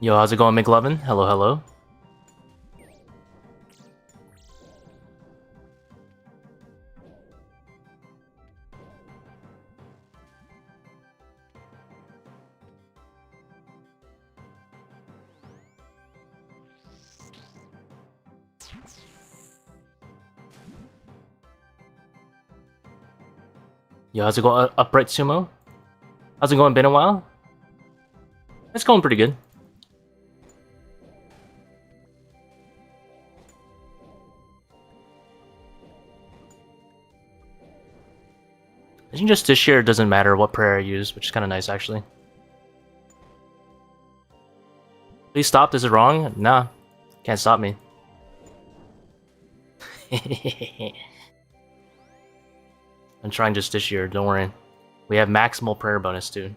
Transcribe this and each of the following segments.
Yo, how's it going, McLovin? Hello, hello. Yo, how's it going, Upright Sumo? How's it going? Been a while? It's going pretty good. I think just this year it doesn't matter what prayer I use, which is kind of nice actually. Please stop, this is wrong? Nah, can't stop me. I'm trying just this year, don't worry. We have maximal prayer bonus too.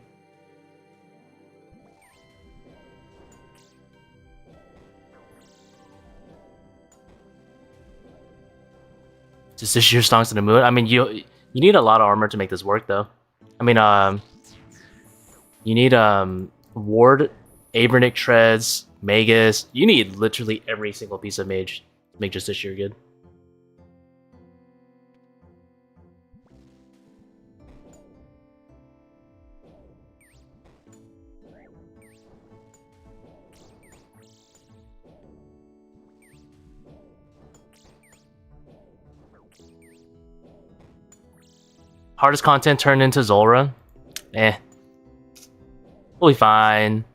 Just this year's Songs to the Moon? I mean, you need a lot of armor to make this work though. I mean, you need Ward, Abernic Treads, Magus. You need literally every single piece of Mage to make just this year good. Hardest content turned into Zulrah? Eh. We'll be fine.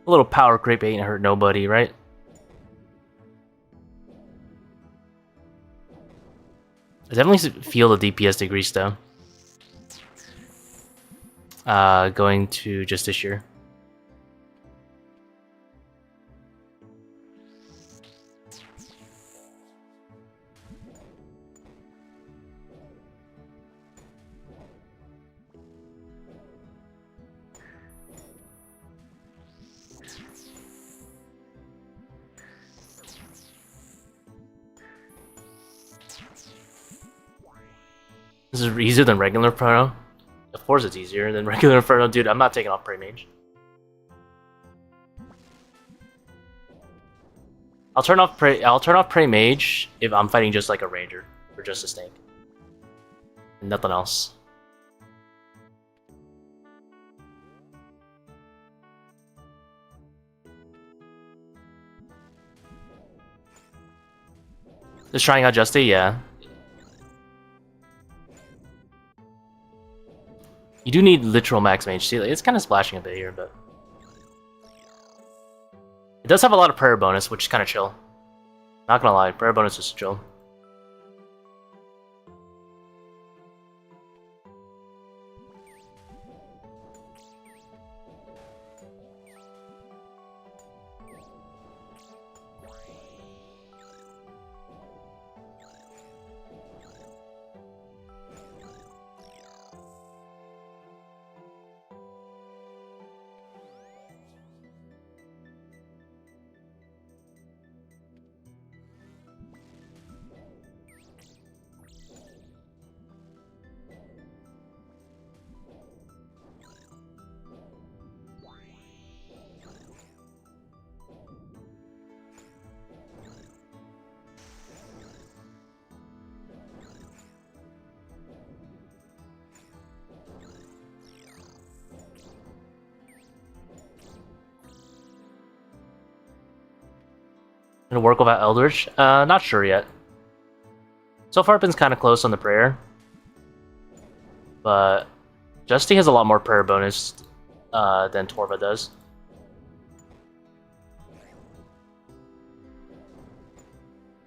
A little power creep ain't hurt nobody, right? I definitely feel the DPS decrease though. Going to just this year. This is easier than regular Inferno. Of course it's easier than regular Inferno, dude. I'm not taking off Prey Mage. I'll turn off Prey Mage if I'm fighting just like a Ranger or just a Snake. And nothing else. Just trying out Justy, yeah. You do need literal max mage. See, it's kind of splashing a bit here, but it does have a lot of prayer bonus, which is kind of chill. Not gonna lie, prayer bonus is chill. Gonna work without Eldritch? Not sure yet. So far, I've been kind of close on the prayer, but Justy has a lot more prayer bonus than Torva does.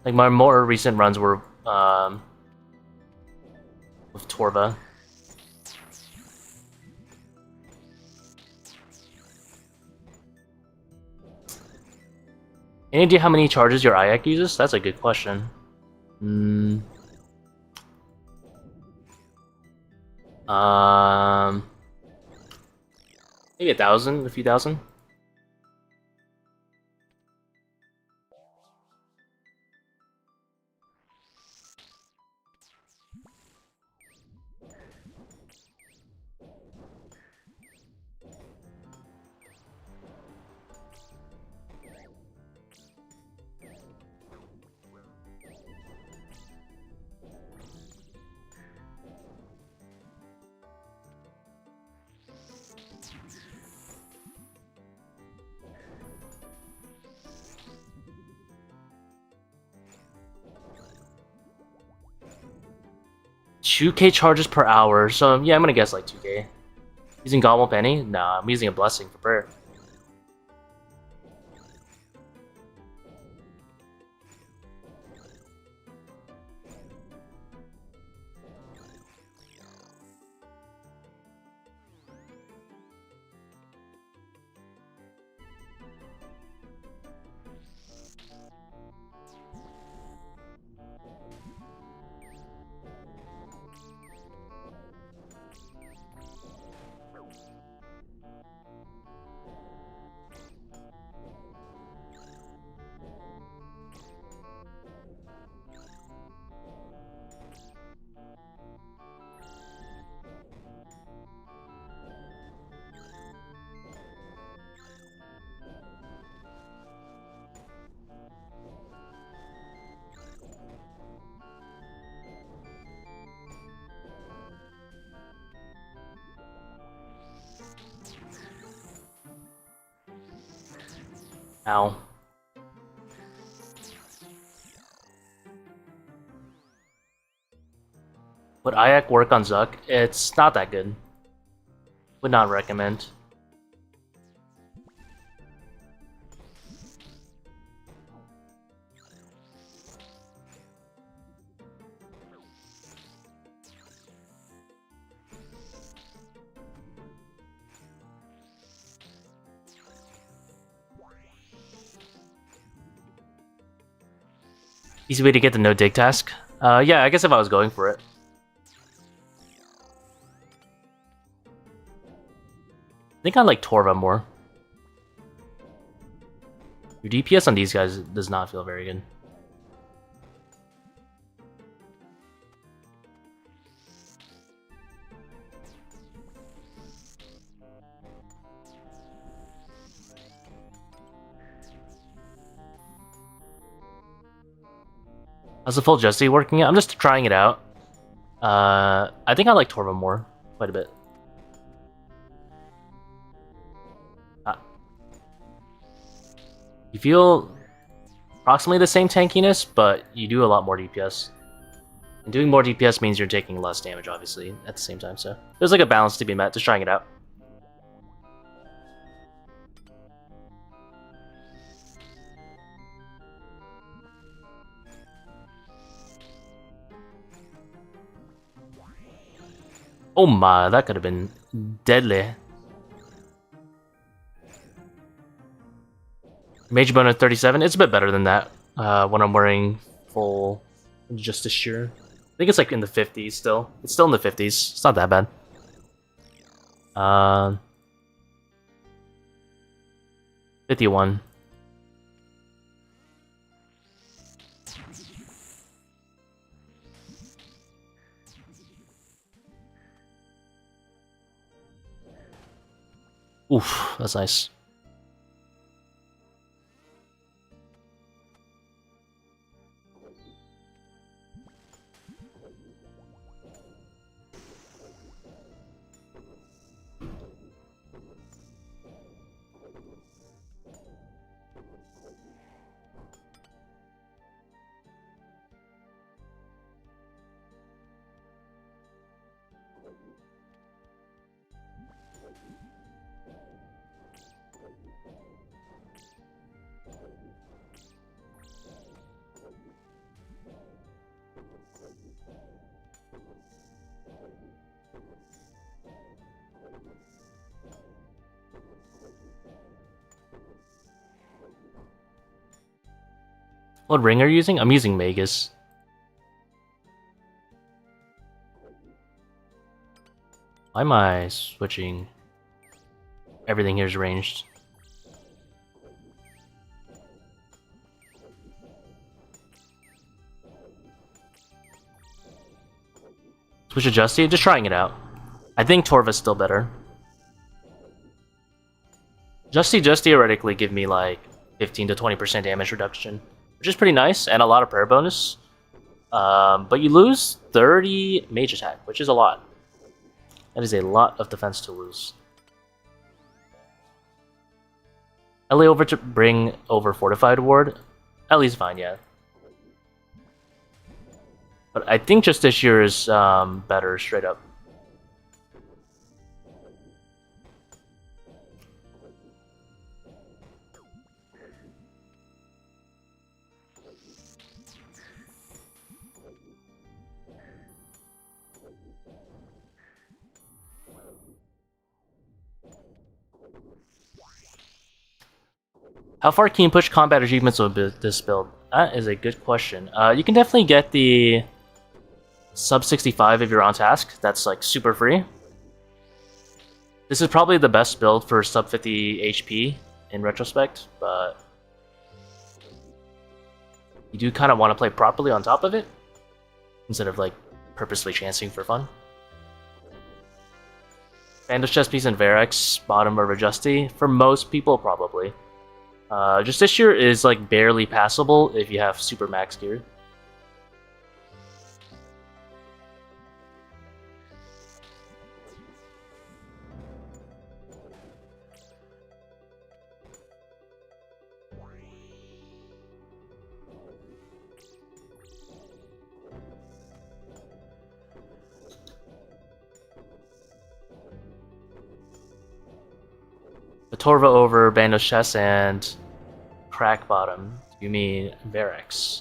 Like my more recent runs were with Torva. Any idea how many charges your Ayak uses? That's a good question. Maybe 1,000, a few thousand. 2k charges per hour, so yeah, I'm gonna guess like 2k. Using Gobble Penny? Nah, I'm using a Blessing for prayer. Ow. Would Ayak work on Zuk? It's not that good. Would not recommend. Easy way to get the no dig task? Yeah, I guess if I was going for it. I think I like Torva more. Your DPS on these guys does not feel very good. How's the full Justy working out? I'm just trying it out. I think I like Torva more, quite a bit. You feel approximately the same tankiness, but you do a lot more DPS. And doing more DPS means you're taking less damage, obviously, at the same time, so there's like a balance to be met, just trying it out. Oh my, that could have been deadly. Mage bone at 37, it's a bit better than that when I'm wearing full Justiciar. I think it's like in the 50s still. It's still in the 50s, it's not that bad. 51. Oof, that's nice. What ring are you using? I'm using Magus. Why am I switching? Everything here is ranged. Switch to Justy? Just trying it out. I think Torva's still better. Justy does theoretically give me like 15 to 20% damage reduction, which is pretty nice, and a lot of prayer bonus. But you lose 30 mage attack, which is a lot. That is a lot of defense to lose. Ellie over to bring over Fortified Ward. Ellie's fine, yeah. But I think Justiciar is better straight up. How far can you push combat achievements with this build? That is a good question. You can definitely get the sub 65 if you're on task. That's like super free. This is probably the best build for sub 50 HP in retrospect, but you do kind of want to play properly on top of it instead of like purposely chancing for fun. Bandage chest piece and Verex bottom over Justy. For most people, probably. Justiciar is like barely passable if you have super max gear. The Torva over Bandage chest and crack bottom. You mean Verex?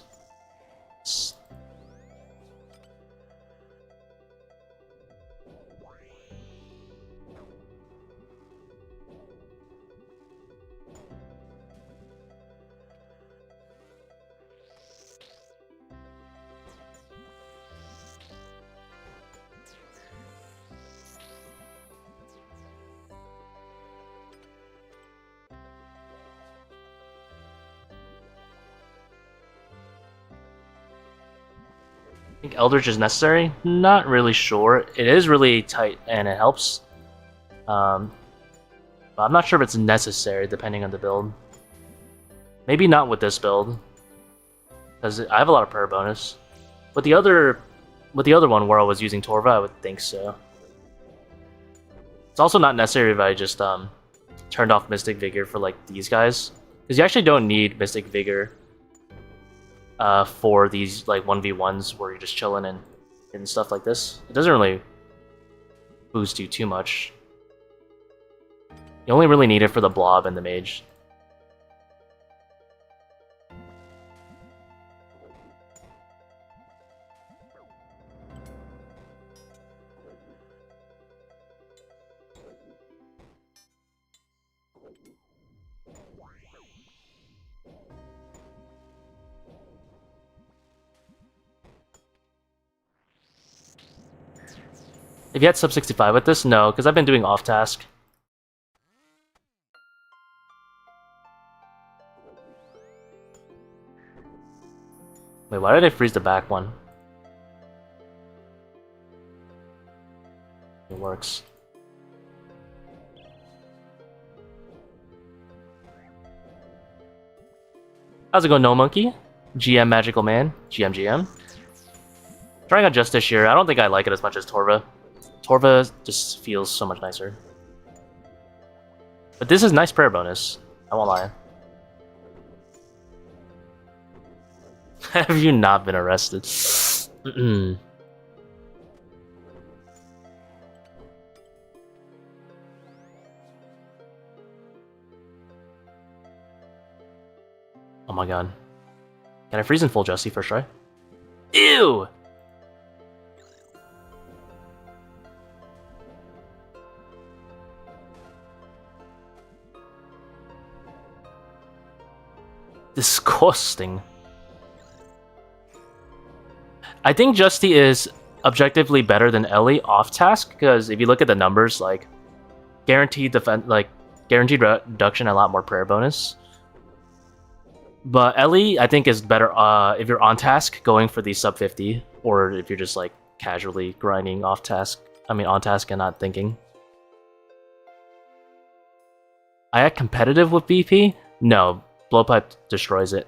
I think Eldritch is necessary? Not really sure. It is really tight and it helps. But I'm not sure if it's necessary depending on the build. Maybe not with this build. Because I have a lot of prayer bonus. With the other one where I was using Torva, I would think so. It's also not necessary if I just turned off Mystic Vigor for like these guys. Because you actually don't need Mystic Vigor for these like 1v1s where you're just chilling and stuff like this. It doesn't really boost you too much. You only really need it for the blob and the mage. If you had sub 65 with this, no, because I've been doing off task. Wait, why did I freeze the back one? It works. How's it going, No Monkey? GM Magical Man, GM. Trying out Justiciar. I don't think I like it as much as Torva. Torva just feels so much nicer. But this is nice prayer bonus. I won't lie. Have you not been arrested? Oh my god. Can I freeze in full Justy first try? Ew! Disgusting. I think Justy is objectively better than Ellie off task because if you look at the numbers, like guaranteed defense, like guaranteed reduction, a lot more prayer bonus. But Ellie, I think, is better if you're on task going for the sub 50, or if you're just like casually grinding off task. I mean, on task and not thinking. I had competitive with BP? No. Blowpipe destroys it.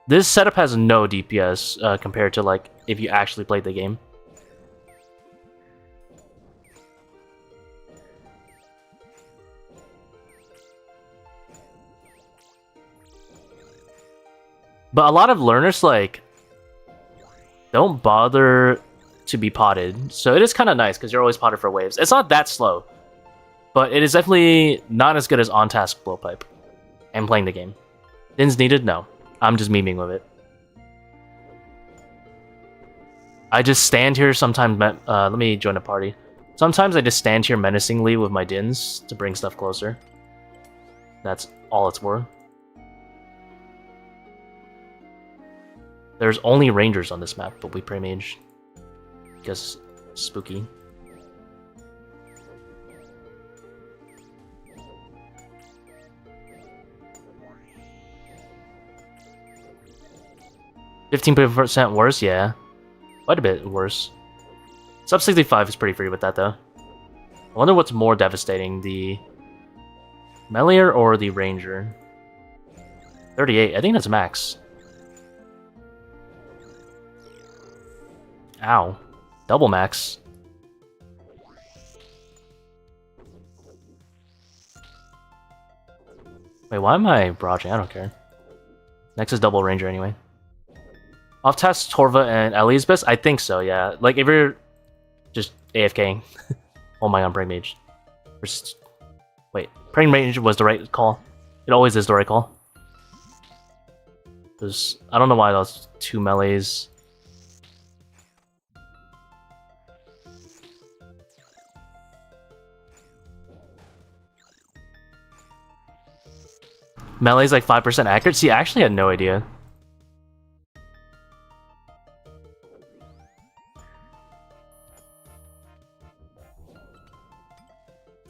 This setup has no DPS compared to like if you actually played the game. But a lot of learners like don't bother to be potted. So it is kind of nice because you're always potted for waves. It's not that slow, but it is definitely not as good as on-task blowpipe and playing the game. Dins needed? No. I'm just memeing with it. I just stand here sometimes. Let me join a party. Sometimes I just stand here menacingly with my Dins to bring stuff closer. That's all it's for. There's only rangers on this map, but we play mage. Because spooky. %15% worse, yeah. Quite a bit worse. Sub 65 is pretty free with that though. I wonder what's more devastating, the Meleer or the Ranger? 38, I think that's max. Ow. Double max. Wait, why am I barraging? I don't care. Next is double Ranger anyway. Offtask, Torva, and Ali's best? I think so, yeah. Like, if you're just AFKing. Oh my god, Brain Mage. Wait, Brain Mage was the right call. It always is the right call. There's, I don't know why those two melees. Melee's like 5% accuracy? I actually had no idea.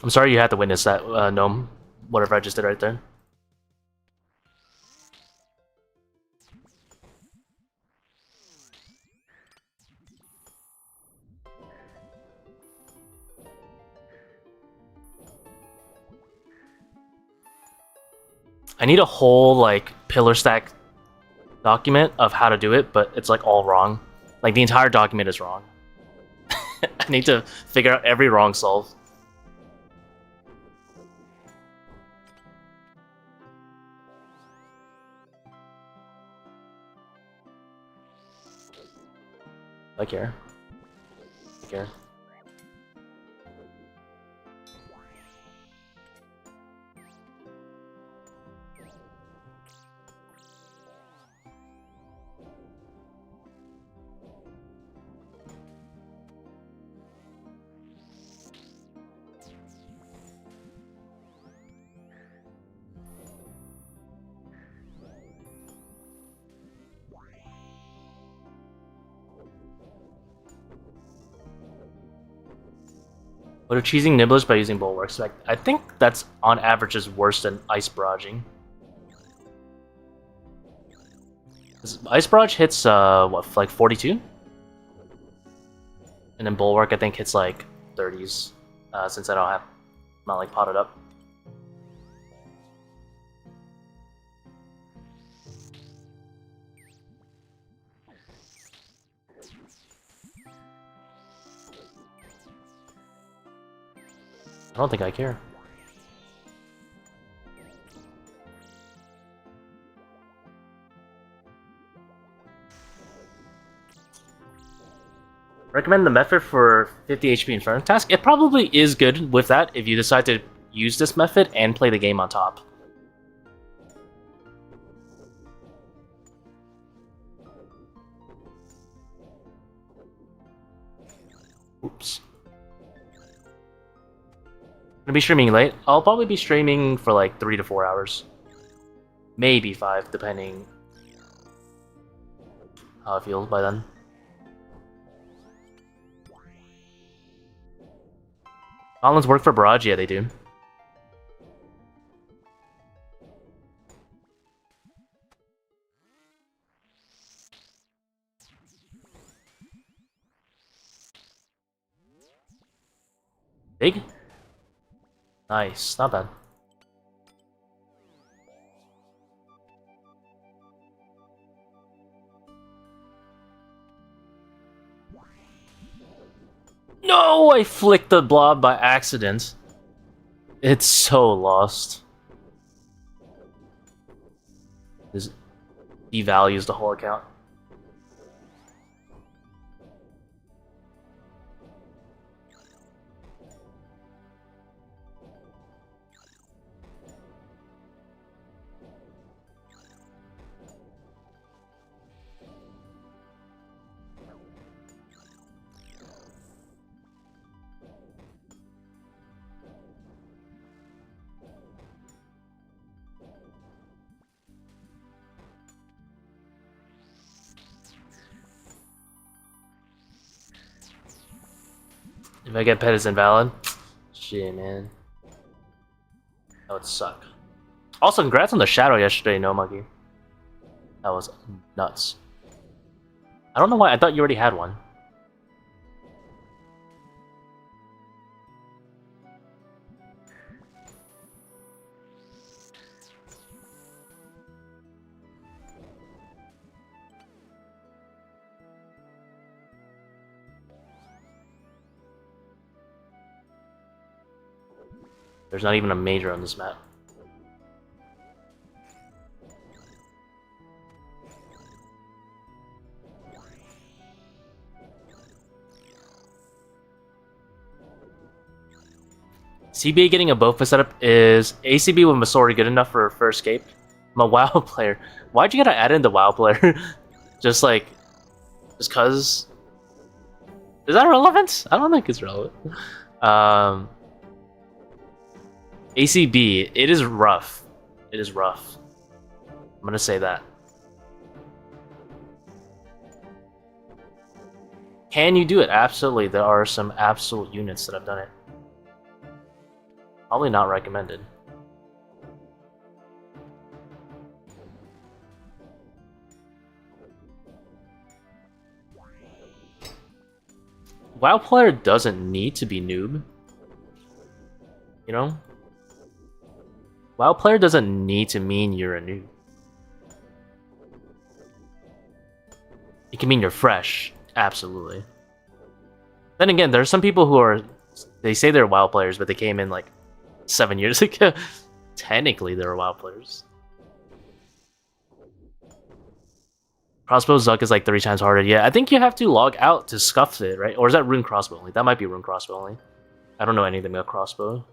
I'm sorry you had to witness that, Gnome. Whatever I just did right there. I need a whole, like, pillar stack document of how to do it, but it's, like, all wrong. Like, the entire document is wrong. I need to figure out every wrong solve. I care. I care. What are cheesing nibblers by using bulwarks? Like, I think that's on average is worse than ice barraging. Ice barrage hits what, like 42? And then bulwark I think hits like 30s. Since I don't have, I'm not like potted up. I don't think I care. Recommend the method for 50 HP Inferno task? It probably is good with that if you decide to use this method and play the game on top. Oops. Gonna be streaming late. I'll probably be streaming for like 3 to 4 hours. Maybe 5, depending how I feel by then. Gauntlets work for barrage? Yeah, they do. Big? Nice, not bad. No, I flicked the blob by accident. It's so lost. This devalues the whole account. If I get pet, it's invalid. Shit, man. That would suck. Also, congrats on the shadow yesterday, No Monkey. That was nuts. I don't know why, I thought you already had one. There's not even a major on this map. CBA getting a Bofa setup is ACB with Masori good enough for escape? I'm a WoW player. Why'd you gotta add in the WoW player? just cause? Is that relevant? I don't think it's relevant. ACB, it is rough. It is rough. I'm gonna say that. Can you do it? Absolutely. There are some absolute units that have done it. Probably not recommended. WoW player doesn't need to be noob. You know? WoW player doesn't need to mean you're a noob. It can mean you're fresh. Absolutely. Then again, there's some people who are... They say they're WoW players, but they came in like 7 years ago. Technically, they're WoW players. Crossbow Zuk is like 3 times harder. Yeah, I think you have to log out to scuff it, right? Or is that rune crossbow only? That might be rune crossbow only. I don't know anything about crossbow.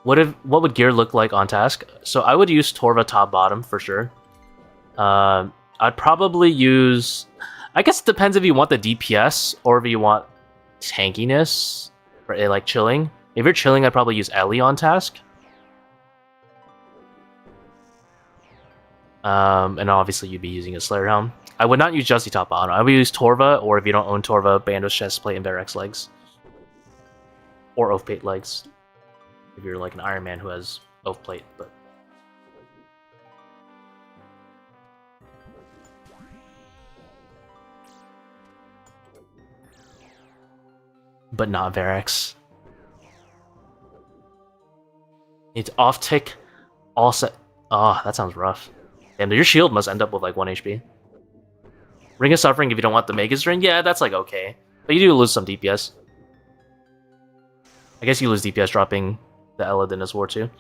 What would gear look like on task? So I would use Torva top bottom for sure. I'd probably use... I guess it depends if you want the DPS or if you want tankiness or like chilling. If you're chilling, I'd probably use Ellie on task. And obviously you'd be using a Slayer Helm. I would not use Justy top bottom. I would use Torva, or if you don't own Torva, Bandos chestplate and Barracks legs. Or Oathplate legs. If you're like an Iron Man who has Oathplate, but not Varix. It's off tick, all set. Oh, that sounds rough. And your shield must end up with like 1 HP. Ring of Suffering if you don't want the Mega String, yeah, that's like okay. But you do lose some DPS. I guess you lose DPS dropping the Eladin as War too.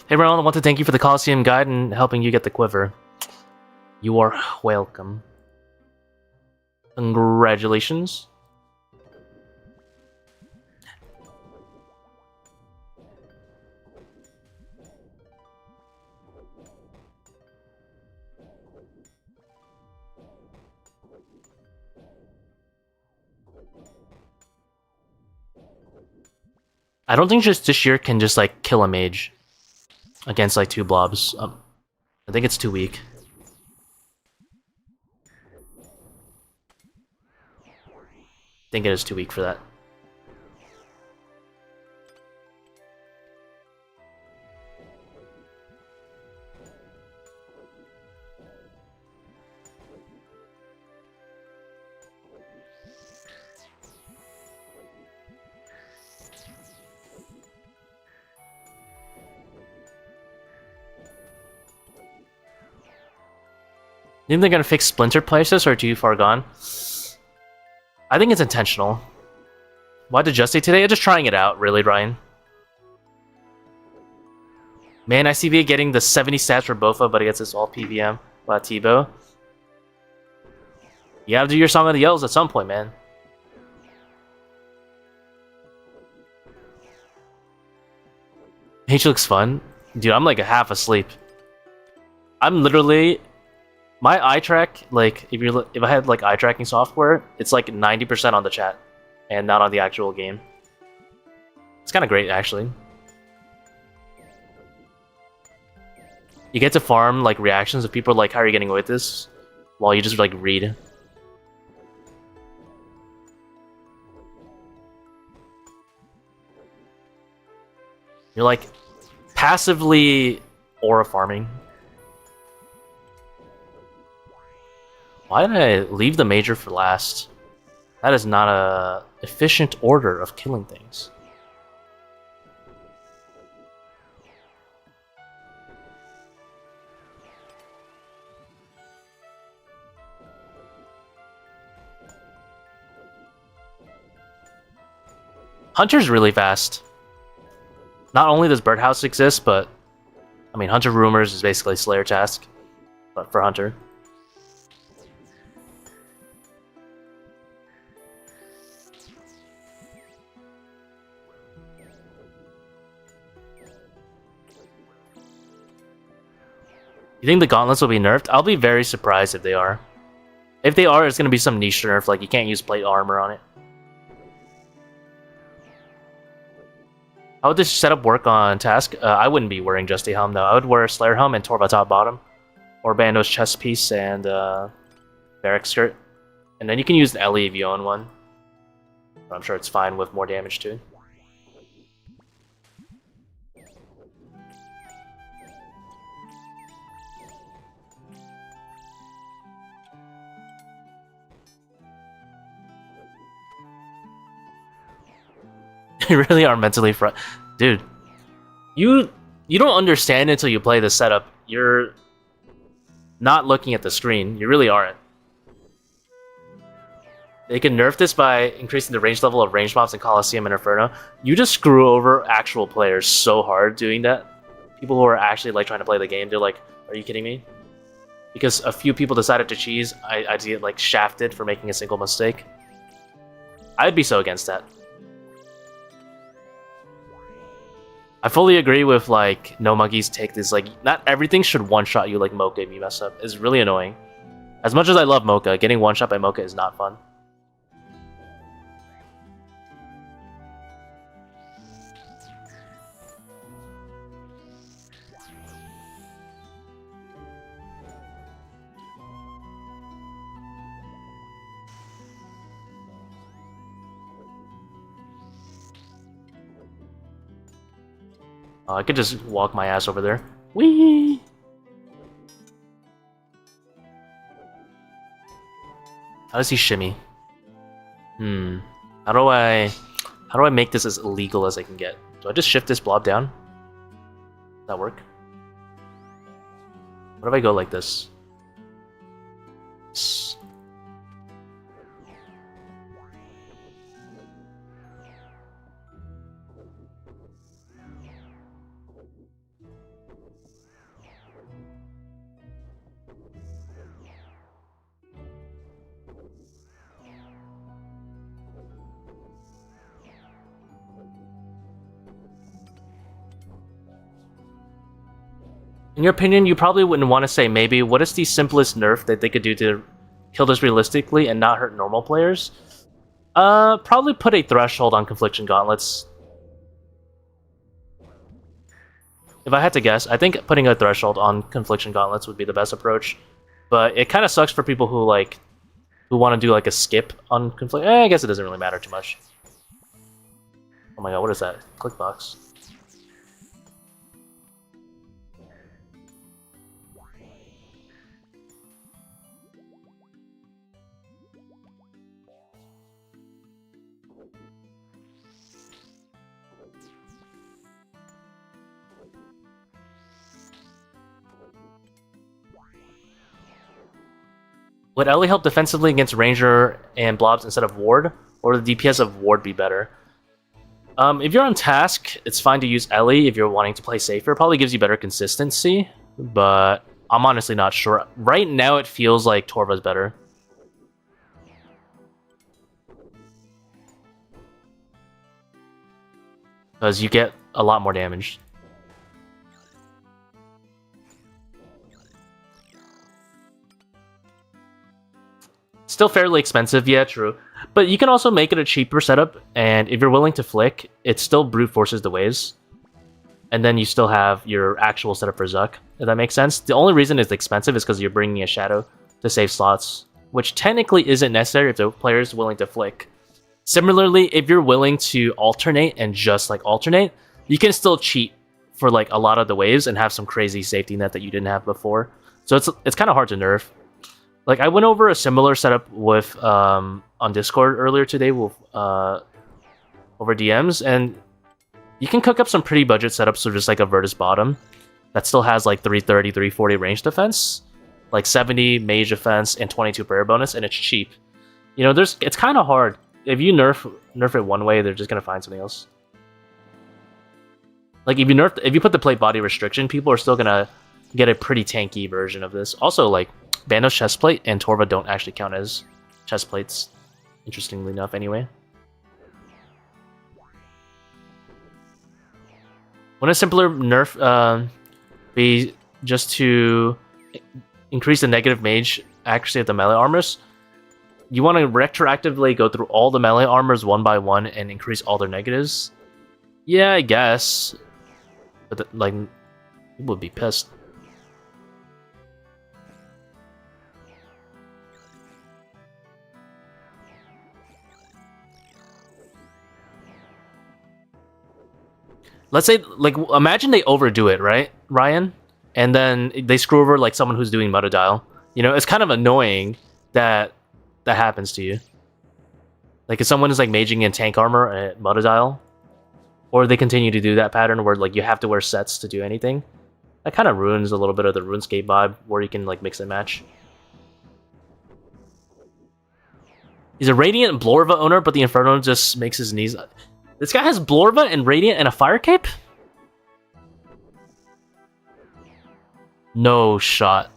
Hey Reynold, I want to thank you for the Coliseum guide and helping you get the quiver. You are welcome. Congratulations. I don't think Justiciar can just like kill a mage against like 2 blobs. I think it's too weak. I think it is too weak for that. Think they're gonna fix splinter places or too far gone? I think it's intentional. Why did Justy today? I'm just trying it out, really, Ryan. Man, I see VA getting the 70 stats for Bofa, but it gets this all PVM. Wow, Tbow. You gotta do your Song of the Yells at some point, man. Mage looks fun. Dude, I'm like half asleep. I'm literally... My eye track, like, if I had like eye tracking software, it's like 90% on the chat and not on the actual game. It's kind of great, actually. You get to farm like reactions of people like, how are you getting away with this? While you just like read. You're like passively aura farming. Why did I leave the major for last? That is not a efficient order of killing things. Hunter's really fast. Not only does Birdhouse exist, but I mean, Hunter Rumors is basically Slayer Task, but for Hunter. You think the gauntlets will be nerfed? I'll be very surprised if they are. If they are, it's going to be some niche nerf, like you can't use plate armor on it. How would this setup work on task? I wouldn't be wearing Justy Helm though. I would wear Slayer Helm and Torva top bottom. Or Bando's chest piece and Barrack skirt. And then you can use an Ellie if you own one. But I'm sure it's fine with more damage too. You really are mentally dude. You don't understand until you play the setup. You're not looking at the screen. You really aren't. They can nerf this by increasing the range level of range mobs in Coliseum and Inferno. You just screw over actual players so hard doing that. People who are actually like trying to play the game, they're like, "Are you kidding me?" Because a few people decided to cheese, I'd get like shafted for making a single mistake. I'd be so against that. I fully agree with like No Monkey's take this, like not everything should one-shot you like Mocha if you mess up. It's really annoying. As much as I love Mocha, getting one-shot by Mocha is not fun. I could just walk my ass over there. Whee! How does he shimmy? How do I make this as illegal as I can get? Do I just shift this blob down? Does that work? What if I go like this? In your opinion, you probably wouldn't want to say maybe, what is the simplest nerf that they could do to kill this realistically and not hurt normal players? Probably put a threshold on Confliction Gauntlets. If I had to guess, I think putting a threshold on Confliction Gauntlets would be the best approach. But it kind of sucks for people who want to do like a skip on Conflict. I guess it doesn't really matter too much. Oh my god, what is that? Clickbox. Would Ellie help defensively against Ranger and Blobs instead of Ward, or would the DPS of Ward be better? If you're on task, it's fine to use Ellie if you're wanting to play safer. It probably gives you better consistency, but I'm honestly not sure. Right now, it feels like Torva's better. Because you get a lot more damage. Still fairly expensive, yeah, true. But you can also make it a cheaper setup, and if you're willing to flick, it still brute forces the waves. And then you still have your actual setup for Zuk, if that makes sense. The only reason it's expensive is because you're bringing a Shadow to save slots, which technically isn't necessary if the player is willing to flick. Similarly, if you're willing to alternate and just like alternate, you can still cheat for like a lot of the waves and have some crazy safety net that you didn't have before. So it's kind of hard to nerf. Like, I went over a similar setup with on Discord earlier today with over DMs, and you can cook up some pretty budget setups for just like a Virtus bottom that still has like 330, 340 range defense, like 70 mage defense and 22 prayer bonus, and it's cheap. You know, it's kind of hard. If you nerf it one way, they're just gonna find something else. Like if you put the plate body restriction, people are still gonna get a pretty tanky version of this. Also, like, Bando's chestplate and Torva don't actually count as chestplates, interestingly enough, anyway. Wouldn't a simpler nerf be just to increase the negative mage accuracy of the melee armors? You want to retroactively go through all the melee armors one by one and increase all their negatives? Yeah, I guess. But, like, people would be pissed. Let's say, like, imagine they overdo it, right, Ryan? And then they screw over, like, someone who's doing Meta Dial. You know, it's kind of annoying that that happens to you. Like, if someone is, like, maging in tank armor at Meta Dial, or they continue to do that pattern where, like, you have to wear sets to do anything, that kind of ruins a little bit of the RuneScape vibe, where you can, like, mix and match. He's a Radiant Blorva owner, but the Inferno just makes his knees... This guy has Blorva and Radiant and a Fire Cape? No shot.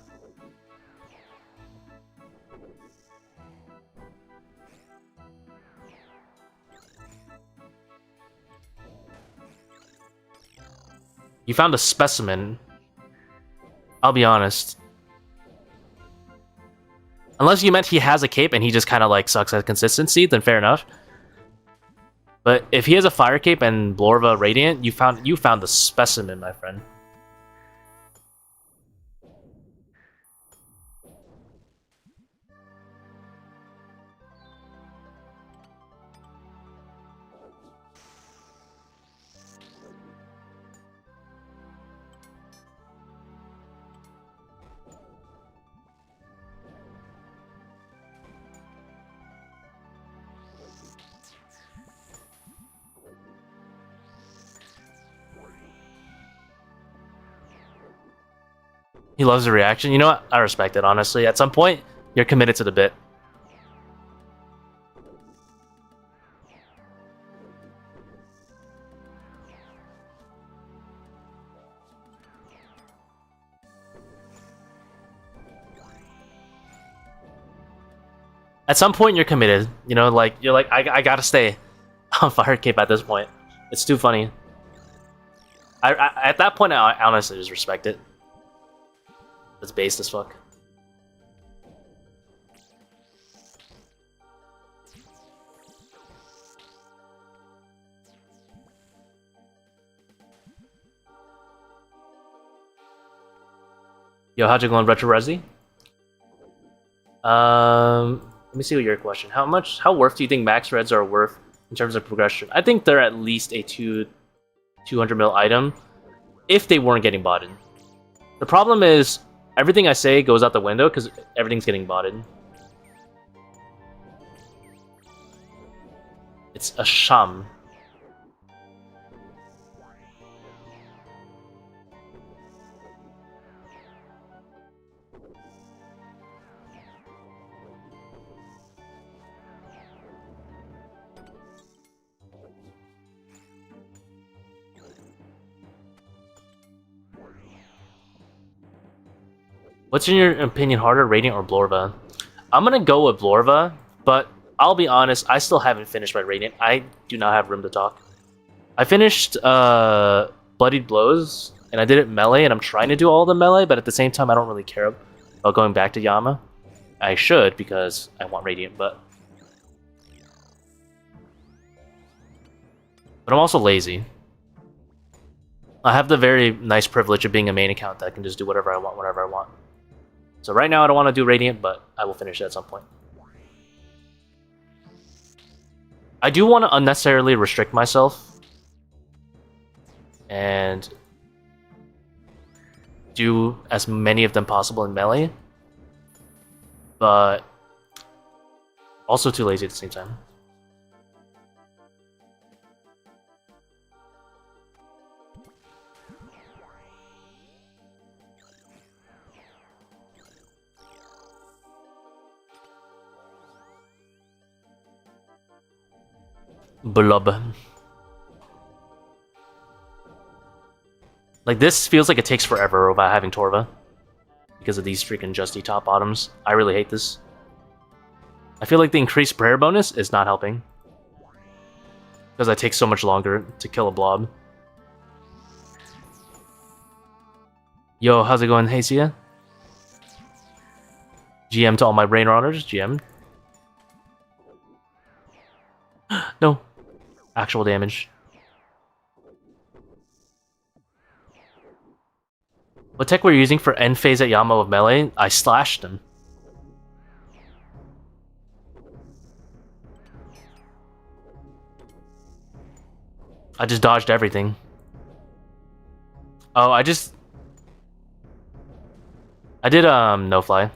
You found a specimen. I'll be honest. Unless you meant he has a cape and he just kind of like sucks at consistency, then fair enough. But if he has a Fire Cape and Blorva Radiant, you found the specimen, my friend. He loves the reaction. You know what? I respect it, honestly. At some point, you're committed to the bit. At some point, you're committed. You know, like, you're like, I gotta stay on Fire Cape at this point. It's too funny. At that point, I honestly just respect it. It's based as fuck. Yo, how'd you go on Retro Resi? Let me see what your question. How worth do you think max reds are worth in terms of progression? I think they're at least a 200 mil item if they weren't getting botted. The problem is everything I say goes out the window because everything's getting botted. It's a sham. What's in your opinion harder, Radiant or Blorva? I'm gonna go with Blorva, but I'll be honest, I still haven't finished my Radiant. I do not have room to talk. I finished Bloodied Blows, and I did it melee, and I'm trying to do all the melee, but at the same time, I don't really care about going back to Yama. I should, because I want Radiant, but I'm also lazy. I have the very nice privilege of being a main account that I can just do whatever I want, whenever I want. So right now I don't want to do Radiant, but I will finish it at some point. I do want to unnecessarily restrict myself and do as many of them possible in melee, but also too lazy at the same time. Blob. Like, this feels like it takes forever without having Torva because of these freaking Justy top bottoms. I really hate this. I feel like the increased prayer bonus is not helping because I take so much longer to kill a blob. Yo, how's it going? Hey, Sia. GM to all my Brainrotters. GM. No. Actual damage. What tech were you using for end phase at Yama with melee? I slashed him. I just dodged everything. Oh, I did no fly.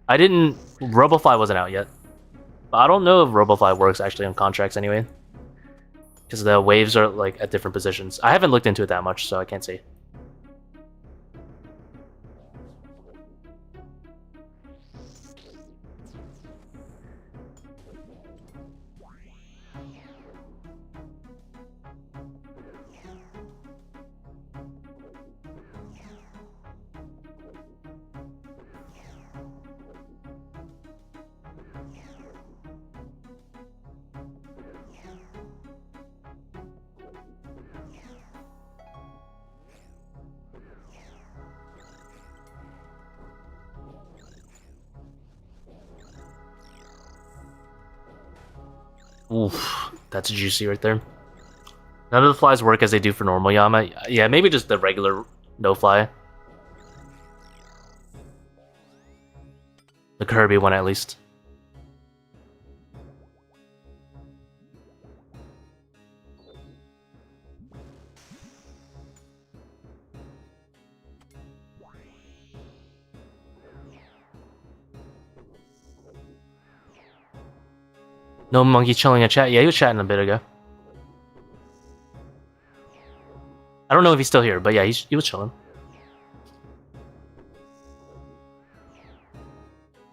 I didn't Robofly wasn't out yet. But I don't know if Robofly works actually on contracts anyway. Because the waves are like at different positions. I haven't looked into it that much, so I can't say. Oof, that's juicy right there. None of the flies work as they do for normal Yama. Yeah, maybe just the regular no fly. The Kirby one at least. No monkey chilling in chat. Yeah, he was chatting a bit ago. I don't know if he's still here, but yeah, he was chilling.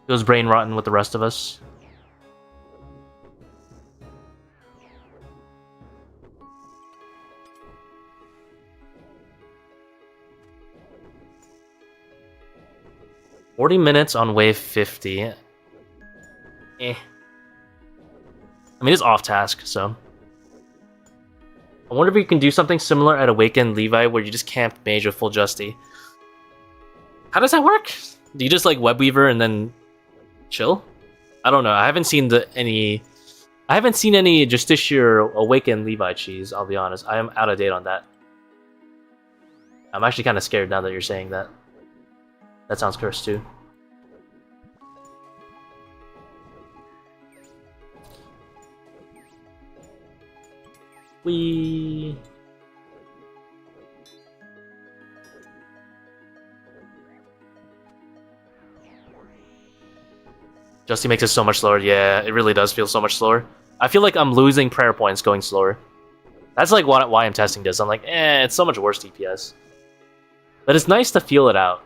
He was brain rotten with the rest of us. $40 on wave 50. Eh. I mean, it's off task, so. I wonder if you can do something similar at Awakened Levi where you just camp Mage with full Justy. How does that work? Do you just like web weaver and then chill? I don't know. I haven't seen any Justiciar Awakened Levi cheese, I'll be honest. I am out of date on that. I'm actually kind of scared now that you're saying that. That sounds cursed too. Wee. Justy makes it so much slower. Yeah, it really does feel so much slower. I feel like I'm losing prayer points going slower. That's like why I'm testing this. I'm like, it's so much worse DPS. But it's nice to feel it out.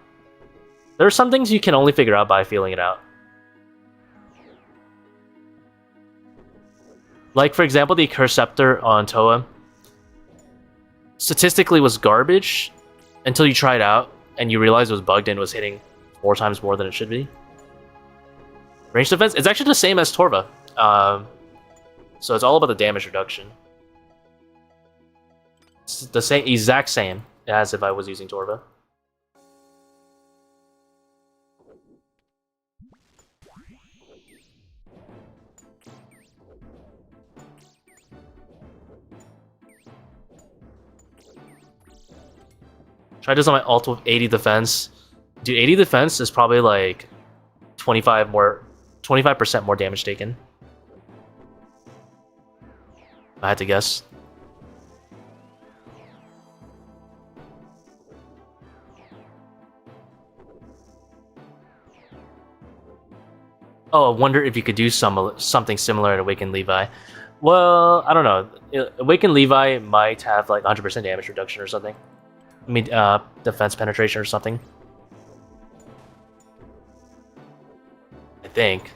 There are some things you can only figure out by feeling it out. Like, for example, the Curceptor on Toa statistically was garbage until you try it out and you realize it was bugged and was hitting 4 times more than it should be. Range defense, it's actually the same as Torva. So it's all about the damage reduction. It's the same, exact same as if I was using Torva. Try this on my ult with 80 defense. Dude, 80 defense is probably like 25% more damage taken. I had to guess. Oh, I wonder if you could do something similar at Awakened Levi. Well, I don't know. Awakened Levi might have like 100% damage reduction or something. I mean, defense penetration or something. I think.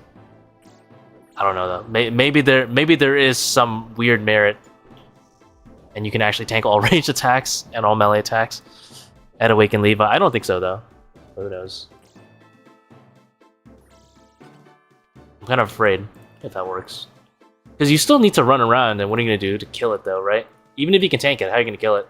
I don't know though. Maybe there is some weird merit, and you can actually tank all ranged attacks and all melee attacks at Awakened Levi. I don't think so though. Who knows? I'm kind of afraid if that works, because you still need to run around, and what are you gonna do to kill it though, right? Even if you can tank it, how are you gonna kill it?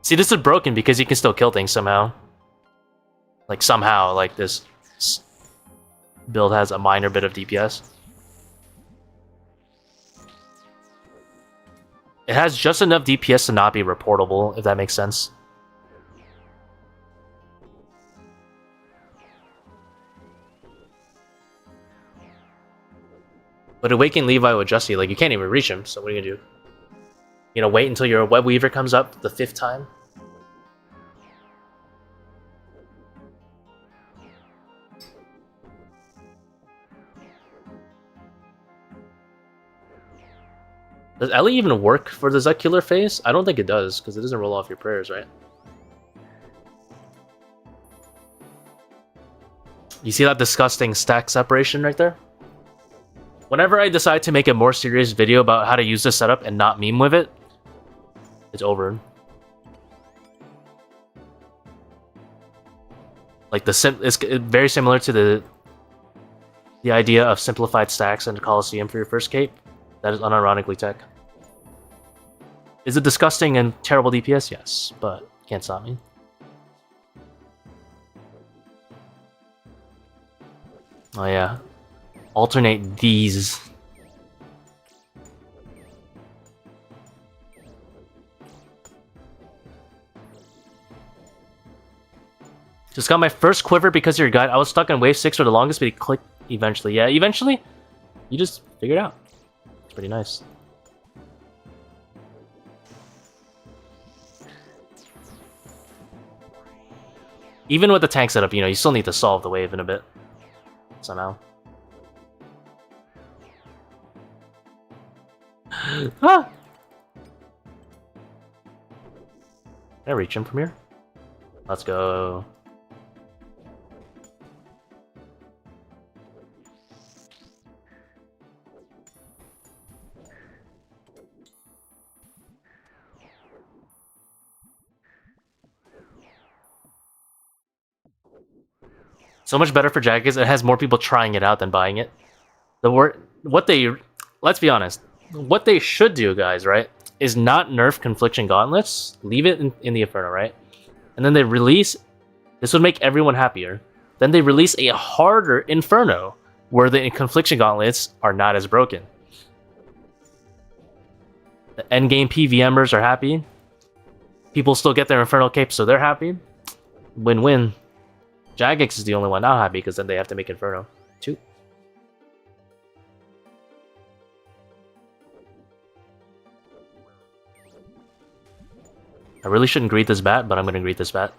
See, this is broken because you can still kill things somehow. Like, somehow, like, this build has a minor bit of DPS. It has just enough DPS to not be reportable, if that makes sense. But Awakened Levi with Justy, like, you can't even reach him, so what are you gonna do? You know, wait until your Web Weaver comes up the 5th time? Does Ellie even work for the Zuk killer phase? I don't think it does, because it doesn't roll off your prayers, right? You see that disgusting stack separation right there? Whenever I decide to make a more serious video about how to use this setup and not meme with it, it's over. Like it's very similar to the idea of simplified stacks and Coliseum for your first cape. That is unironically tech. Is it disgusting and terrible DPS? Yes, but can't stop me. Oh yeah. Alternate these. Just got my first quiver because of your guide. I was stuck on wave 6 for the longest, but it clicked eventually. Yeah, eventually, you just figure it out. It's pretty nice. Even with the tank setup, you know, you still need to solve the wave in a bit. Somehow. Ah! Can I reach him from here? Let's go. So much better for Jaggers. It has more people trying it out than buying it. Let's be honest. What they should do, guys, right, is not nerf Confliction Gauntlets. Leave it in the Inferno, right? And then they release... This would make everyone happier. Then they release a harder Inferno, where the Confliction Gauntlets are not as broken. The endgame PVMers are happy. People still get their Infernal Cape, so they're happy. Win-win. Jagex is the only one not happy, because then they have to make Inferno, too. I really shouldn't greet this bat, but I'm gonna greet this bat.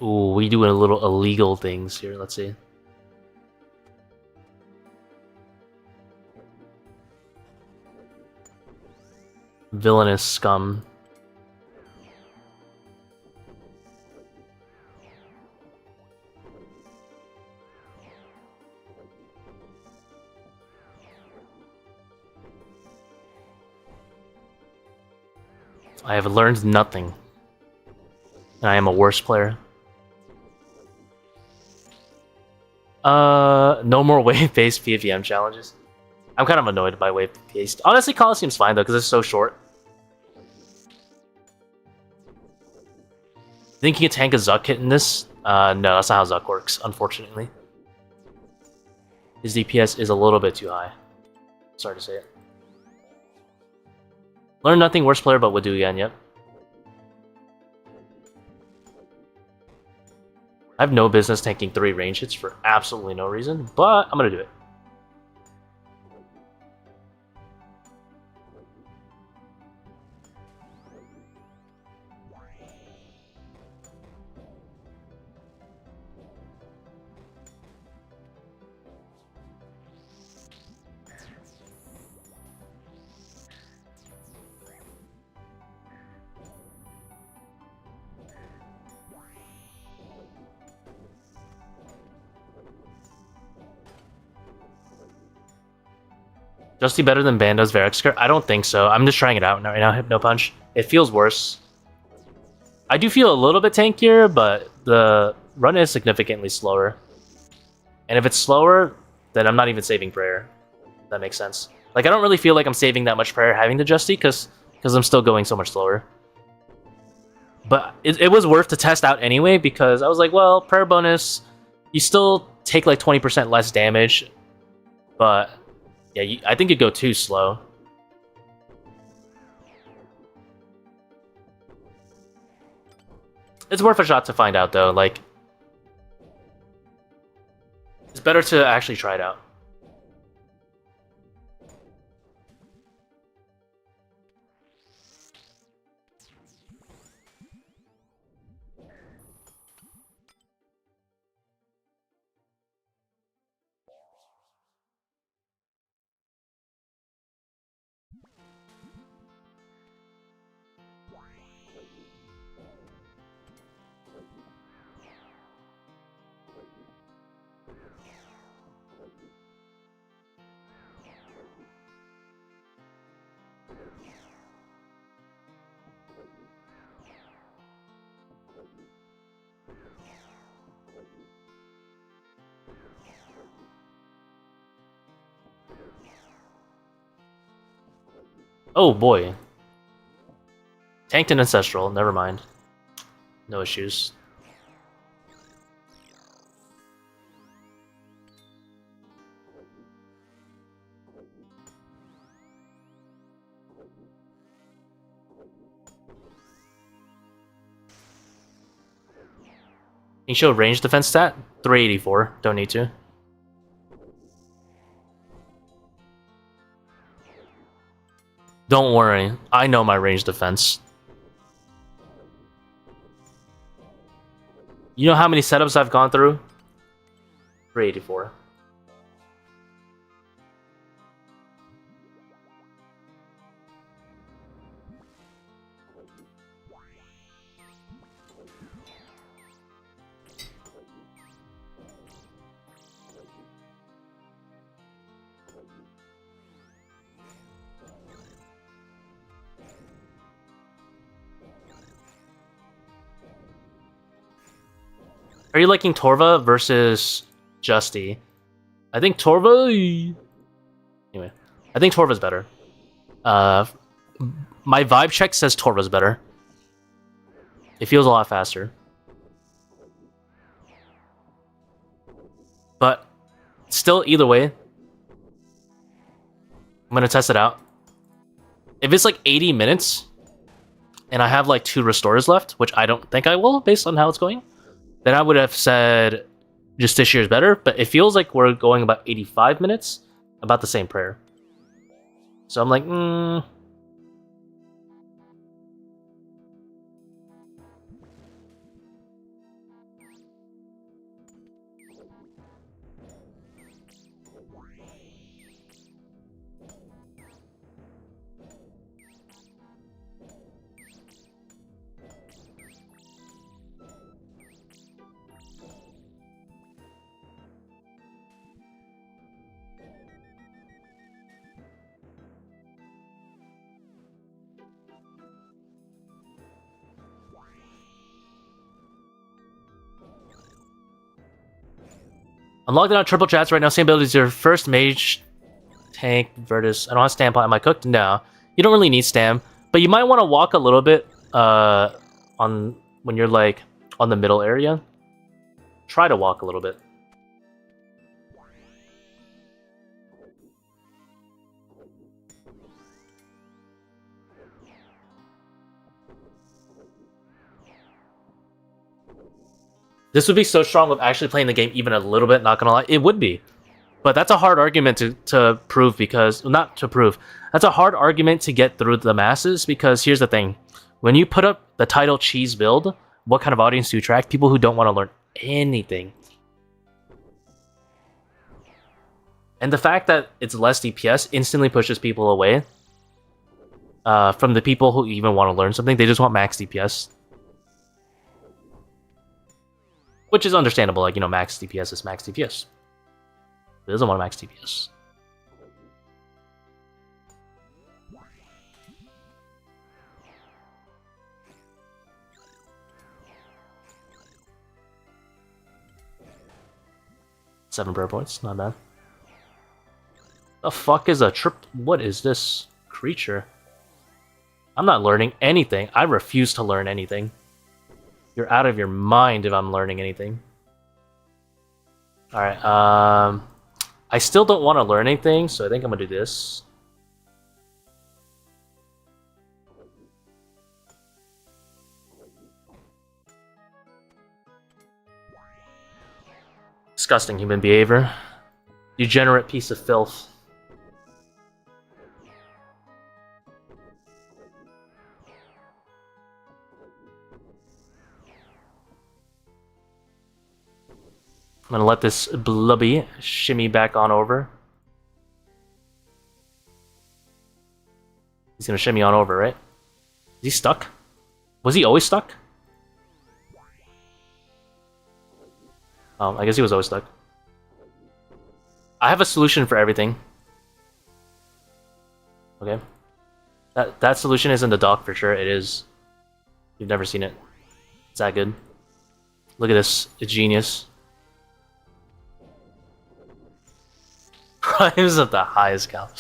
Ooh, we doing a little illegal things here. Let's see. Villainous scum. I have learned nothing. And I am a worse player. No more wave-based PvM challenges. I'm kind of annoyed by wave-based. Honestly, Coliseum's fine though, because it's so short. Think you can tank a Zuk hit in this? No, that's not how Zuk works, unfortunately. His DPS is a little bit too high. Sorry to say it. Learn nothing, worst player, but would do again, yep. I have no business tanking 3 range hits for absolutely no reason, but I'm gonna do it. Justy better than Bando's Varexker? I don't think so. I'm just trying it out right now. Hypno Punch. It feels worse. I do feel a little bit tankier, but the run is significantly slower. And if it's slower, then I'm not even saving prayer. If that makes sense. Like, I don't really feel like I'm saving that much prayer having the Justy, because I'm still going so much slower. But it was worth to test out anyway, because I was like, well, prayer bonus, you still take like 20% less damage, but yeah, I think you'd go too slow. It's worth a shot to find out, though. Like, it's better to actually try it out. Oh boy. Tanked an Ancestral, never mind. No issues. Can you show range defense stat? 384. Don't need to. Don't worry. I know my range defense. You know how many setups I've gone through? 384. Are you liking Torva versus Justy? I think Torva... Anyway, I think Torva's better. My vibe check says Torva's better. It feels a lot faster. But still, either way, I'm gonna test it out. If it's like 80 minutes, and I have like 2 restores left, which I don't think I will, based on how it's going, then I would have said Justiciar is better, but it feels like we're going about 85 minutes, about the same prayer. So I'm like, Unlock it on triple chats right now. Same ability as your first mage, tank, Virtus. I don't have stam pot. Am I cooked? No. You don't really need stam, but you might want to walk a little bit on when you're like on the middle area. Try to walk a little bit. This would be so strong with actually playing the game even a little bit, not gonna lie. It would be. But that's a hard argument to prove because... Not to prove. That's a hard argument to get through the masses because here's the thing. When you put up the title cheese build, what kind of audience do you attract? People who don't want to learn anything. And the fact that it's less DPS instantly pushes people away from the people who even want to learn something. They just want max DPS. Which is understandable, like, you know, max DPS is max DPS. It doesn't want a max DPS. Seven prayer points, not bad. The fuck is a trip? What is this creature? I'm not learning anything. I refuse to learn anything. You're out of your mind if I'm learning anything. Alright, I still don't want to learn anything, so I think I'm gonna do this. Disgusting human behavior. Degenerate piece of filth. I'm gonna let this blubby shimmy back on over. He's gonna shimmy on over, right? Is he stuck? Was he always stuck? Oh, I guess he was always stuck. I have a solution for everything. Okay. That solution is in the dock for sure. It is. You've never seen it. It's that good. Look at this. It's genius. Primes at the highest cal.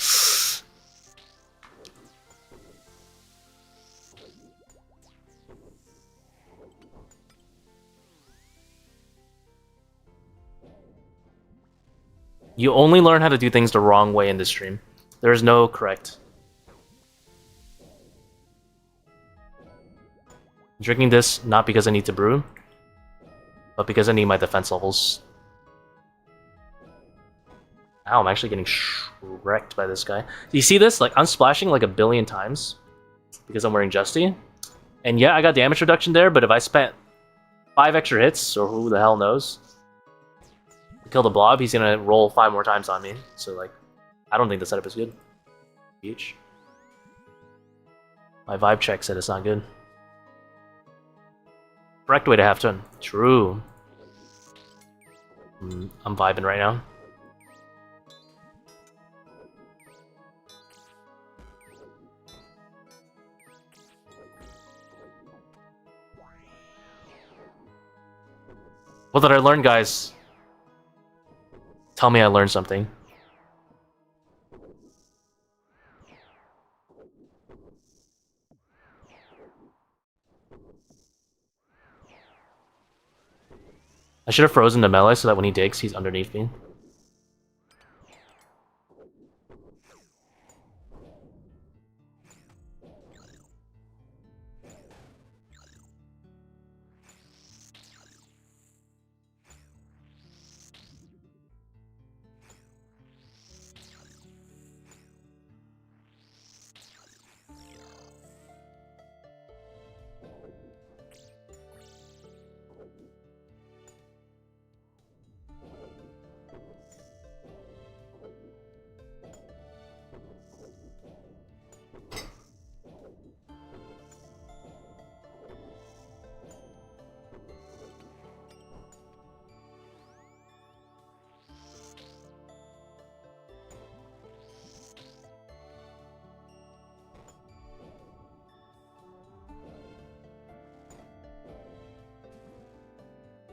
You only learn how to do things the wrong way in this stream. There is no correct. I'm drinking this not because I need to brew, but because I need my defense levels. Ow, I'm actually getting wrecked by this guy. Do you see this? Like, I'm splashing like a billion times because I'm wearing Justy. And yeah, I got damage reduction there, but if I spent 5 extra hits, or who the hell knows, to kill the blob, he's gonna roll 5 more times on me. So, like, I don't think the setup is good. Beach. My vibe check said it's not good. Correct way to have turn. True. I'm vibing right now. What did I learn, guys? Tell me I learned something. I should have frozen the melee so that when he digs, he's underneath me.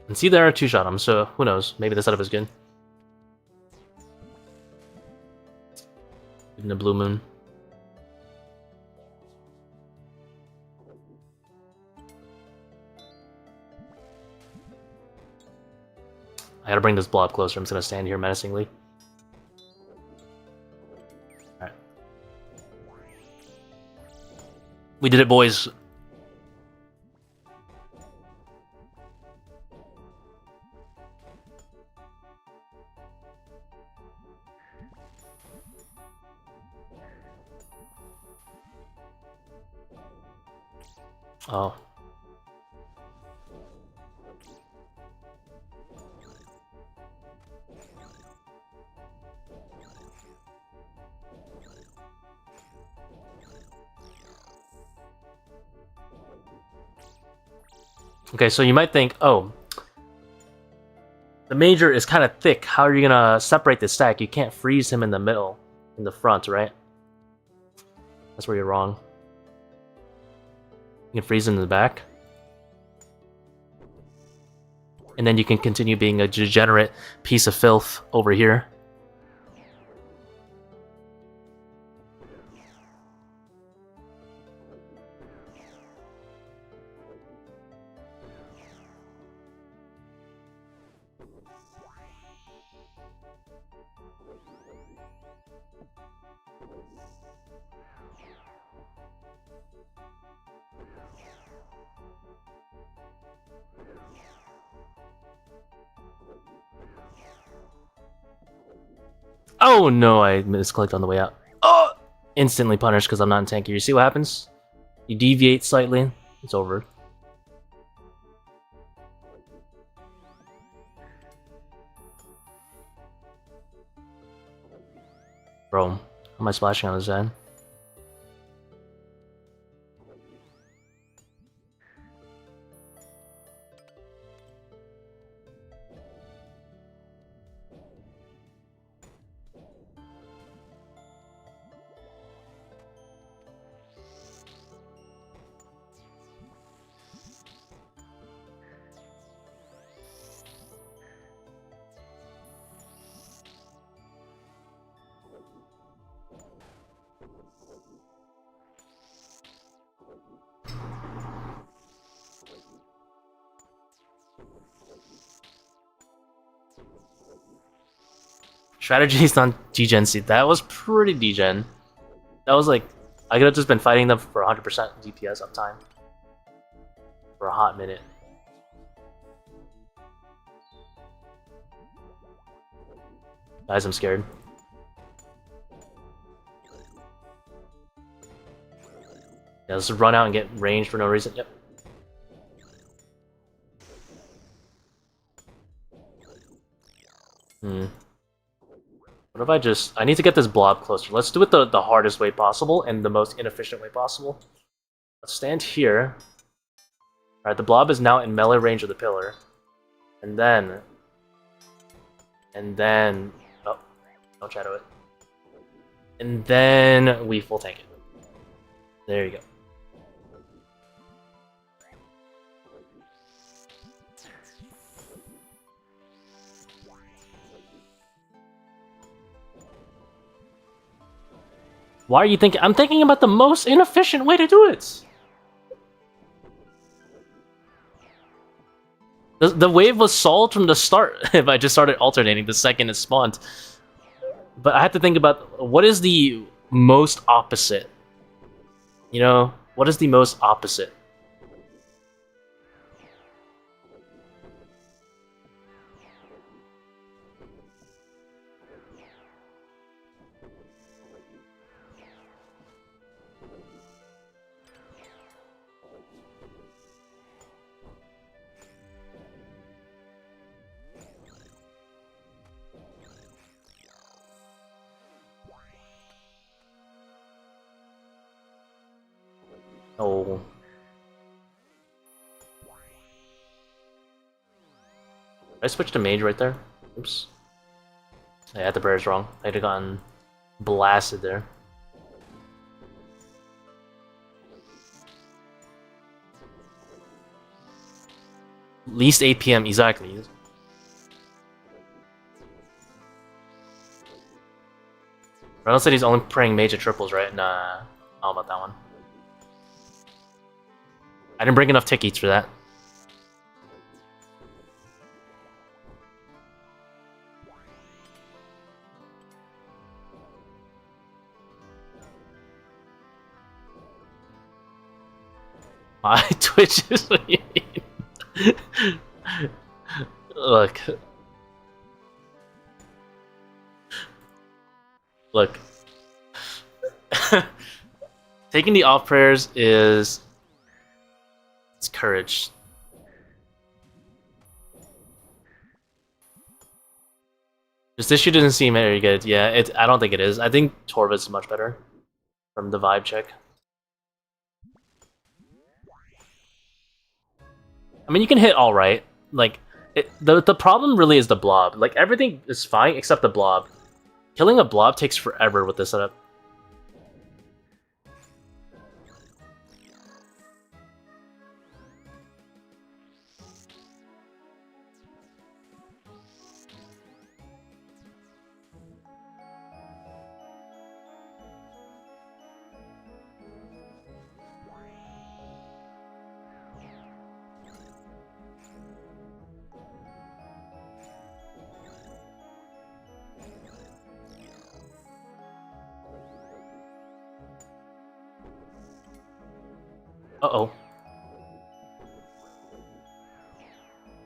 And see, there are 2-shot him, so who knows? Maybe the setup is good. in the blue moon. I gotta bring this blob closer. I'm just gonna stand here menacingly. Alright. We did it, boys. Oh. Okay, so you might think, oh, the Major is kind of thick. How are you gonna separate the stack? You can't freeze him in the middle, in the front, right? That's where you're wrong. You can freeze him in the back. And then you can continue being a degenerate piece of filth over here. Oh no, I misclicked on the way out. Oh! Instantly punished because I'm not in tanky. You see what happens? You deviate slightly, it's over. Bro, how am I splashing on his head? Strategies on degen seed. That was pretty degen. That was like, I could have just been fighting them for 100% DPS uptime. For a hot minute. Guys, I'm scared. Yeah, let's run out and get ranged for no reason. Yep. What if I just... I need to get this blob closer. Let's do it the hardest way possible and the most inefficient way possible. Let's stand here. Alright, the blob is now in melee range of the pillar. And then... Oh, don't shadow it. And then we full tank it. There you go. Why are you thinking? I'm thinking about the most inefficient way to do it. The wave was solved from the start if I just started alternating the second it spawned. But I had to think about what is the most opposite. You know, what is the most opposite? Oh. I switched to Mage right there. Oops. I had the prayers wrong. I'd have gotten blasted there. Least 8 PM, exactly. Reynold said he's only praying Mage at triples, right? Nah, how about that one? I didn't bring enough tickets for that. My Twitch is what you mean. Look. Look. Taking the off prayers is... it's courage. This issue doesn't seem very good. Yeah, I don't think it is. I think Torva is much better from the vibe check. I mean, you can hit all right. Like, the problem really is the blob. Like, everything is fine except the blob. Killing a blob takes forever with this setup. Uh-oh.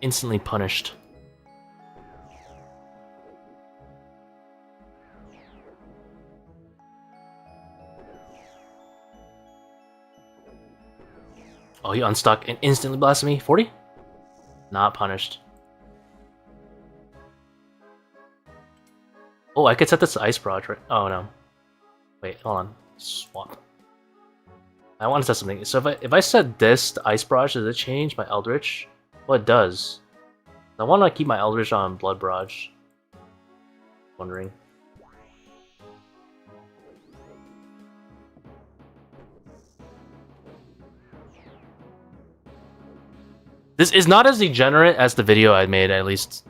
Instantly punished. Oh, he unstuck and instantly blasted me. 40? Not punished. Oh, I could set this to Ice Barrage, right? Oh, no. Wait, hold on. Swap. I want to test something. So if I set this to Ice Barrage, does it change my Eldritch? Well, it does. I want to keep my Eldritch on Blood Barrage. Wondering. This is not as degenerate as the video I made, at least.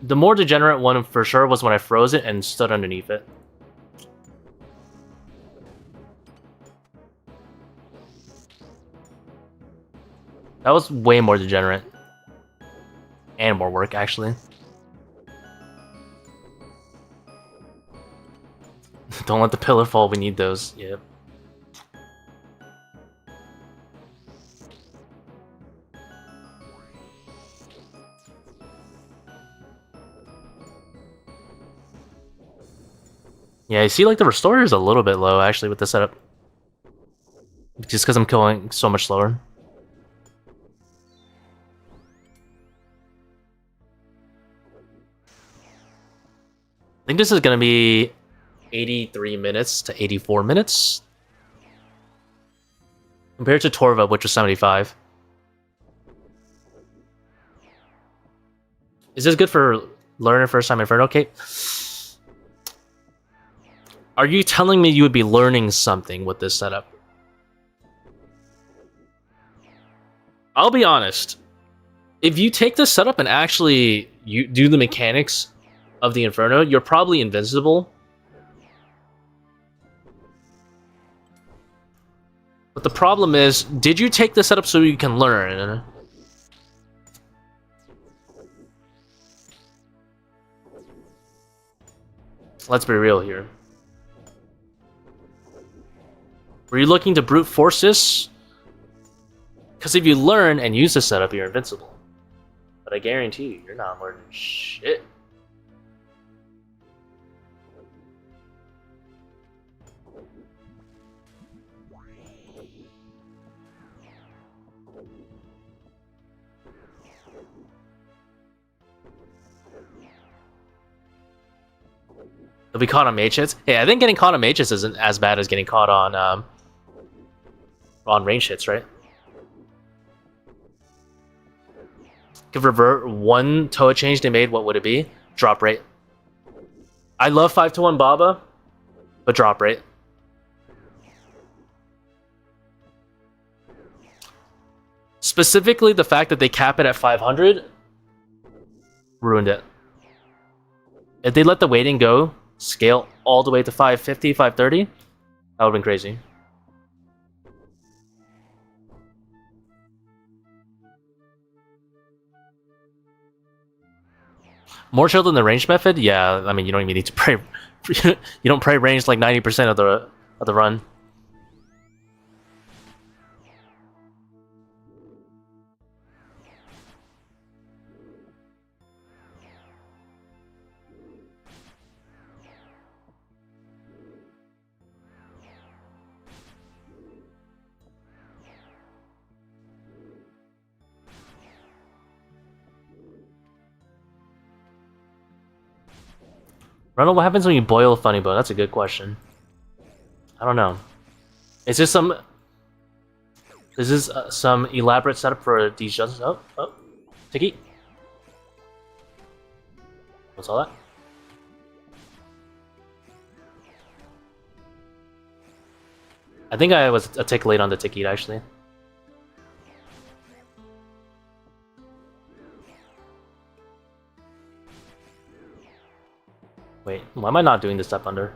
The more degenerate one for sure was when I froze it and stood underneath it. That was way more degenerate. And more work, actually. Don't let the pillar fall, we need those. Yep. Yeah, you see, like, the Restorer is a little bit low, actually, with the setup. Just because I'm killing so much slower. I think this is going to be 83 minutes to 84 minutes. Compared to Torva, which was 75. Is this good for learner first time Inferno? Okay. Are you telling me you would be learning something with this setup? I'll be honest. If you take this setup and actually you do the mechanics of the Inferno, you're probably invincible. But the problem is, did you take the setup so you can learn? Let's be real here. Were you looking to brute force this? Because if you learn and use the setup, you're invincible. But I guarantee you, you're not learning shit. They'll be caught on mage hits. Hey, I think getting caught on mage hits isn't as bad as getting caught on range hits, right? Could revert one Toa change they made, what would it be? Drop rate. I love 5-1 Baba, but drop rate. Specifically, the fact that they cap it at 500 ruined it. If they let the waiting go, scale all the way to 550, 530, that would have been crazy. More chill than the range method? Yeah, I mean, you don't even need to pray. You don't pray range like 90% of the run. Reynold, what happens when you boil a funny bone? That's a good question. I don't know. Is this some... Is this some elaborate setup for these justice? Oh, Tiki. What's all that? I think I was a tick late on the Tiki, actually. Wait, why am I not doing the step under?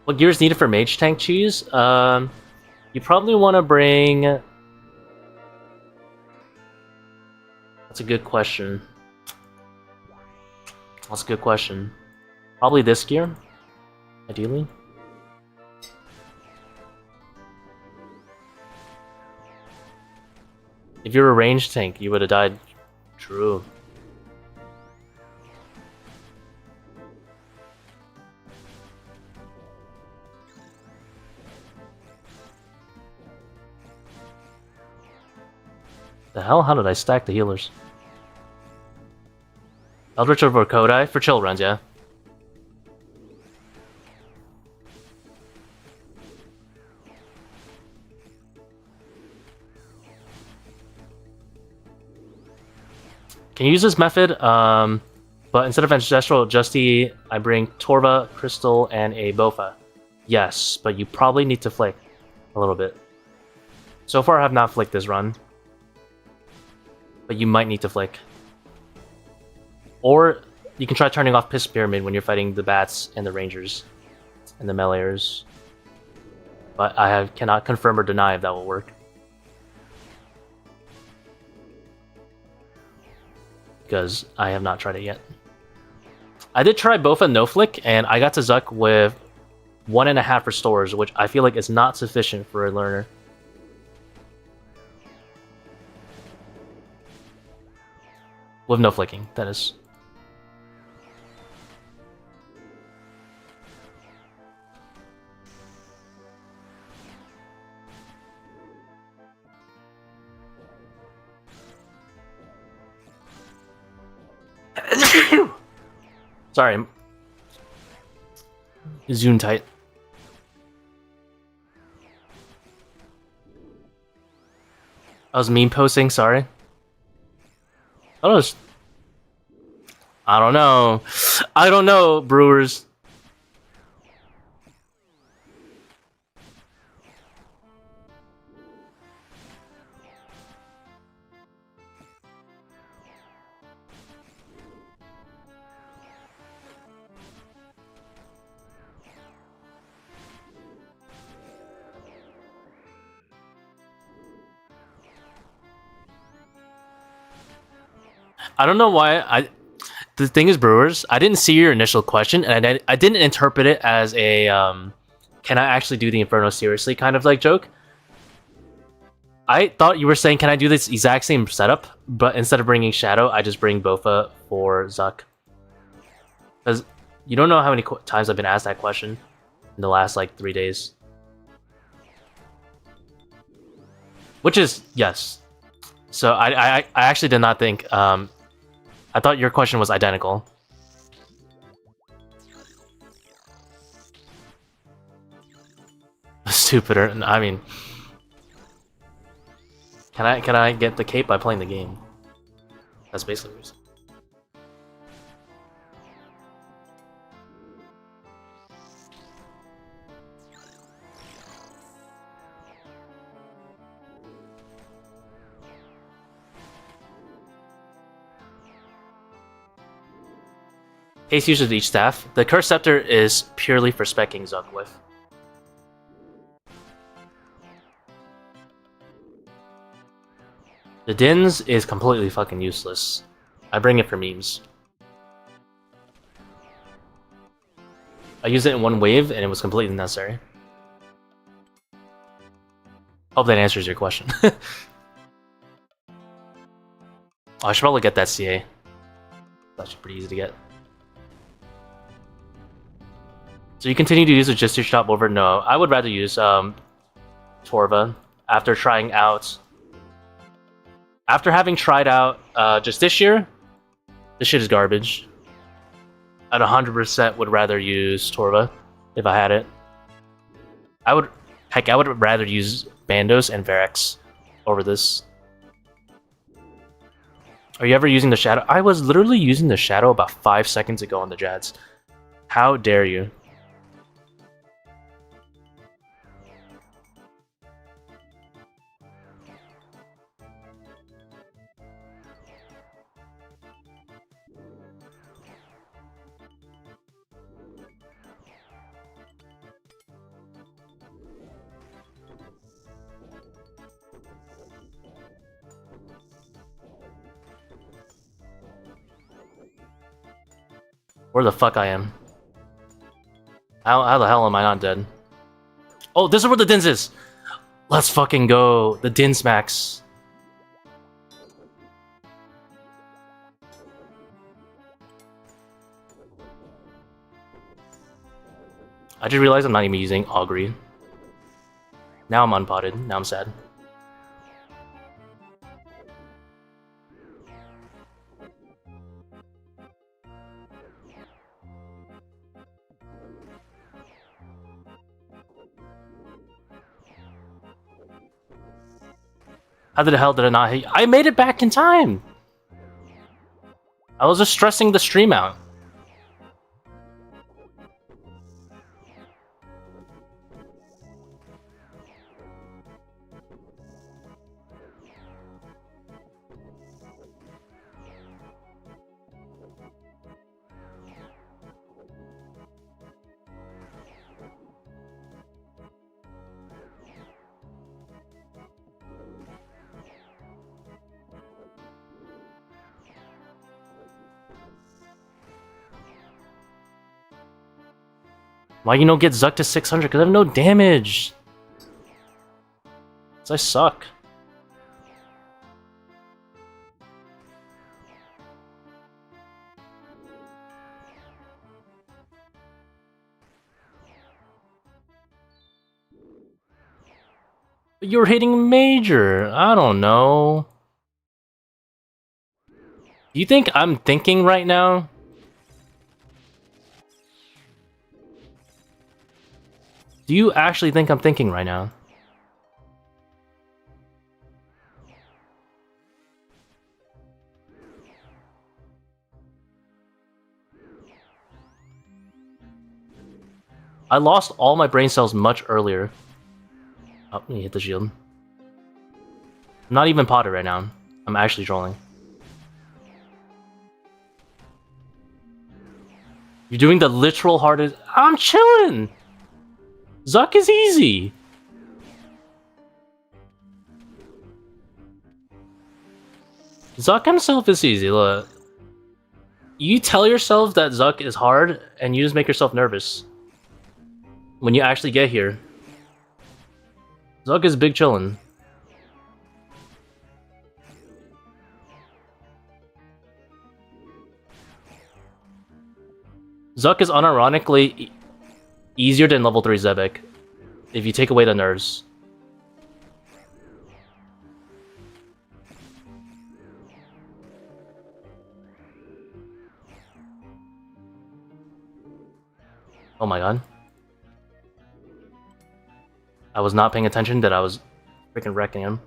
What gear is needed for Mage Tank Cheese? You probably want to bring... That's a good question. That's a good question. Probably this gear, ideally. If you're a ranged tank, you would have died. True. The hell? How did I stack the healers? Eldritch over Kodai for chill runs, yeah. Can use this method, but instead of Ancestral Justy, I bring Torva, Crystal, and a Bofa. Yes, but you probably need to flick a little bit. So far I have not flicked this run, but you might need to flick. Or you can try turning off Piss Pyramid when you're fighting the Bats and the Rangers and the Meleeers. But I cannot confirm or deny if that will work. Because I have not tried it yet. I did try Bofa no flick, and I got to Zuk with 1.5 restores, which I feel like is not sufficient for a learner. With no flicking, that is. Sorry. Zoom tight. I was meme posting, sorry. I don't know. I don't know, Brewers. I don't know why the thing is, Brewers, I didn't see your initial question, and I didn't interpret it as a can I actually do the Inferno seriously kind of like joke. I thought you were saying, can I do this exact same setup, but instead of bringing Shadow, I just bring Bofa for Zuk. Because you don't know how many times I've been asked that question in the last like 3 days. Which is, yes. So I actually did not think, I thought your question was identical. Stupider, I mean... Can I get the cape by playing the game? That's basically what Haste usage of each staff. The Curse Scepter is purely for speccing Zuk with. The Dins is completely fucking useless. I bring it for memes. I used it in one wave and it was completely necessary. Hope that answers your question. Oh, I should probably get that CA. That's pretty easy to get. So you continue to use a Justiciar shop over? No, I would rather use Torva after trying out. After having tried out Justiciar, this shit is garbage. I'd 100% would rather use Torva if I had it. I would rather use Bandos and Verex over this. Are you ever using the Shadow? I was literally using the Shadow about 5 seconds ago on the Jads. How dare you? Where the fuck I am? How the hell am I not dead? Oh, this is where the Dins is! Let's fucking go! The Dins max. I just realized I'm not even using Augury. Now I'm unpotted. Now I'm sad. How the hell did I not hit? I made it back in time! I was just stressing the stream out. Why you don't get Zuk to 600? Because I have no damage. Because I suck. But you're hitting Major. I don't know. Do you think I'm thinking right now? Do you actually think I'm thinking right now? I lost all my brain cells much earlier. Oh, let me hit the shield. I'm not even potted right now. I'm actually trolling. You're doing the literal hardest. I'm chilling! Zuk is easy! Zuk himself is easy, look. You tell yourself that Zuk is hard, and you just make yourself nervous. When you actually get here. Zuk is big chillin'. Zuk is unironically easier than level 3 Zebek, if you take away the nerfs. Oh my god. I was not paying attention that I was freaking wrecking him.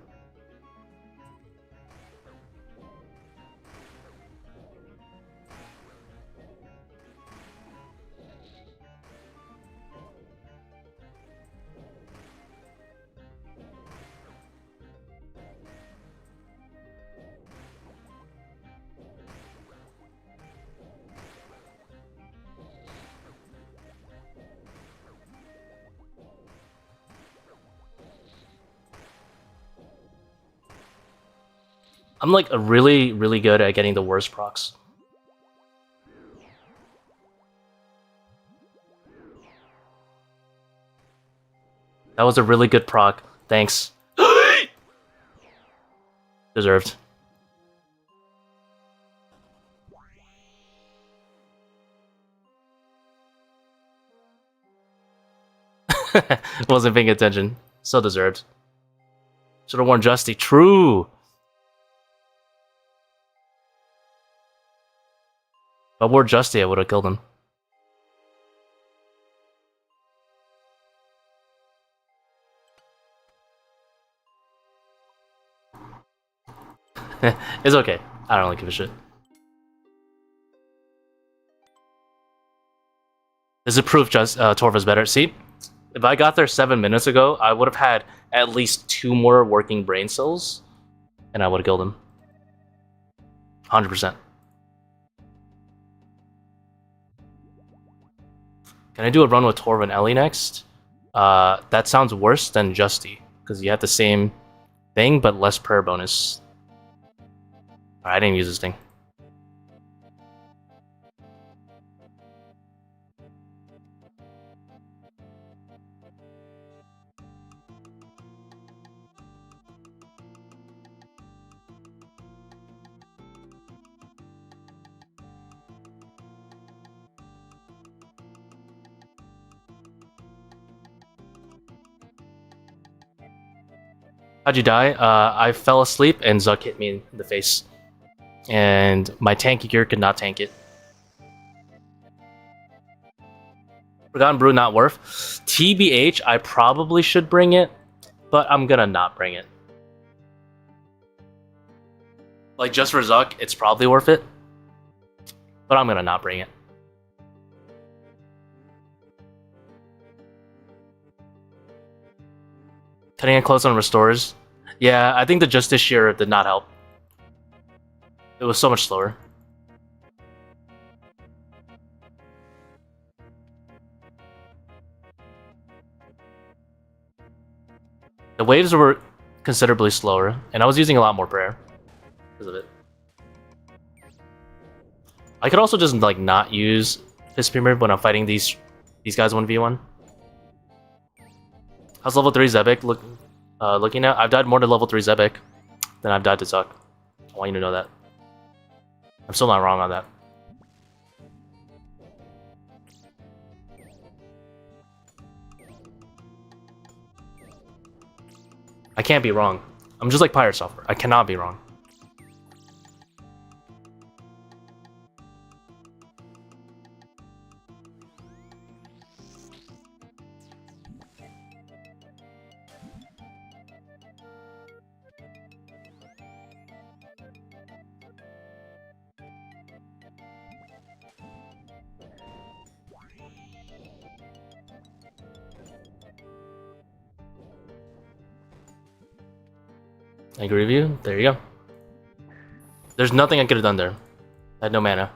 I'm like really, really good at getting the worst procs. That was a really good proc. Thanks. Deserved. Wasn't paying attention. So deserved. Should have worn Justy. True. If I wore Justy, I would have killed him. It's okay. I don't really give a shit. This is proof Torva's better. See? If I got there 7 minutes ago, I would have had at least 2 more working brain cells, and I would have killed him. 100%. Can I do a run with Torva and Ellie next? That sounds worse than Justy, because you have the same thing, but less prayer bonus. I didn't use this thing. How'd you die? I fell asleep and Zuk hit me in the face. And my tanky gear could not tank it. Forgotten Brew not worth. TBH, I probably should bring it, but I'm gonna not bring it. Like, just for Zuk, it's probably worth it, but I'm gonna not bring it. Cutting it close on restores. Yeah, I think the Justiciar did not help. It was so much slower. The waves were considerably slower, and I was using a lot more prayer because of it. I could also just like not use Fist Premier when I'm fighting these guys 1v1. How's level 3 Zebek looking at? I've died more to level 3 Zebek than I've died to Zuk. I want you to know that. I'm still not wrong on that. I can't be wrong. I'm just like Pirate Software. I cannot be wrong. I agree with you. There you go. There's nothing I could have done there. I had no mana.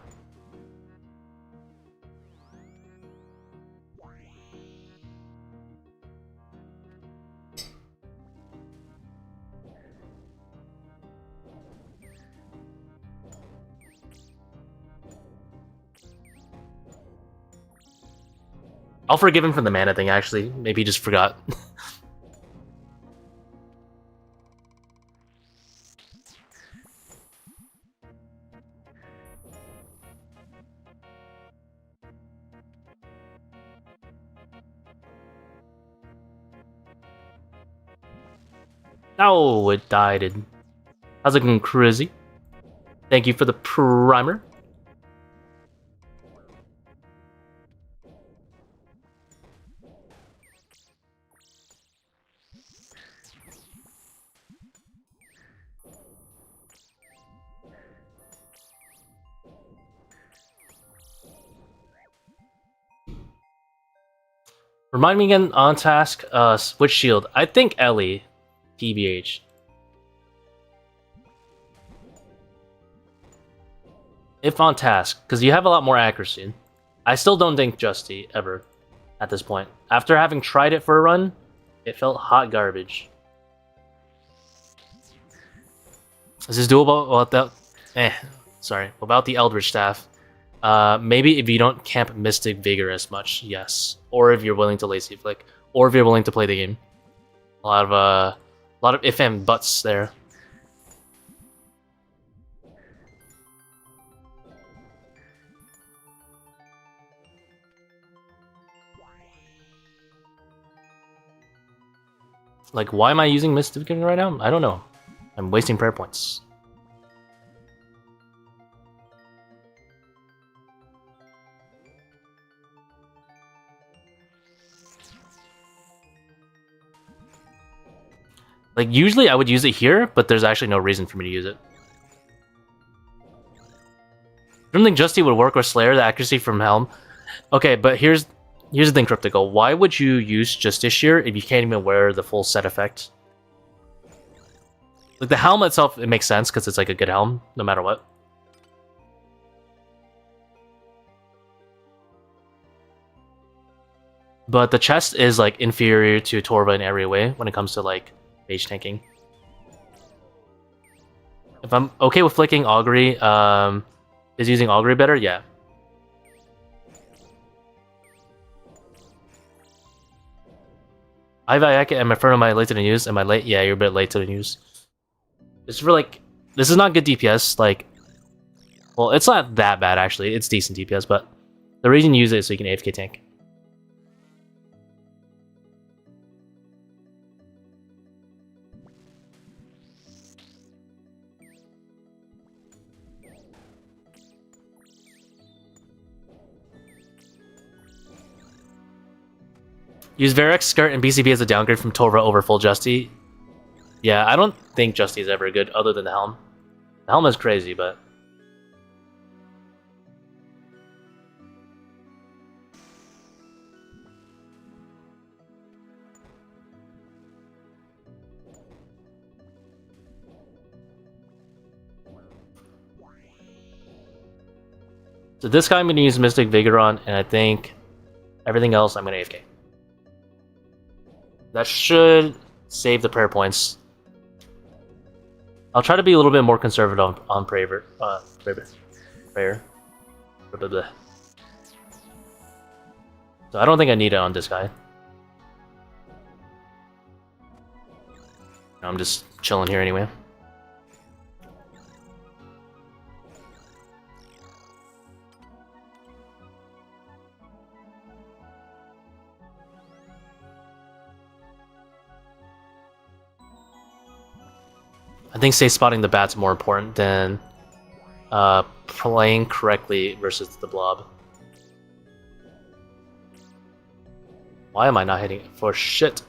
I'll forgive him for the mana thing, actually. Maybe he just forgot. Oh, it died. How's it going, Crazy? Thank you for the primer. Remind me again on task, switch shield. I think Ellie, TBH. If on task, because you have a lot more accuracy. I still don't think Justy ever at this point. After having tried it for a run, it felt hot garbage. Is this doable? Well, sorry. About the Eldritch Staff. Maybe if you don't camp Mystic Vigor as much, yes. Or if you're willing to lazy flick. Or if you're willing to play the game. A lot of if and buts there. Like, why am I using Mystic Vigor right now? I don't know. I'm wasting prayer points. Like, usually I would use it here, but there's actually no reason for me to use it. I don't think Justy would work with Slayer, the accuracy from Helm. Okay, but here's the thing, Cryptical. Why would you use Justiciar if you can't even wear the full set effect? Like, the helm itself, it makes sense, because it's like a good helm, no matter what. But the chest is, like, inferior to Torva in every way when it comes to, like, mage tanking. If I'm okay with flicking Augury, is using Augury better? Yeah. Ivayak and Inferno, am I late to the news? Am I late? Yeah, you're a bit late to the news. It's for, like, this is not good DPS, like, well, it's not that bad, actually. It's decent DPS, but the reason you use it is so you can AFK tank. Use Varix, Skirt, and BCB as a downgrade from Torva over full Justy. Yeah, I don't think Justy is ever good other than the Helm. The Helm is crazy, but... So this guy I'm going to use Mystic Vigor on, and I think everything else I'm going to AFK. That should save the prayer points. I'll try to be a little bit more conservative on prayer. Blah, blah, blah. So I don't think I need it on this guy. I'm just chilling here anyway. I think safe spotting the bat's more important than playing correctly versus the blob. Why am I not hitting it? For shit.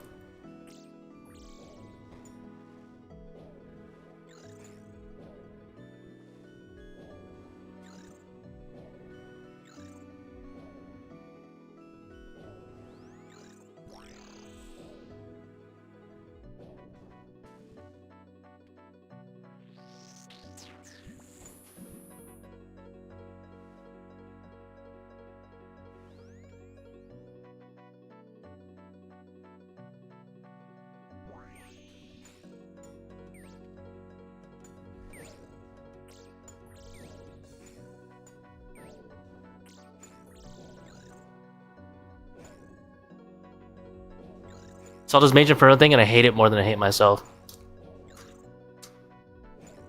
So I'll just Mage Inferno thing, and I hate it more than I hate myself.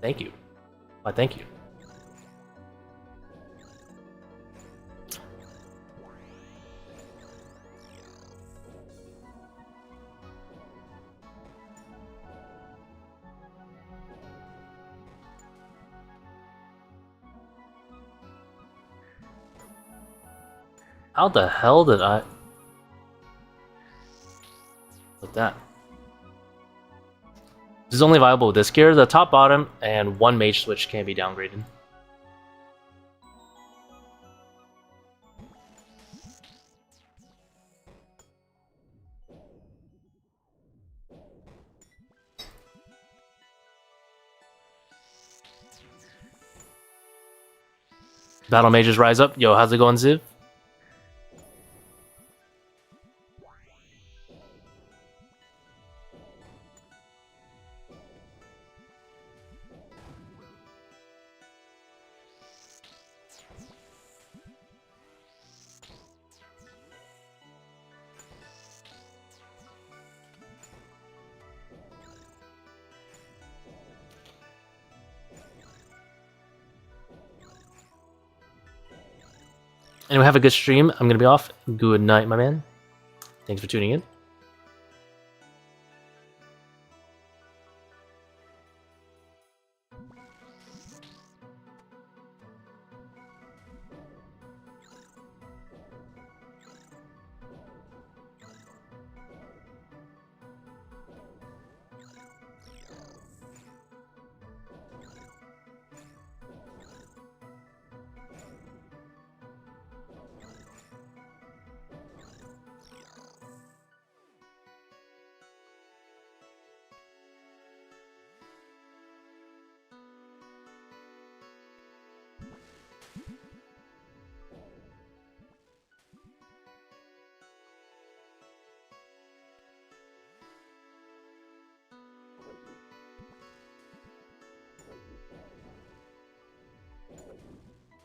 Thank you. Why, thank you. How the hell did I... Like that. This is only viable with this gear. The top, bottom, and one mage switch can be downgraded. Battle mages rise up. Yo, how's it going, Ziv? Anyway, have a good stream. I'm gonna be off. Good night, my man. Thanks for tuning in.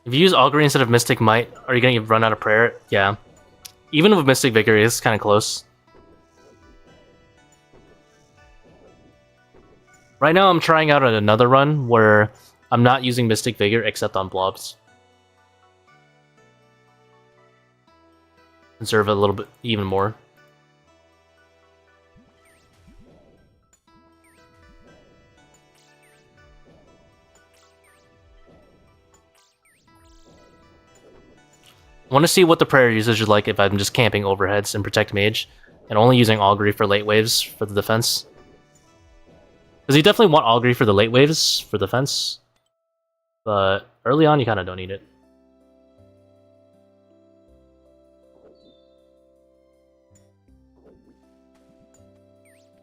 If you use Augury instead of Mystic Might, are you gonna run out of prayer? Yeah. Even with Mystic Vigor, it's kind of close. Right now, I'm trying out another run where I'm not using Mystic Vigor except on blobs. Conserve a little bit even more. I want to see what the prayer usage is like if I'm just camping overheads and protect Mage, and only using Augury for late waves for the defense. Because you definitely want Augury for the late waves for defense, but early on you kind of don't need it.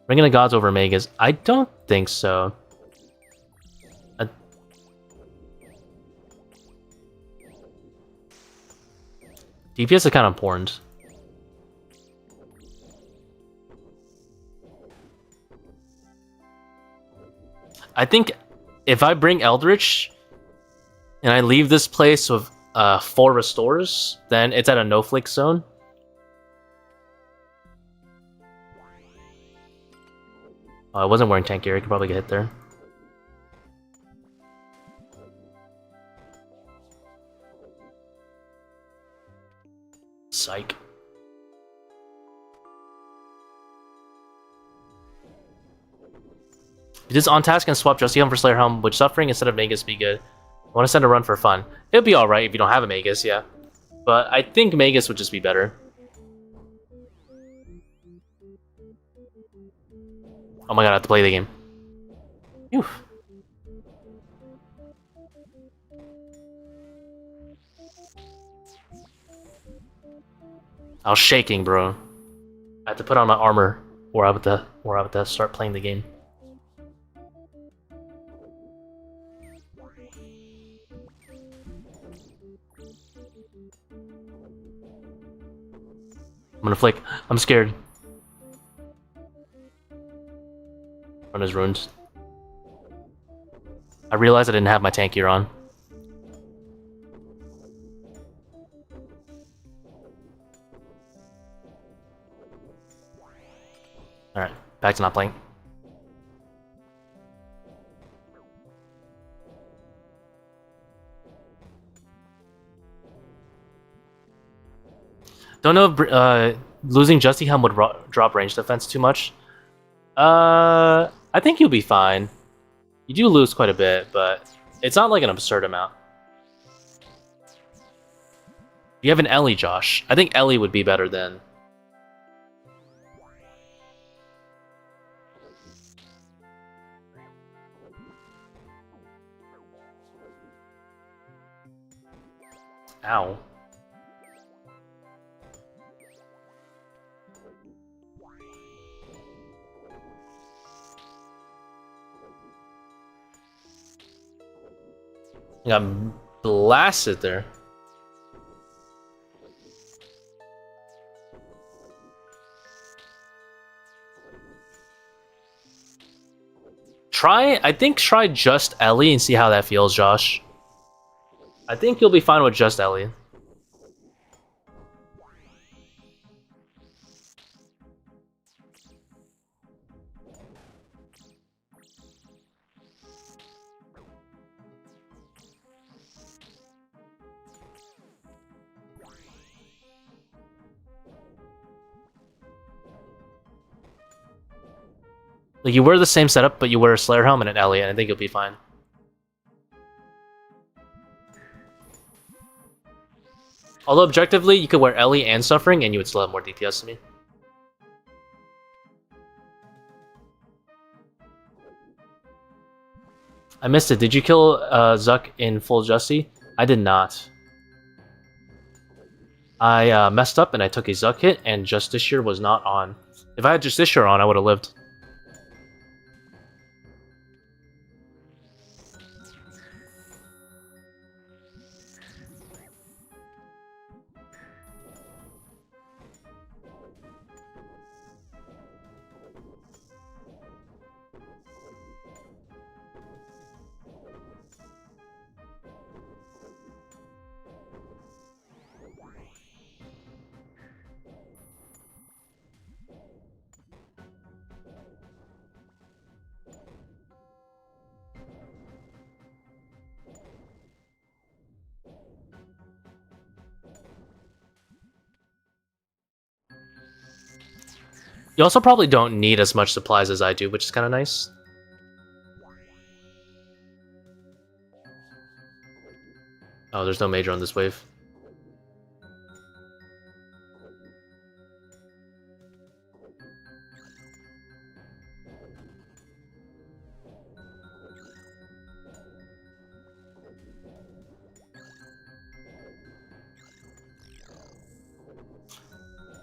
Ring of the Gods over Magus? I don't think so. DPS is kind of important. I think if I bring Eldritch and I leave this place with 4 restores, then it's at a no-flick zone. Oh, I wasn't wearing tank gear, I could probably get hit there. Psych. If this on task and swap Justy for Slayer Helm, would Suffering instead of Magus be good? I want to send a run for fun. It'd be alright if you don't have a Magus, yeah. But I think Magus would just be better. Oh my god, I have to play the game. Phew. I was shaking, bro. I had to put on my armor, or I would have to start playing the game. I'm gonna flick. I'm scared. Run his runes. I realized I didn't have my tank gear on. Alright, back to not playing. Don't know if losing Justy Helm would drop range defense too much. I think you'll be fine. You do lose quite a bit, but it's not like an absurd amount. You have an Ellie, Josh. I think Ellie would be better than... Ow. I got blasted there. I think try just Ellie and see how that feels, Josh. I think you'll be fine with just Ellie. Like, you wear the same setup, but you wear a Slayer helm and an Ellie, and I think you'll be fine. Although, objectively, you could wear Ellie and Suffering, and you would still have more DPS than me. I missed it. Did you kill Zuk in full Justy? I did not. I messed up and I took a Zuk hit, and Justiciar was not on. If I had Justiciar on, I would have lived. You also probably don't need as much supplies as I do, which is kind of nice. Oh, there's no Major on this wave.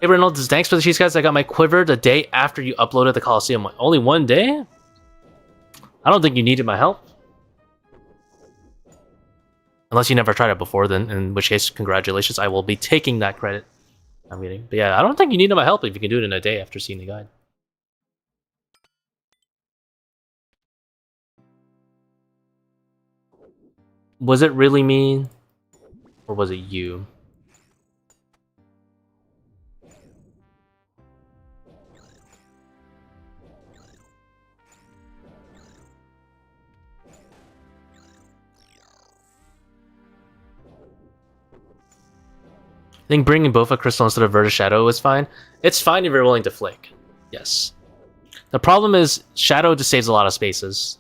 Hey Reynold, thanks for the cheese guys. I got my quiver the day after you uploaded the Coliseum. Only one day? I don't think you needed my help. Unless you never tried it before, then in which case, congratulations. I will be taking that credit. I'm kidding. But yeah, I don't think you needed my help if you can do it in a day after seeing the guide. Was it really me? Or was it you? I think bringing both a Crystal instead of Verta Shadow is fine. It's fine if you're willing to flick. Yes. The problem is, Shadow just saves a lot of spaces.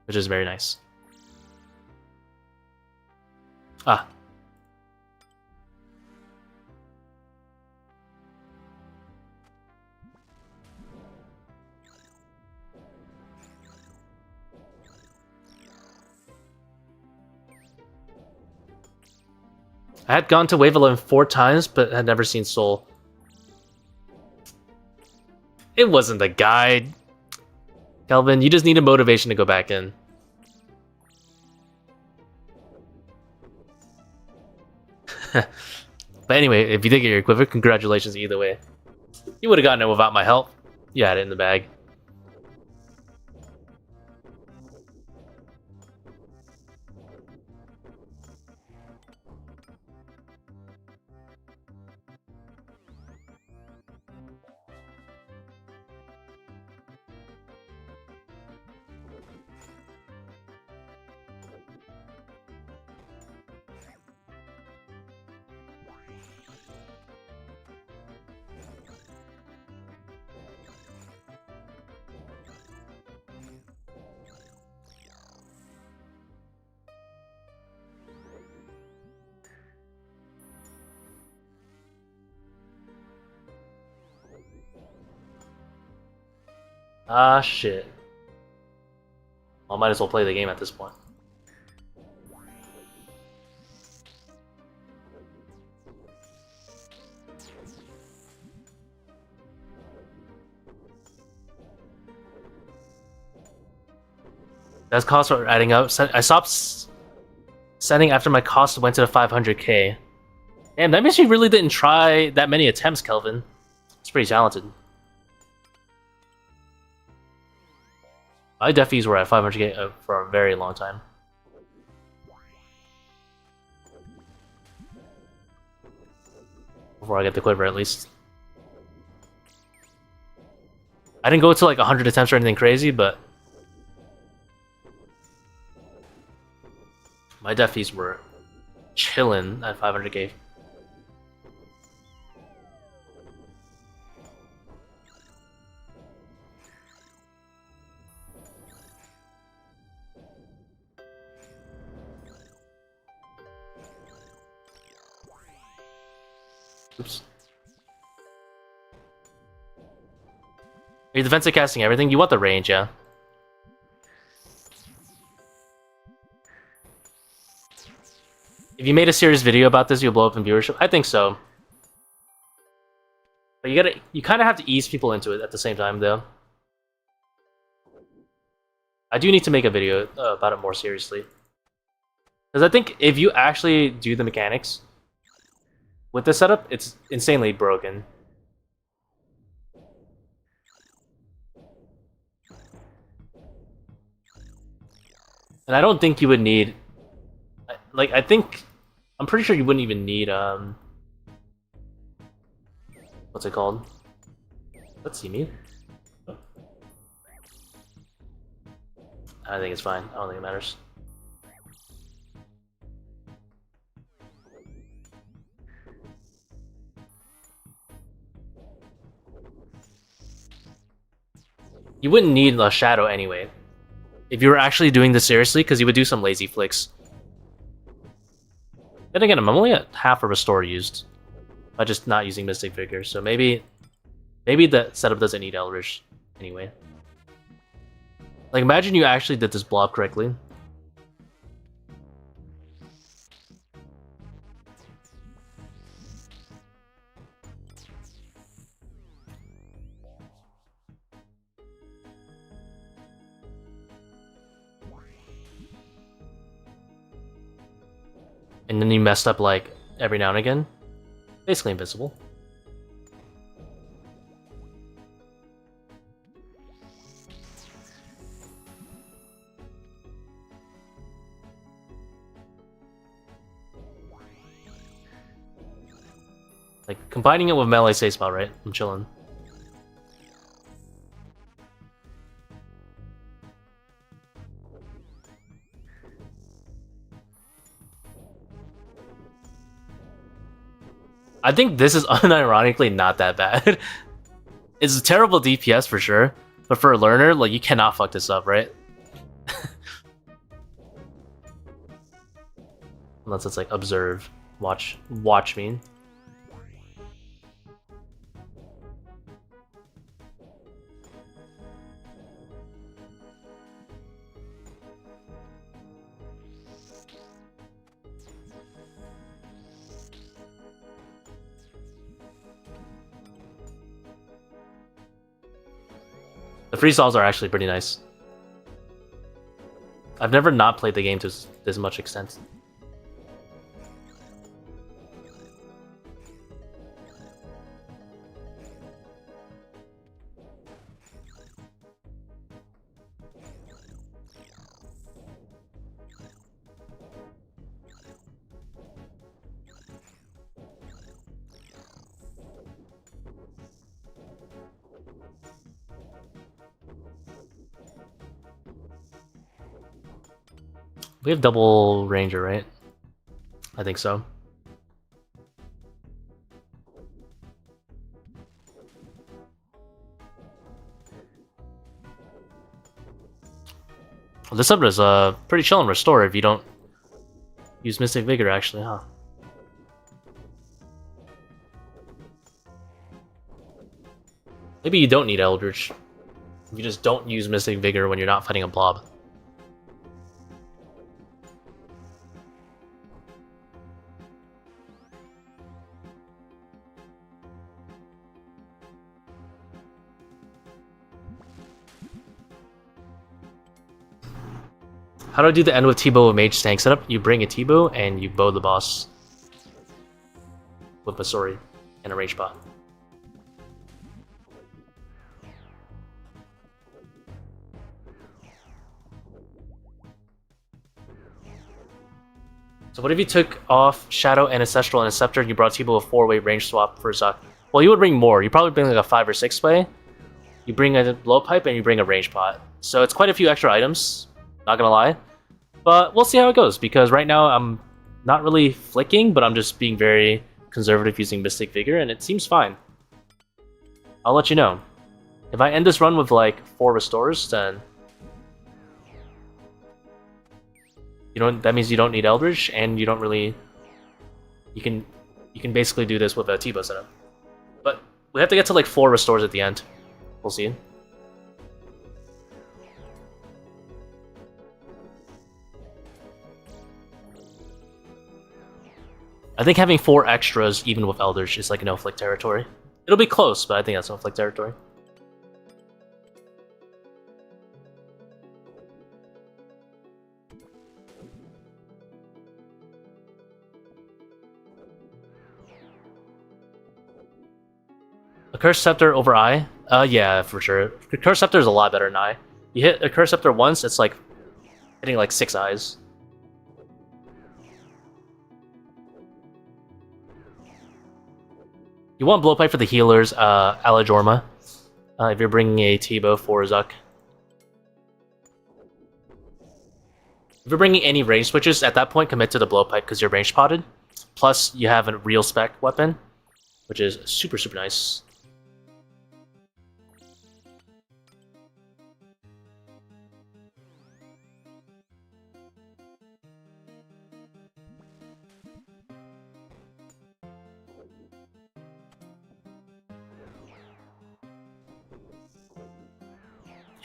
Which is very nice. Ah. I had gone to Wave 11 4 times, but had never seen Soul. It wasn't the guide. Kelvin, you just need a motivation to go back in. But anyway, if you did get your equivalent, congratulations either way. You would have gotten it without my help. You had it in the bag. Ah, shit. I might as well play the game at this point. As costs are adding up, I stopped sending after my cost went to the 500k. Damn, that means you really didn't try that many attempts, Kelvin. It's pretty talented. My defis were at 500k for a very long time. Before I get the quiver, at least. I didn't go to like 100 attempts or anything crazy, but my defis were chilling at 500k. Oops. You're defensive casting everything. You want the range, yeah. If you made a serious video about this, you'll blow up in viewership. I think so. But you kind of have to ease people into it at the same time, though. I do need to make a video about it more seriously. Because I think if you actually do the mechanics with this setup, it's insanely broken. And I don't think you would need... Like, I'm pretty sure you wouldn't even need, what's it called? Let's see me. I think it's fine. I don't think it matters. You wouldn't need a shadow anyway. If you were actually doing this seriously, because you would do some lazy flicks. Then again, I'm only at half a restore used. By just not using Mystic Vigor, so maybe the setup doesn't need Eldritch anyway. Like, imagine you actually did this blob correctly. And then you messed up, like, every now and again. Basically invisible. Like, combining it with melee safe spot, right? I'm chilling. I think this is unironically not that bad. It's a terrible DPS for sure, but for a learner, like, you cannot fuck this up, right? Unless it's like observe, watch me. The free solves are actually pretty nice. I've never not played the game to this much extent. We have double ranger, right? I think so. Well, this summon is pretty chill and restore if you don't use Mystic Vigor, actually, huh? Maybe you don't need Eldritch. You just don't use Mystic Vigor when you're not fighting a blob. How do I do the end with Tbow with Mage tank setup? You bring a Tbow and you bow the boss with Masori and a range bot. So what if you took off Shadow, Ancestral, and Scepter and you brought Tbow a 4-way range swap for Zuk? Well, you would bring more. You probably bring like a 5 or 6-way. You bring a blowpipe and you bring a range pot. So it's quite a few extra items, not gonna lie. But we'll see how it goes, because right now I'm not really flicking, but I'm just being very conservative using Mystic Vigor, and it seems fine. I'll let you know. If I end this run with like 4 restores, then that means you don't need Eldritch, and you don't really... You can you can basically do this with a Tbow setup. But we have to get to like 4 restores at the end. We'll see. I think having 4 extras, even with Elders, is like no-flick territory. It'll be close, but I think that's no-flick territory. A Curse Scepter over Eye? Yeah, for sure. The Curse Scepter is a lot better than Eye. You hit a Curse Scepter once, it's like hitting like 6 eyes. You want Blowpipe for the healers, Alajorma, if you're bringing a Tbow for Zuk. If you're bringing any range switches, at that point commit to the Blowpipe because you're range potted. Plus, you have a real spec weapon, which is super, super nice.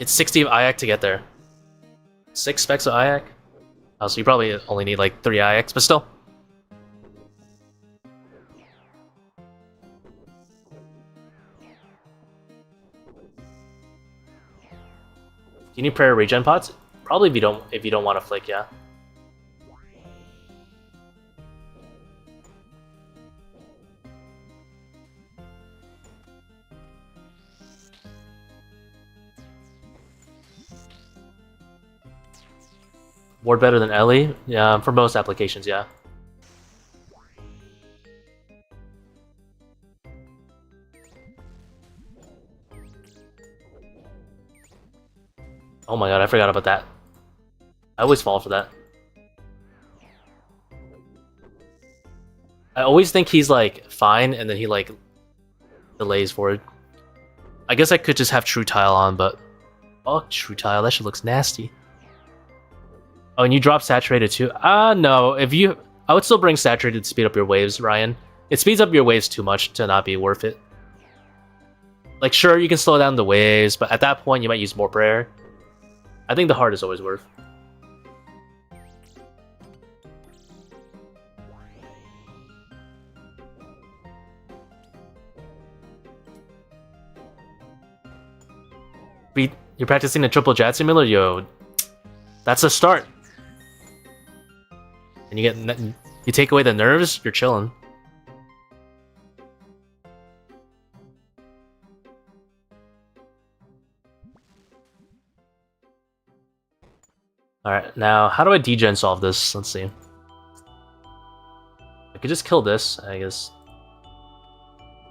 It's 60 of IAC to get there. 6 specs of IAC? Oh, so you probably only need like 3 IACs, but still. Do you need prayer regen pots? Probably if you don't want to flick, yeah. Ward better than Ellie? Yeah, for most applications, yeah. Oh my god, I forgot about that. I always fall for that. I always think he's like fine, and then he like delays forward. I guess I could just have True Tile on, but fuck True Tile, that shit looks nasty. Oh, and you drop Saturated too? No. I would still bring Saturated to speed up your waves, Ryan. It speeds up your waves too much to not be worth it. Like, sure, you can slow down the waves, but at that point, you might use more prayer. I think the heart is always worth. You're practicing the triple Jad Simulator? Yo, that's a start. And you take away the nerves, you're chilling. Alright, now how do I degen solve this? Let's see. I could just kill this, I guess.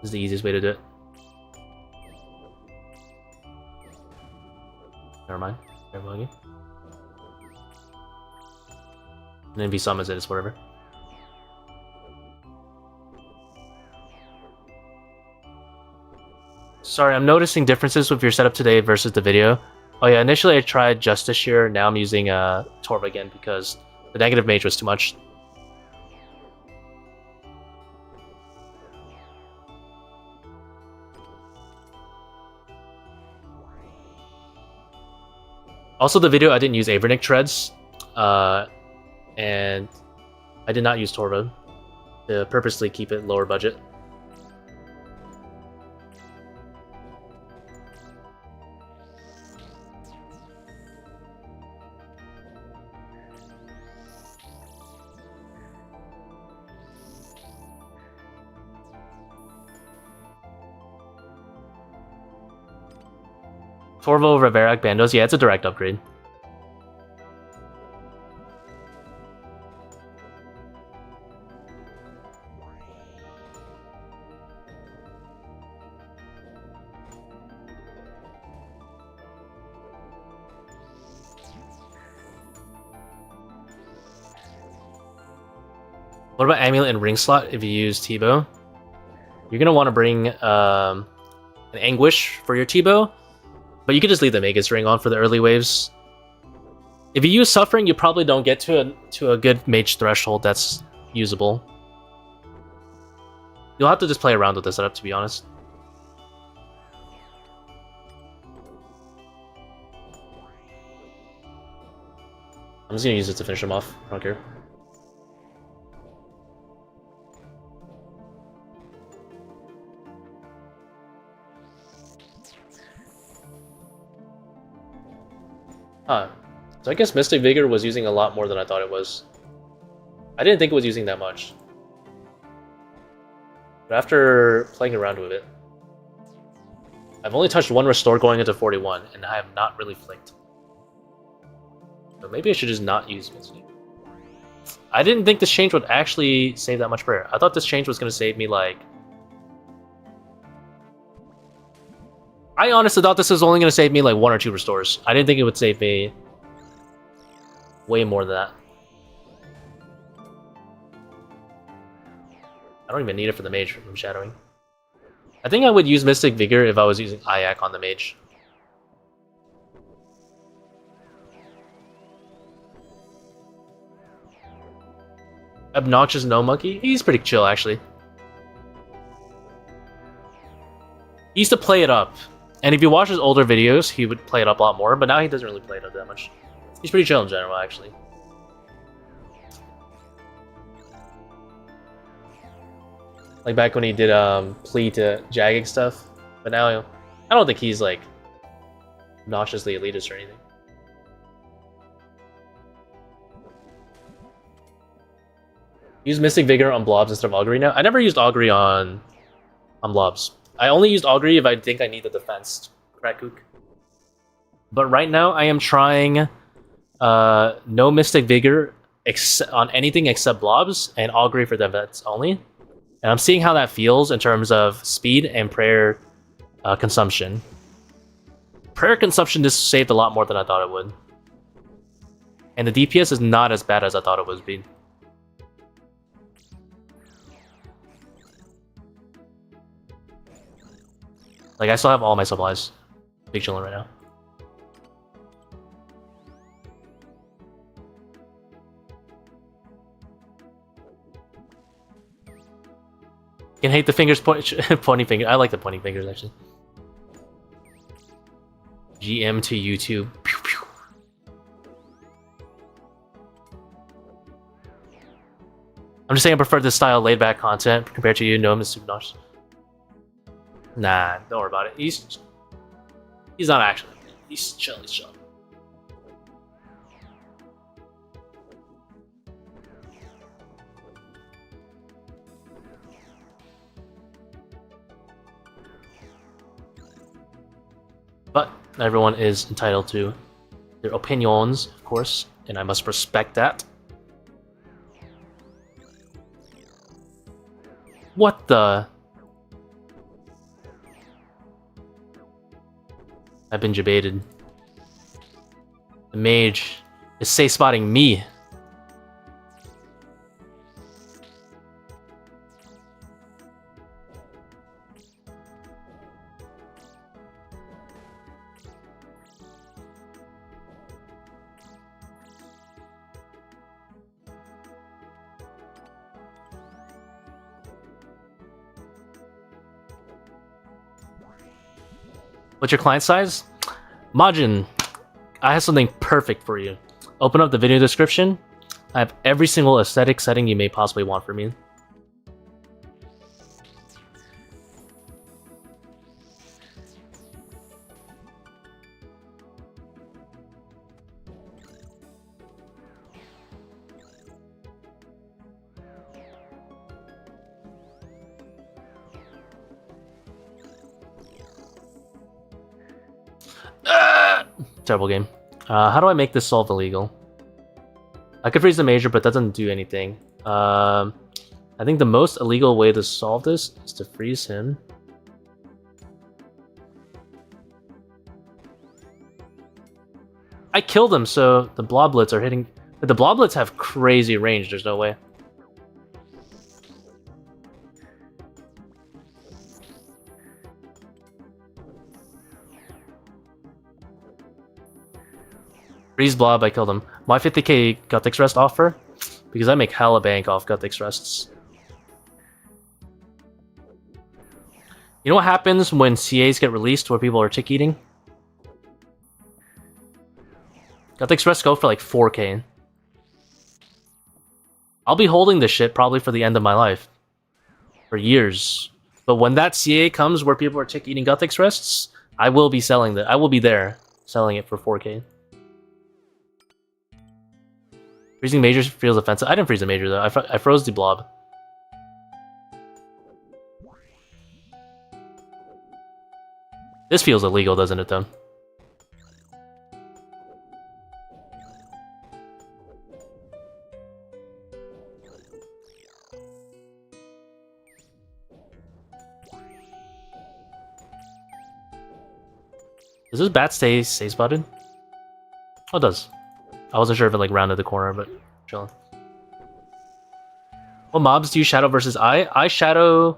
This is the easiest way to do it. Never mind. Never mind. And if he summons it, it's whatever. Sorry, I'm noticing differences with your setup today versus the video. Oh yeah, initially I tried Justiciar, now I'm using Torva again because the negative mage was too much. Also, the video I didn't use Avernic Treads, and I did not use Torva to purposely keep it lower budget. Torva over Varak Bandos, yeah, it's a direct upgrade. What about Amulet and Ring Slot if you use Tbow? You're going to want to bring an Anguish for your Tbow, but you could just leave the Magus Ring on for the early waves. If you use Suffering, you probably don't get to a good mage threshold that's usable. You'll have to just play around with this setup, to be honest. I'm just gonna use it to finish him off. I don't care. Huh. So I guess Mystic Vigor was using a lot more than I thought it was. I didn't think it was using that much. But after playing around with it, I've only touched one Restore going into 41, and I have not really flicked. So maybe I should just not use Mystic. I didn't think this change would actually save that much prayer. I thought this change was going to save me like... I honestly thought this was only going to save me like 1 or 2 restores. I didn't think it would save me way more than that. I don't even need it for the mage from shadowing. I think I would use Mystic Vigor if I was using Ayak on the mage. Obnoxious No Monkey? He's pretty chill, actually. He used to play it up. And if you watch his older videos, he would play it up a lot more, but now he doesn't really play it up that much. He's pretty chill in general, actually. Like back when he did plea to jagging stuff. But now, I don't think he's like obnoxiously elitist or anything. Use Mystic Vigor on blobs instead of Augury now. I never used Augury on blobs. I only used Augury if I think I need the defense. Crack-kook. But right now, I am trying no Mystic Vigor on anything except blobs, and Augury for defense only. And I'm seeing how that feels in terms of speed and prayer consumption. Prayer consumption just saved a lot more than I thought it would. And the DPS is not as bad as I thought it would be. Like, I still have all my supplies. Big chillin' right now. Can hate the fingers, pointing finger. I like the pointing fingers, actually. GM to YouTube. Pew, pew. I'm just saying I prefer this style laid-back content compared to you. No, Mr. Nosh. Nah, don't worry about it. He's not actually. He's chill. He's chill. But everyone is entitled to their opinions, of course, and I must respect that. What the? I've been debated. The mage is safe spotting me. What's your client size? Majin, I have something perfect for you. Open up the video description. I have every single aesthetic setting you may possibly want for me. Terrible game. How do I make this solve illegal? I could freeze the major, but that doesn't do anything. I think the most illegal way to solve this is to freeze him. I killed him, so the bloblets are hitting... But the bloblets have crazy range, there's no way. Freeze blob, I killed him. My 50k Guthix Rest offer? Because I make hella bank off Guthix Rests. You know what happens when CAs get released where people are tick eating? Got the Express go for like 4k. I'll be holding this shit probably for the end of my life. For years. But when that CA comes where people are tick eating Guthix rests, I will be selling that. I will be there selling it for 4k. Freezing Major feels offensive. I didn't freeze a Major though. I froze the blob. This feels illegal, doesn't it, though? Does this bat stay spotted? Oh, it does. I wasn't sure if it like rounded the corner, but chilling. What mobs do you shadow versus I shadow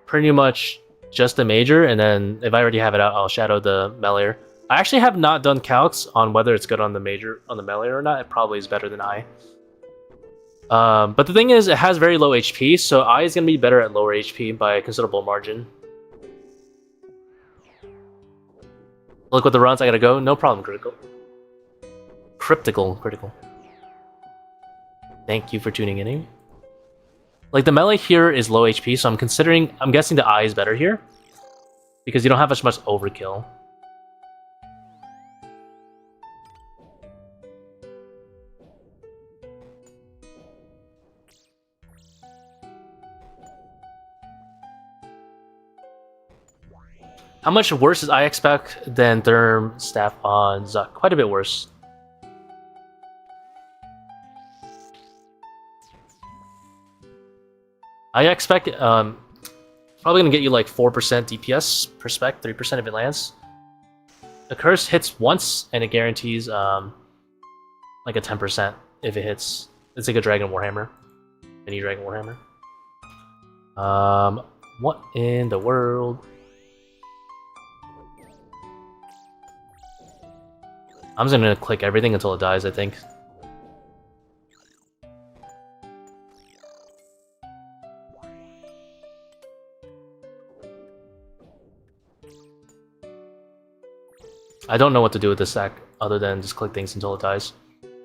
pretty much just the Major, and then if I already have it out, I'll shadow the Meleer. I actually have not done calcs on whether it's good on the Major, on the Meleer or not. It probably is better than I. But the thing is, it has very low HP, so I is going to be better at lower HP by a considerable margin. Look with the runs, I gotta go. No problem, critical. Critical. Thank you for tuning in. Like, the melee here is low HP, so I'm guessing the I is better here. Because you don't have as much overkill. How much worse is I expect than Therm Staff on Zuk? Quite a bit worse. I expect probably gonna get you like 4% DPS per spec, 3% if it lands. The curse hits once and it guarantees like a 10% if it hits. It's like a Dragon Warhammer. Mini Dragon Warhammer. What in the world? I'm just gonna click everything until it dies, I think. I don't know what to do with this stack other than just click things until it dies.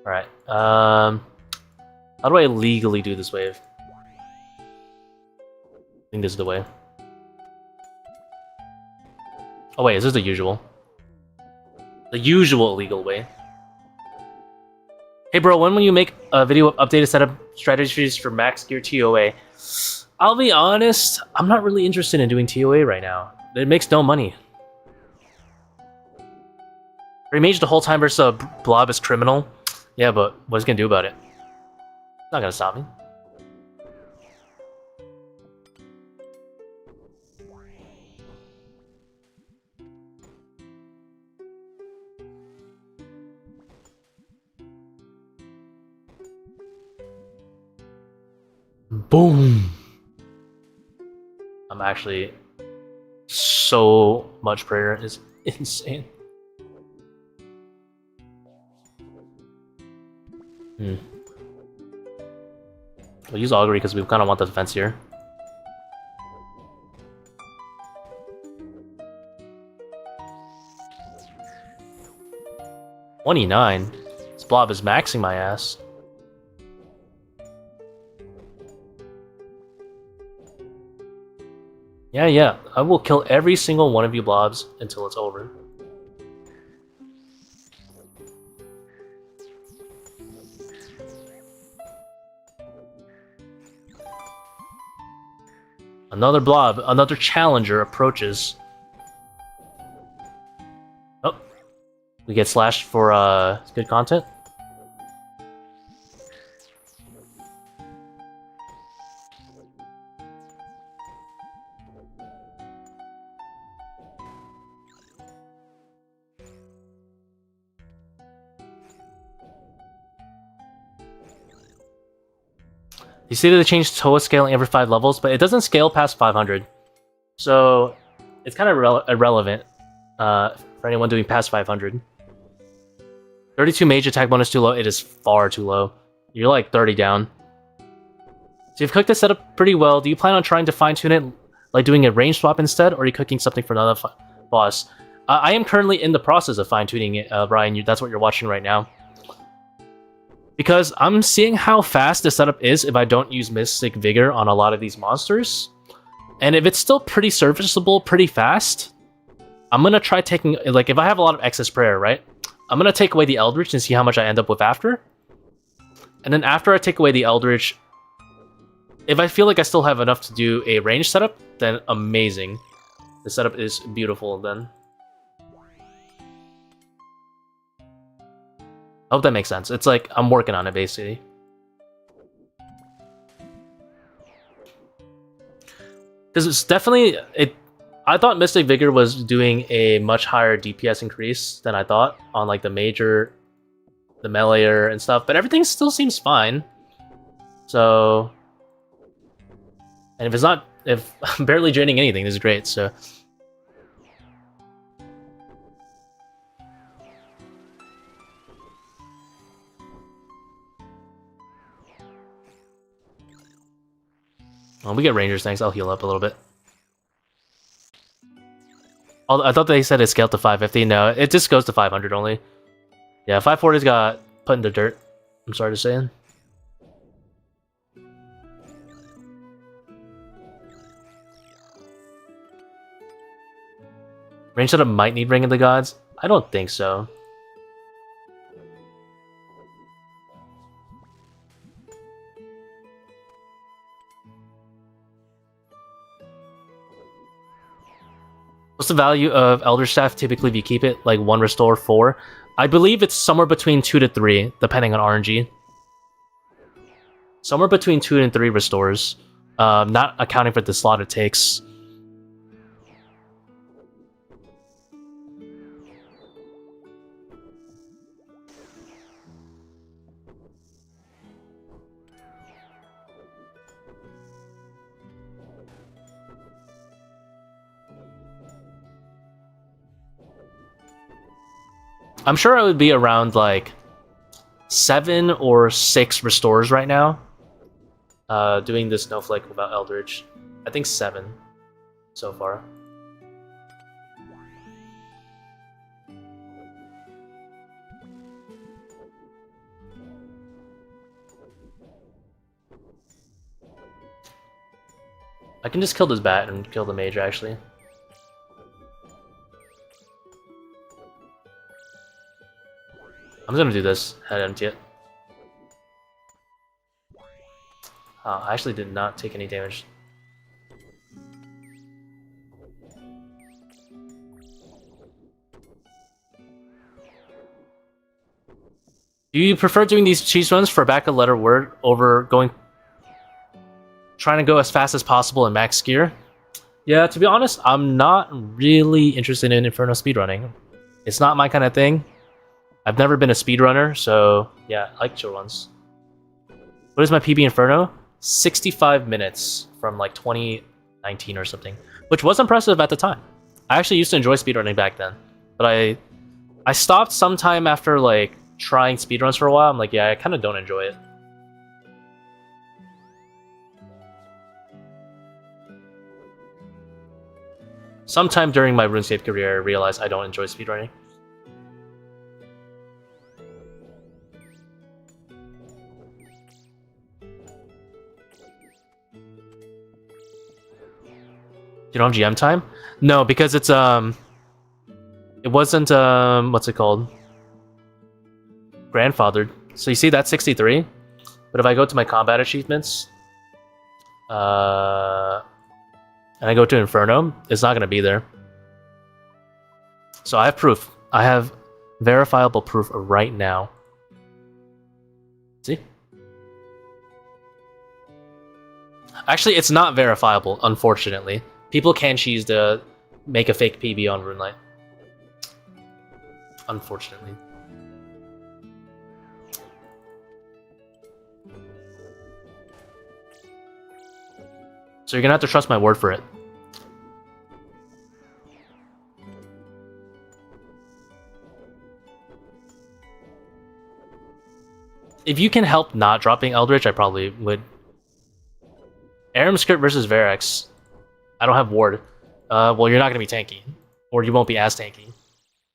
Alright, how do I legally do this wave? I think this is the way. Oh wait, is this the usual? The usual illegal way. Hey bro, when will you make a video of updated setup strategies for max gear TOA? I'll be honest, I'm not really interested in doing TOA right now. It makes no money. Mage the whole time versus a blob is criminal. Yeah, but what's it gonna do about it? Not gonna stop me. Boom! I'm actually so much prayer is insane. We'll use Augury because we kind of want the defense here. $29. This blob is maxing my ass. Yeah. I will kill every single one of you blobs until it's over. Another blob, another challenger approaches. Oh, we get slashed for good content. You see that they changed TOA scaling every 5 levels, but it doesn't scale past 500. So it's kind of irrelevant for anyone doing past 500. 32 mage attack bonus too low. It is far too low. You're like 30 down. So you've cooked this setup pretty well. Do you plan on trying to fine-tune it like doing a range swap instead, or are you cooking something for another boss? I am currently in the process of fine-tuning it, Brian. That's what you're watching right now. Because I'm seeing how fast the setup is if I don't use Mystic Vigor on a lot of these monsters. And if it's still pretty serviceable, pretty fast, I'm going to try taking... Like, if I have a lot of excess prayer, right? I'm going to take away the Eldritch and see how much I end up with after. And then after I take away the Eldritch, if I feel like I still have enough to do a range setup, then amazing. The setup is beautiful then. I hope that makes sense. It's like, I'm working on it, basically. Because it's definitely... I thought Mystic Vigor was doing a much higher DPS increase than I thought on like the major, the meleeer and stuff, but everything still seems fine. So... And if it's not... If I'm barely draining anything, this is great, so... Well, we get Rangers, thanks. I'll heal up a little bit. I thought they said it scaled to 550. No, it just goes to 500 only. Yeah, 540's got put in the dirt. I'm sorry to say. Range setup might need Ring of the Gods. I don't think so. What's the value of Elder Staff typically if you keep it like 1 restore 4? I believe it's somewhere between 2 to 3, depending on RNG. Somewhere between 2 and 3 restores, not accounting for the slot it takes. I'm sure I would be around like 7 or 6 restores right now. Doing this Snowflake without Eldritch. I think 7 so far. I can just kill this bat and kill the mage actually. I'm gonna do this, head empty it. I actually did not take any damage. Do you prefer doing these cheese runs for back a letter word over trying to go as fast as possible in max gear? Yeah, to be honest, I'm not really interested in Inferno speedrunning. It's not my kind of thing. I've never been a speedrunner, so yeah, I like chill runs. What is my PB Inferno? 65 minutes from like 2019 or something, which was impressive at the time. I actually used to enjoy speedrunning back then, but I stopped sometime after like trying speedruns for a while. I'm like, yeah, I kind of don't enjoy it. Sometime during my RuneScape career, I realized I don't enjoy speedrunning. You don't have GM time? No, because it's it wasn't what's it called? Grandfathered. So you see that's 63, but if I go to my combat achievements, and I go to Inferno, it's not gonna be there. So I have proof. I have verifiable proof right now. See? Actually, it's not verifiable, unfortunately. People can choose to make a fake PB on RuneLite. Unfortunately. So you're gonna have to trust my word for it. If you can help not dropping Eldritch, I probably would. Aram script versus Verax. I don't have ward. Well, you're not gonna be tanky, or you won't be as tanky.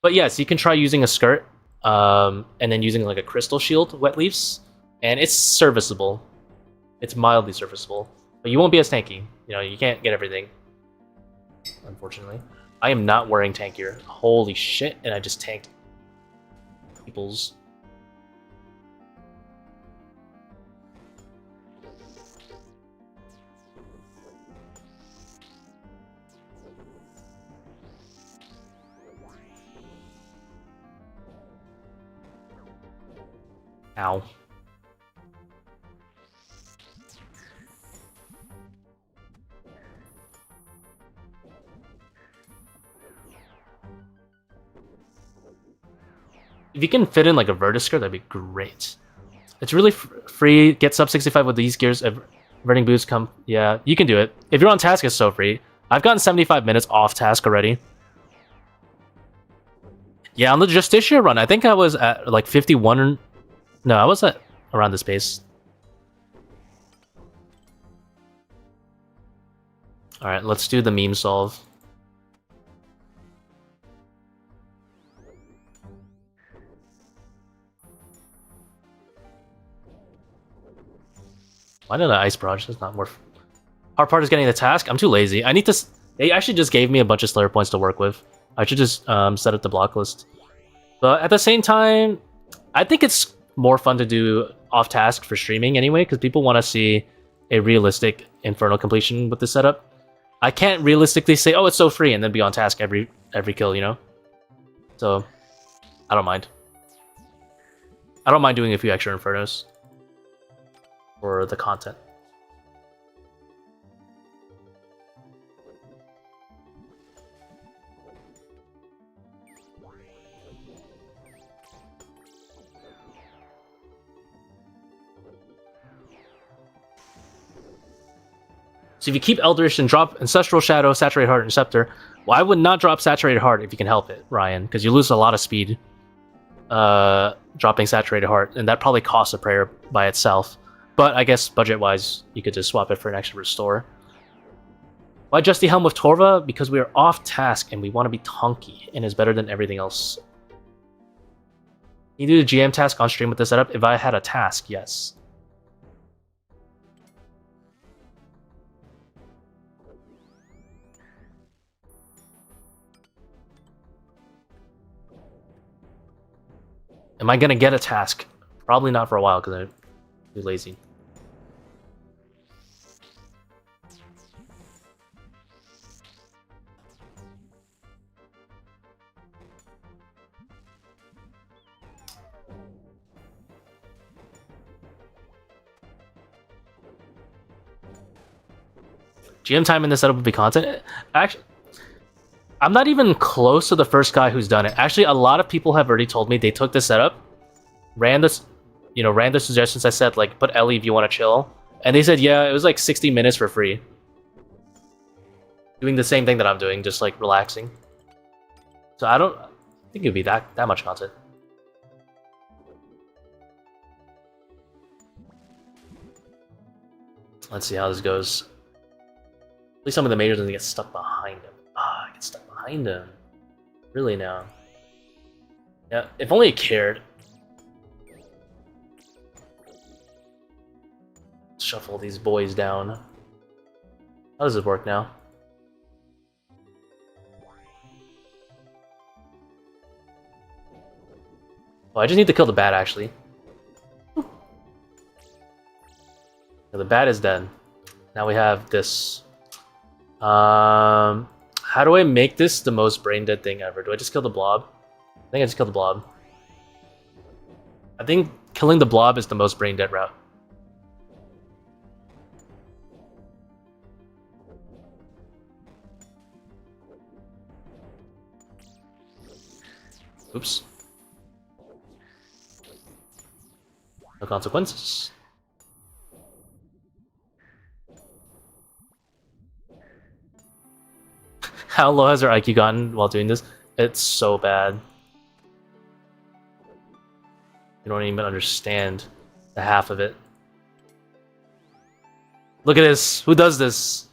But yes, you can try using a skirt, and then using like a crystal shield, wet leaves, and it's serviceable. It's mildly serviceable, but you won't be as tanky. You know, you can't get everything, unfortunately. I am not wearing tank gear. Holy shit! And I just tanked people's. Ow. If you can fit in like a Vertisker, that'd be great. It's really free. Get sub 65 with these gears. Verting boost come. Yeah, you can do it. If you're on task, it's so free. I've gotten 75 minutes off task already. Yeah, on the Justiciar run, I think I was at like 51. No, I was at around this pace. Alright, let's do the meme solve. Why did I ice barrage? That's not more. Hard part is getting the task. I'm too lazy. I need to. They actually just gave me a bunch of Slayer points to work with. I should just set up the block list. But at the same time, I think it's more fun to do off task for streaming anyway, because people want to see a realistic Inferno completion with this setup. I can't realistically say, oh, it's so free, and then be on task every kill, you know? So, I don't mind. I don't mind doing a few extra Infernos for the content. So if you keep Eldritch and drop Ancestral Shadow, Saturated Heart, and Scepter, well, I would not drop Saturated Heart if you can help it, Ryan, because you lose a lot of speed dropping Saturated Heart, and that probably costs a prayer by itself. But I guess budget-wise, you could just swap it for an extra restore. Why Justy Helm with Torva? Because we are off task and we want to be tonky, and is better than everything else. Can you do the GM task on stream with this setup? If I had a task, yes. Am I gonna get a task? Probably not for a while, because I'm too lazy. GM time in this setup would be content. Actually, I'm not even close to the first guy who's done it. Actually, a lot of people have already told me they took this setup, ran the suggestions I said, like, put Ellie if you want to chill. And they said, yeah, it was like 60 minutes for free. Doing the same thing that I'm doing, just like relaxing. So I don't think it'd be that much content. Let's see how this goes. At least some of the majors doesn't get stuck behind him. I get stuck behind him. Really now. Yeah, if only it cared. Shuffle these boys down. How does it work now? Oh, I just need to kill the bat, actually. Yeah, the bat is dead. Now we have this. How do I make this the most brain dead thing ever? Do I just kill the blob? I think I just killed the blob. I think killing the blob is the most brain dead route. Oops. No consequences. How low has our IQ gotten while doing this? It's so bad. You don't even understand the half of it. Look at this. Who does this?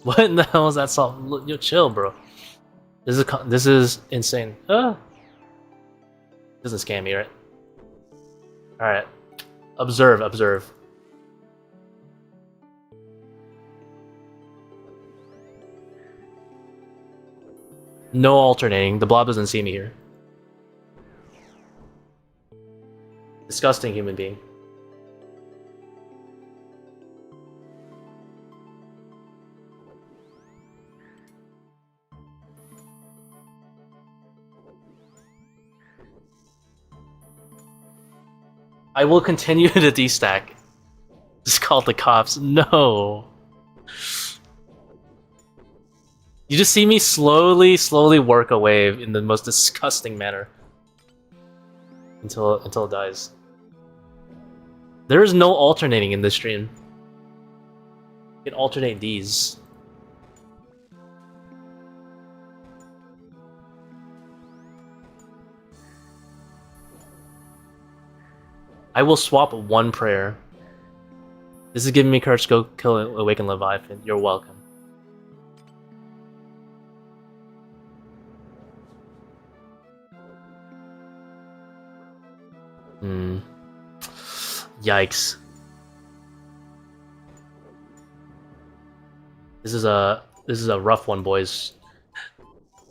What in the hell is that salt? Yo, chill, bro. This is insane. Doesn't scam me, right? All right. Observe, observe. No alternating. The blob doesn't see me here. Disgusting human being. I will continue to destack. Just call the cops. No. You just see me slowly work a wave in the most disgusting manner. Until it dies. There is no alternating in this stream. You can alternate these. I will swap one prayer. This is giving me courage to go kill Awaken Leviathan. You're welcome. Yikes. This is a rough one, boys.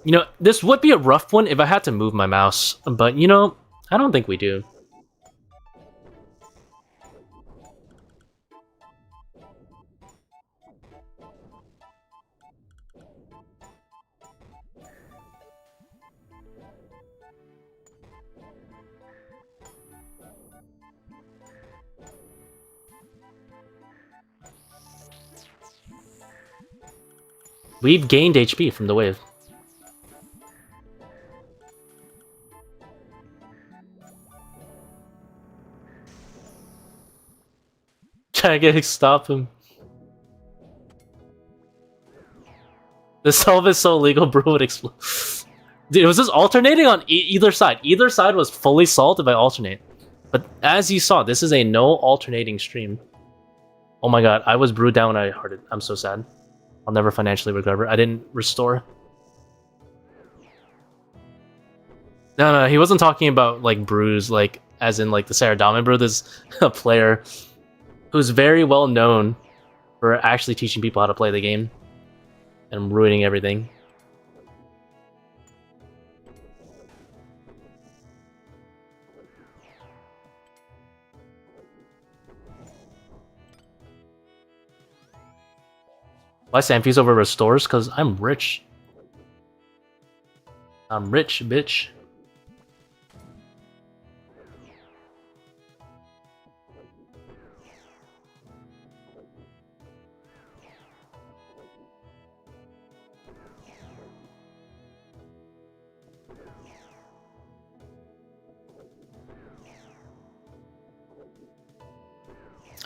You know, this would be a rough one if I had to move my mouse, but you know, I don't think we do. We've gained HP from the wave. Trying to stop him. The solve is so legal, bro would explode. Dude, was this alternating on either side? Either side was fully salt if I alternate. But as you saw, this is a no alternating stream. Oh my god, I was brewed down when I hearted. I'm so sad. I'll never financially recover. I didn't restore. No, he wasn't talking about like brews, like as in like the Saradama brew. There's a player who's very well known for actually teaching people how to play the game and ruining everything. Why Sanfuse over restores? Because I'm rich. I'm rich, bitch.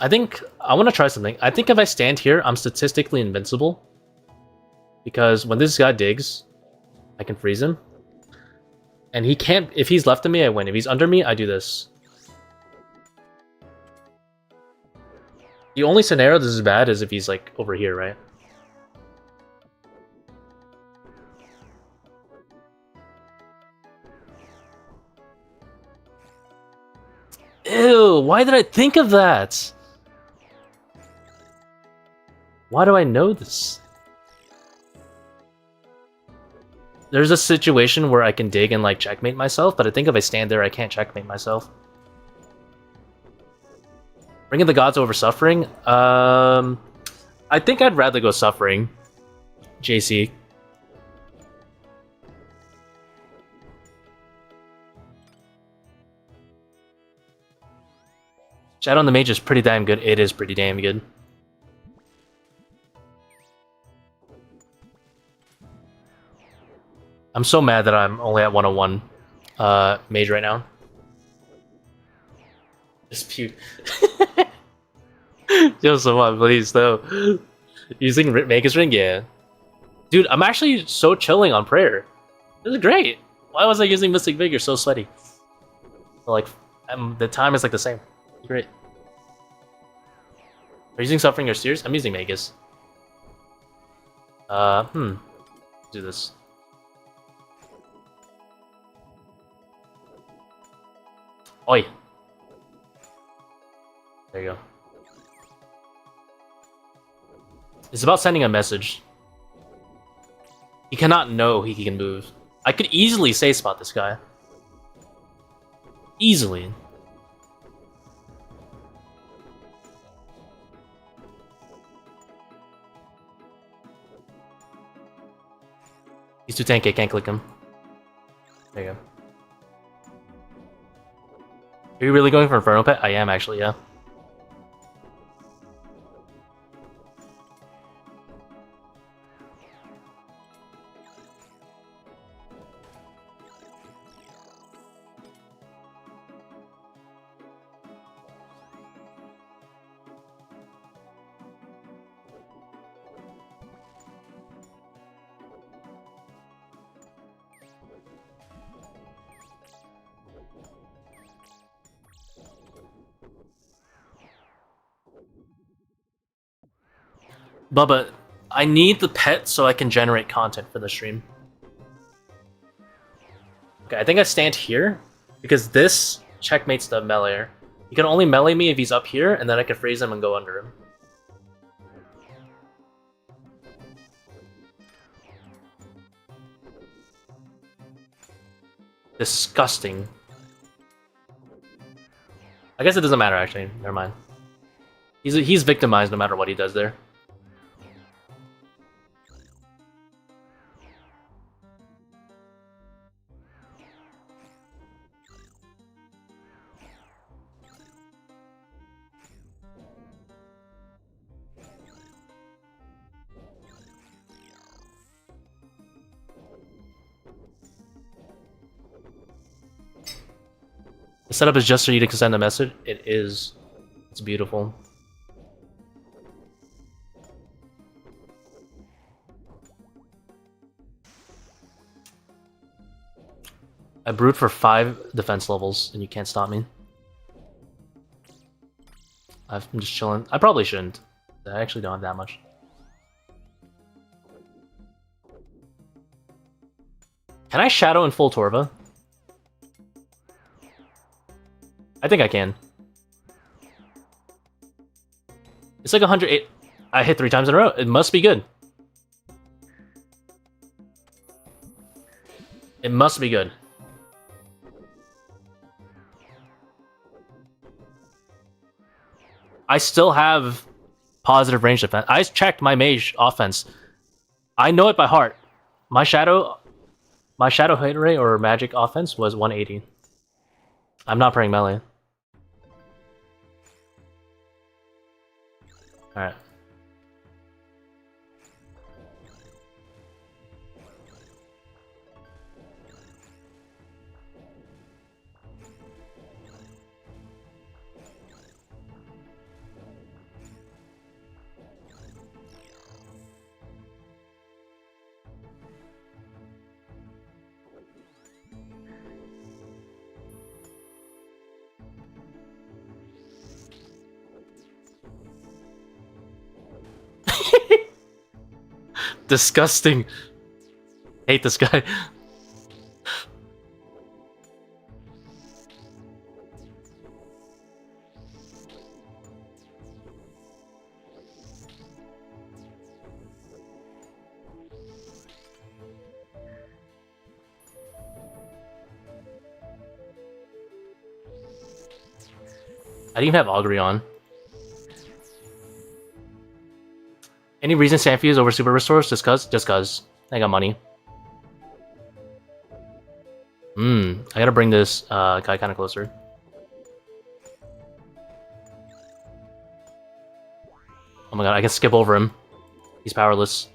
I think I want to try something. I think if I stand here, I'm statistically invincible. Because when this guy digs, I can freeze him. And he can't... If he's left of me, I win. If he's under me, I do this. The only scenario this is bad is if he's, like, over here, right? Ew, why did I think of that? Why do I know this? There's a situation where I can dig and like checkmate myself, but I think if I stand there, I can't checkmate myself. Bringing the gods over suffering? I think I'd rather go suffering. JC. Shadow on the Mage is pretty damn good. It is pretty damn good. I'm so mad that I'm only at 101 Mage right now. Dispute. Yo, someone, please, though. Using Magus Ring? Yeah. Dude, I'm actually so chilling on prayer. This is great. Why was I using Mystic Vigor so sweaty? Like, the time is like the same. It's great. Are you using Suffering or Steers? I'm using Magus. Do this. Oi! There you go. It's about sending a message. He cannot know he can move. I could easily safe spot this guy. Easily. He's too tanky, I can't click him. There you go. Are you really going for Inferno Pet? I am actually, yeah. Bubba, I need the pet so I can generate content for the stream. Okay, I think I stand here, because this checkmates the meleeer. He can only melee me if he's up here, and then I can freeze him and go under him. Disgusting. I guess it doesn't matter, actually. Never mind. He's victimized no matter what he does there. The setup is just so you can send a message. It is. It's beautiful. I brewed for 5 defense levels, and you can't stop me. I'm just chilling. I probably shouldn't. I actually don't have that much. Can I shadow in full Torva? I think I can. It's like 108. I hit 3 times in a row. It must be good. It must be good. I still have positive range defense. I checked my mage offense. I know it by heart. My shadow hit rate or magic offense was 180. I'm not praying melee. Alright. Disgusting. Hate this guy. I didn't even have Augury on. Any reason Sanfuse over Super Restores? Just cuz. I got money. I gotta bring this guy kind of closer. Oh my god, I can skip over him. He's powerless.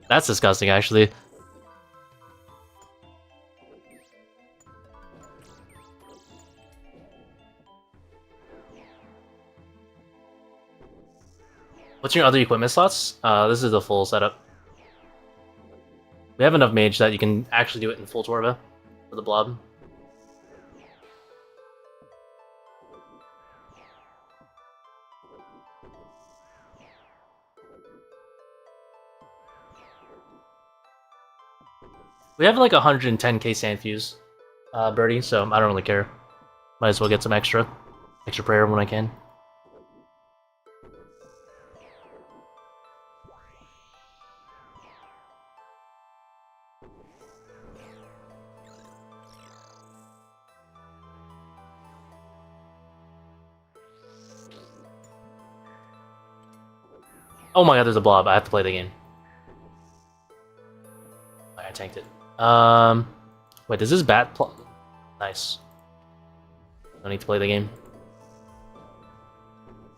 That's disgusting, actually. What's your other equipment slots? This is the full setup. We have enough mage that you can actually do it in full Torva for the blob. We have like 110k Sandfuse, birdie, so I don't really care. Might as well get some extra prayer when I can. Oh my god, there's a blob. I have to play the game. I tanked it. Wait, does this bat Nice. Don't need to play the game.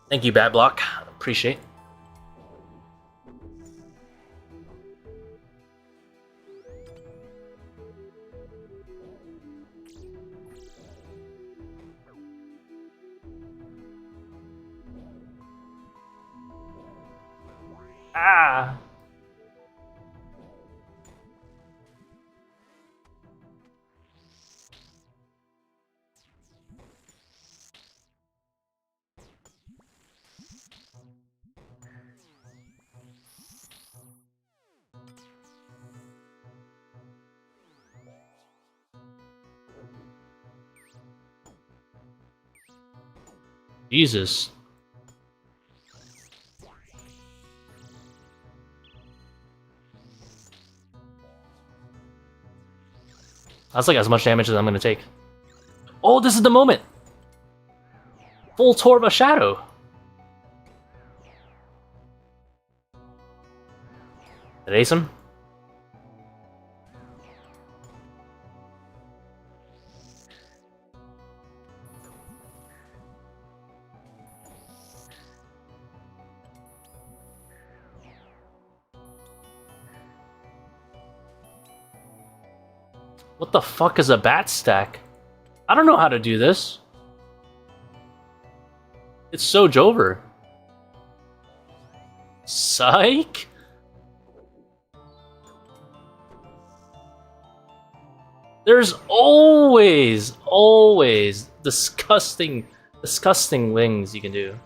Thank you, bat block. Appreciate. Ah! Jesus. That's like as much damage as I'm gonna take. Oh, this is the moment! Full Torva Shadow! Did I ace him? What the fuck is a bat stack? I don't know how to do this. It's so Jover. Psych? There's always disgusting wings you can do.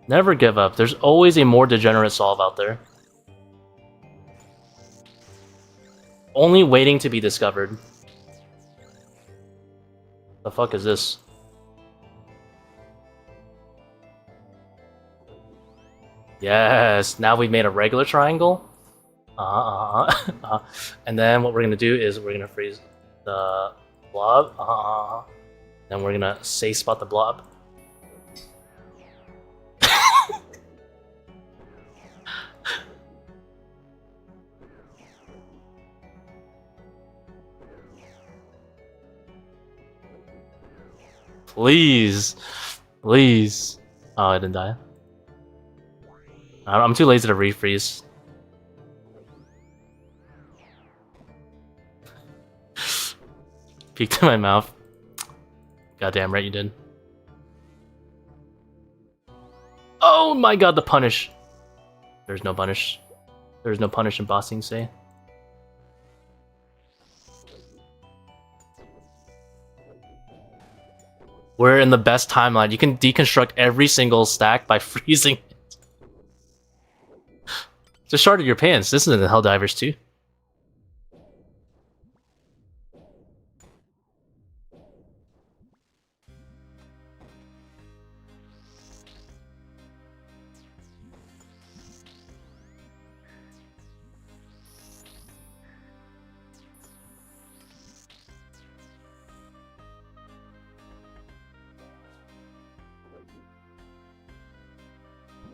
Never give up. There's always a more degenerate solve out there. Only waiting to be discovered. The fuck is this? Yes, now we've made a regular triangle. And then what we're gonna do is we're gonna freeze the blob. Then we're gonna safe spot the blob. Please. Please. Oh, I didn't die. I'm too lazy to refreeze. Peeked in my mouth. Goddamn right you did. Oh my god, the punish. There's no punish. There's no punish in bossing, say. We're in the best timeline. You can deconstruct every single stack by freezing it. Just sharded your pants. This is in the Helldivers too.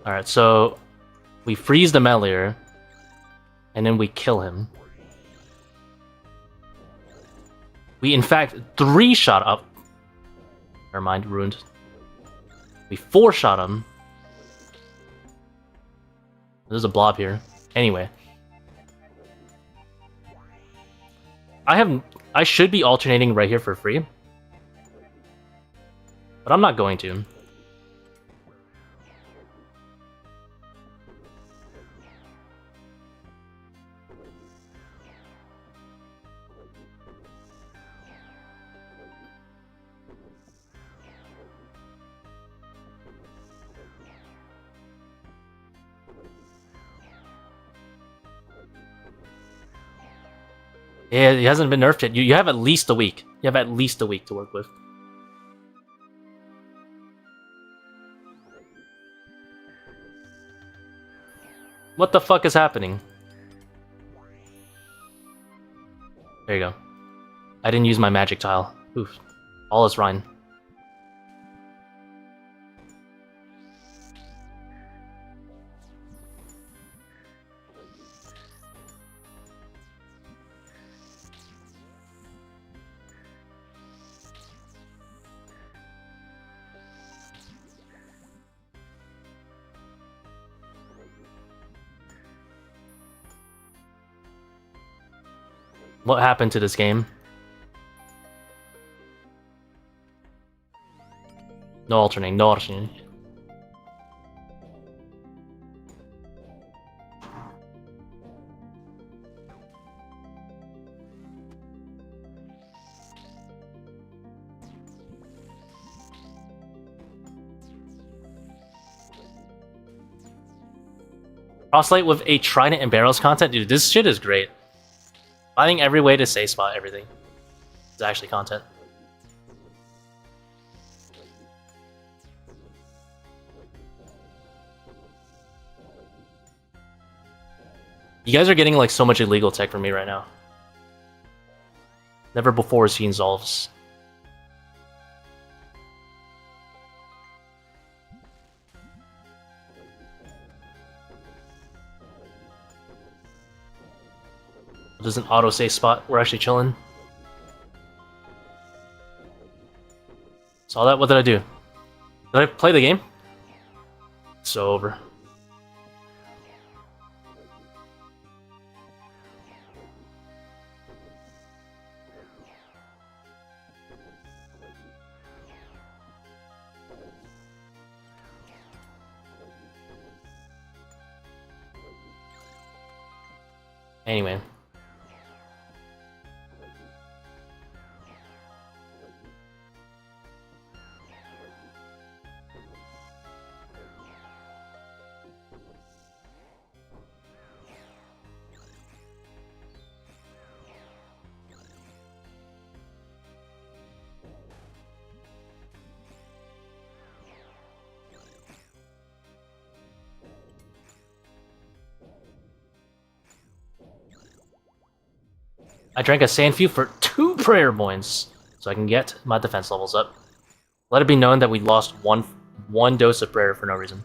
Alright, so we freeze the Melior, and then we kill him. We, in fact, 3-shot up. Never mind, ruined. We 4-shot him. There's a blob here. Anyway. I should be alternating right here for free. But I'm not going to. Yeah, he hasn't been nerfed yet. You have at least a week. You have at least a week to work with. What the fuck is happening? There you go. I didn't use my magic tile. Oof. All is Rhine. What happened to this game? No alternating, no alternating. Crosslight with a Trident and Barrels content? Dude, this shit is great. Finding every way to safe spot everything. It's actually content. You guys are getting like so much illegal tech from me right now. Never before seen Solves. There's an auto-save spot. We're actually chilling. Saw that? What did I do? Did I play the game? So over. Anyway. I drank a Sandfew for 2 prayer points, so I can get my defense levels up. Let it be known that we lost one dose of prayer for no reason.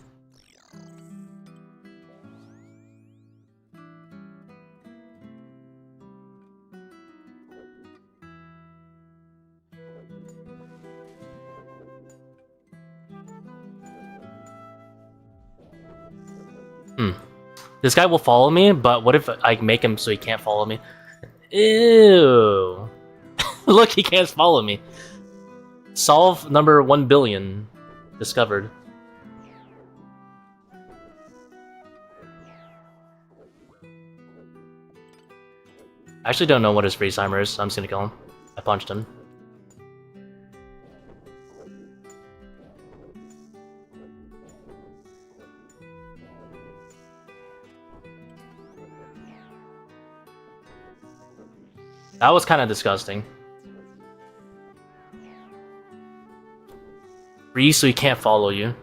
This guy will follow me, but what if I make him so he can't follow me? Ew. Look, he can't follow me. Solve number 1 billion discovered. I actually don't know what his freeze timer is, so I'm just gonna kill him. I punched him. That was kind of disgusting. Freeze so he can't follow you.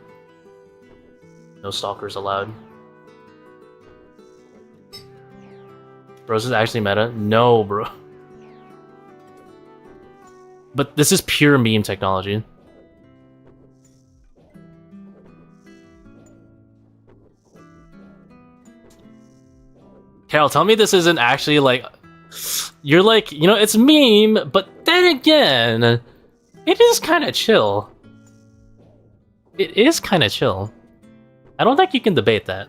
No stalkers allowed. Bro, is this actually meta? No, bro. But this is pure meme technology. Carol, tell me this isn't actually like... You're like, you know, it's meme, but then again, it is kind of chill. It is kind of chill. I don't think you can debate that.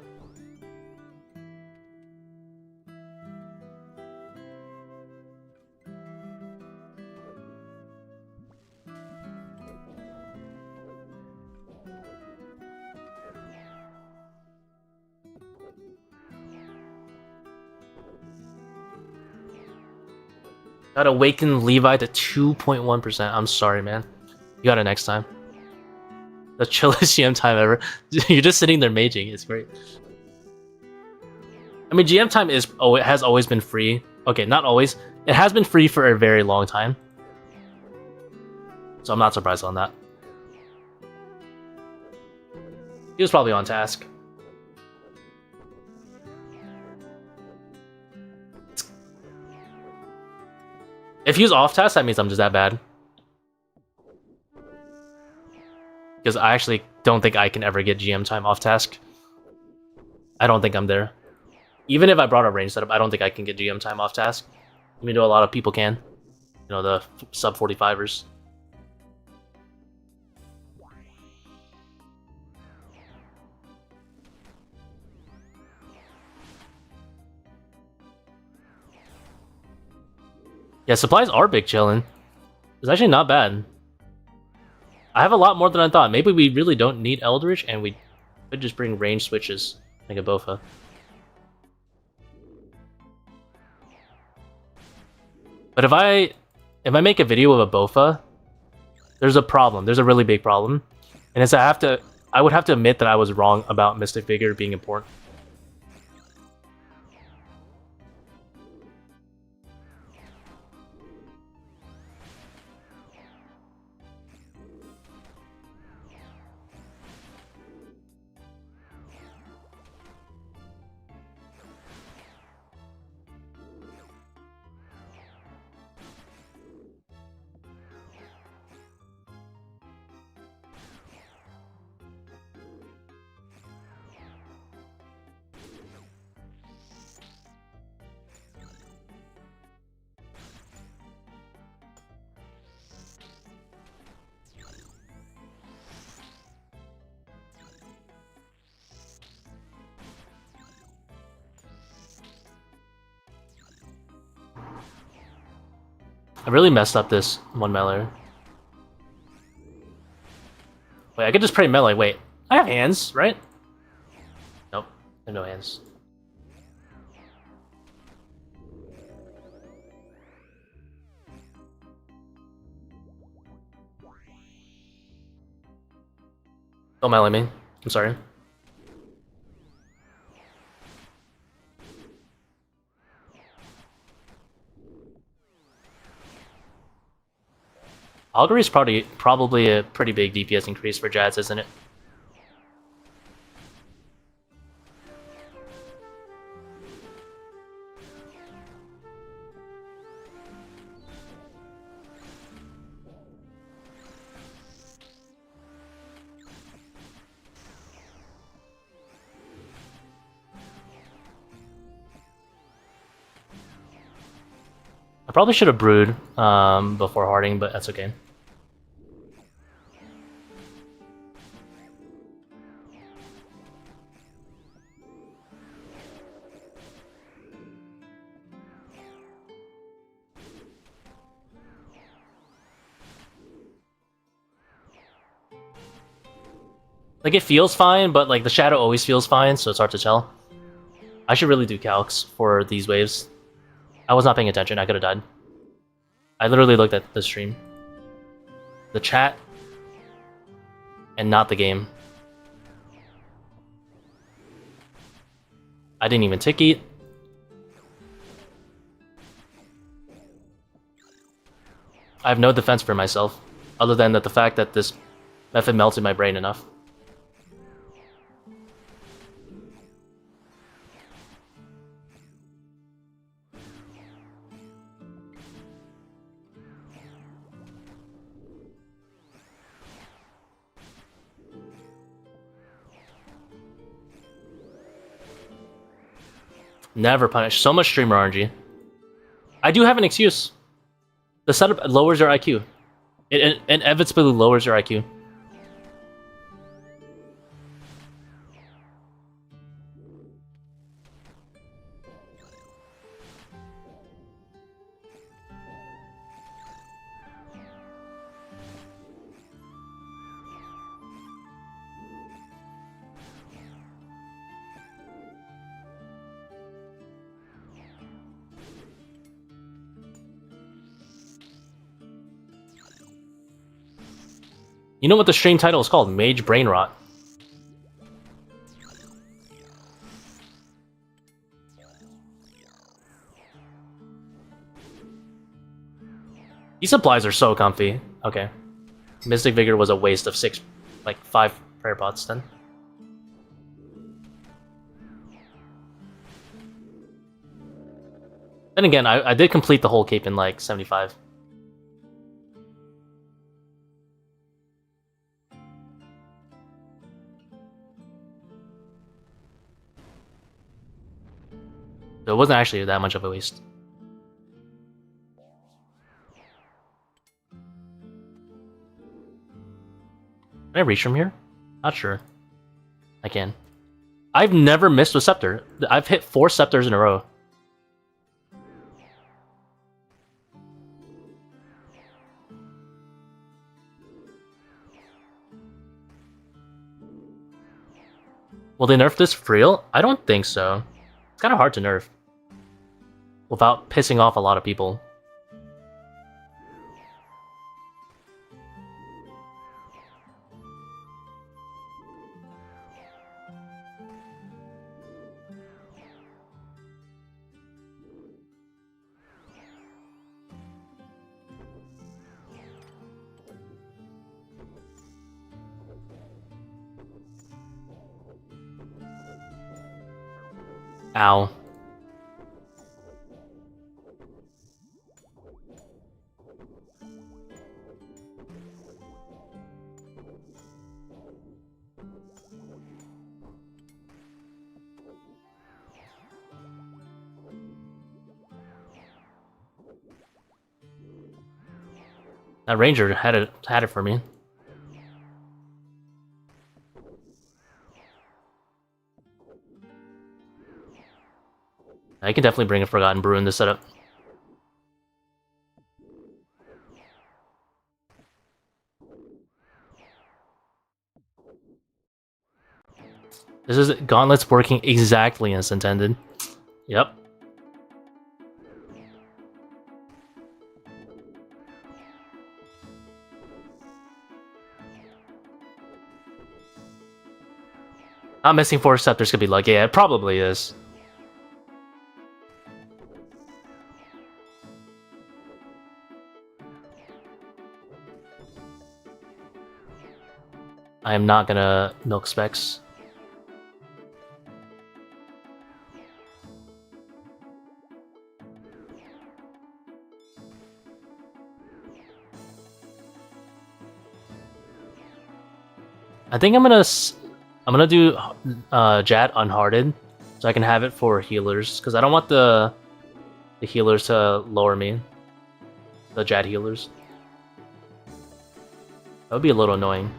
Got Awaken Levi to 2.1%. I'm sorry, man. You got it next time. The chillest GM time ever. You're just sitting there maging. It's great. I mean, GM time has always been free Okay, not always. It has been free for a very long time. So I'm not surprised on that. He was probably on task. If he was off task, that means I'm just that bad. Because I actually don't think I can ever get GM time off task. I don't think I'm there. Even if I brought a range setup, I don't think I can get GM time off task. Even though a lot of people can. You know, the sub 45ers. Yeah, supplies are big chillin'. It's actually not bad. I have a lot more than I thought. Maybe we really don't need Eldritch, and we could just bring range switches like a Bofa. But if I make a video of a Bofa, there's a problem. There's a really big problem, and it's I would have to admit that I was wrong about Mystic Vigor being important. I really messed up this one melee. Wait, I could just pray melee. Wait, I have hands, right? Nope, I have no hands. Don't melee me. I'm sorry. Augury is probably a pretty big DPS increase for Jazz, isn't it? I probably should have brewed before harding, but that's okay. Like, it feels fine, but like the shadow always feels fine, so it's hard to tell. I should really do calcs for these waves. I was not paying attention, I could have died. I literally looked at the stream. The chat. And not the game. I didn't even tick eat. I have no defense for myself, other than the fact that this method melted my brain enough. Never punish. So much streamer RNG. I do have an excuse. The setup lowers your IQ. It inevitably lowers your IQ. You know what the stream title is called? Mage Brainrot. These supplies are so comfy. Okay. Mystic Vigor was a waste of 5 prayer pots then. Then again, I did complete the whole cape in like 75. So it wasn't actually that much of a waste. Can I reach from here? Not sure. I can. I've never missed with Scepter. I've hit 4 Scepters in a row. Will they nerf this for real? I don't think so. It's kind of hard to nerf without pissing off a lot of people. Ow. That ranger had it for me. I can definitely bring a Forgotten Brew in this setup. This is Gauntlet's working exactly as intended. Yep. Not missing 4 Scepters could be lucky. Yeah, it probably is. I am not gonna milk specs. I think I'm gonna do Jat unhearted, so I can have it for healers, because I don't want the healers to lower me. The Jat healers. That would be a little annoying.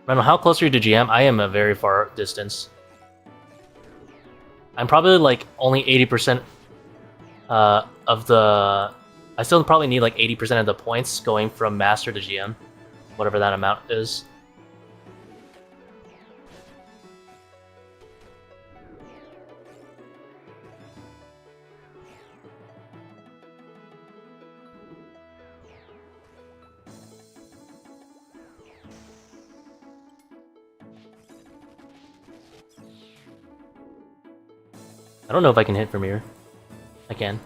Reynold, how close are you to GM? I am a very far distance. I'm probably like only 80% of the... I still probably need like 80% of the points going from Master to GM. Whatever that amount is. I don't know if I can hit from here. I can.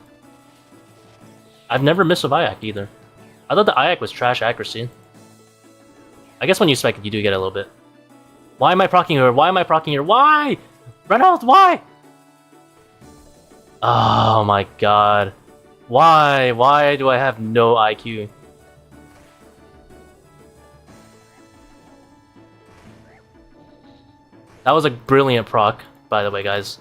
I've never missed with Iac either. I thought the Iac was trash accuracy. I guess when you spec it, you do get a little bit. Why am I proccing here? Why am I proccing here? Why? Reynold, why? Oh my god. Why? Why do I have no IQ? That was a brilliant proc, by the way, guys.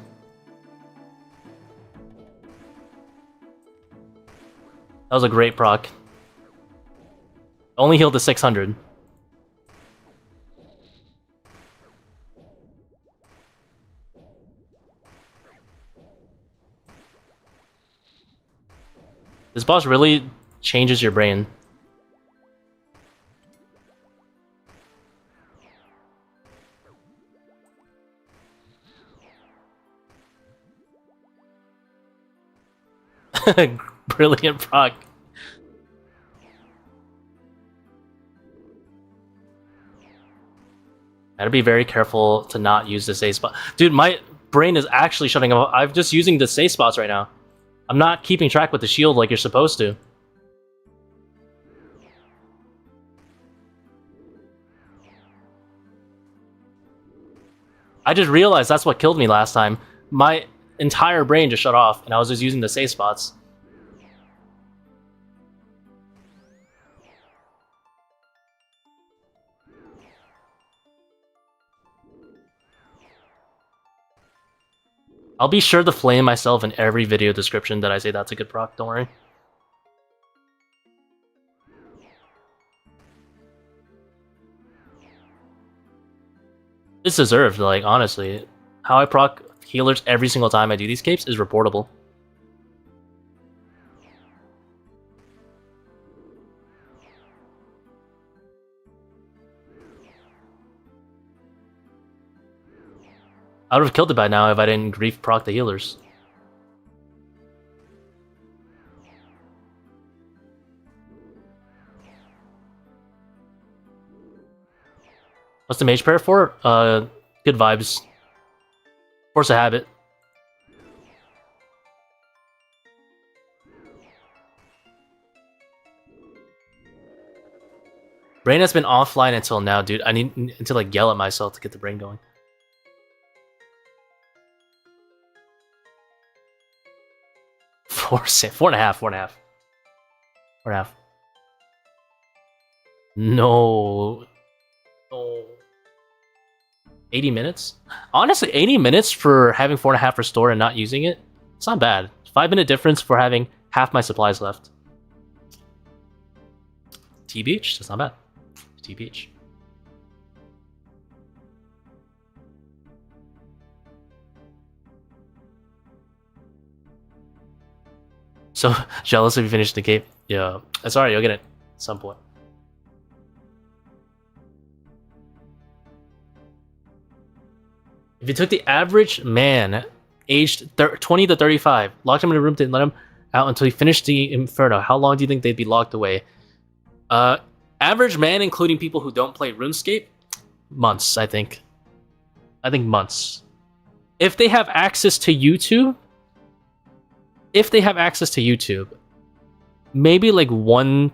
That was a great proc. Only healed to 600. This boss really changes your brain. Brilliant proc. Gotta be very careful to not use the safe spot. Dude, my brain is actually shutting off. I'm just using the safe spots right now. I'm not keeping track with the shield like you're supposed to. I just realized that's what killed me last time. My entire brain just shut off, and I was just using the safe spots. I'll be sure to flame myself in every video description that I say that's a good proc, don't worry. It's deserved, like, honestly. How I proc healers every single time I do these capes is reportable. I would have killed it by now if I didn't grief proc the healers. What's the mage prayer for? Good vibes. Force a habit. Brain has been offline until now, dude. I need to like yell at myself to get the brain going. Four and a half. No. 80 minutes? Honestly, 80 minutes for having 4.5 restore and not using it, it's not bad. 5-minute difference for having half my supplies left. T-Beach? That's not bad. T-Beach. So jealous if you finish the game. Yeah, it's alright, you'll get it at some point. If you took the average man, aged 20 to 35, locked him in a room and let him out until he finished the Inferno, how long do you think they'd be locked away? Average man, including people who don't play RuneScape? Months, I think. I think months. If they have access to YouTube, maybe like 1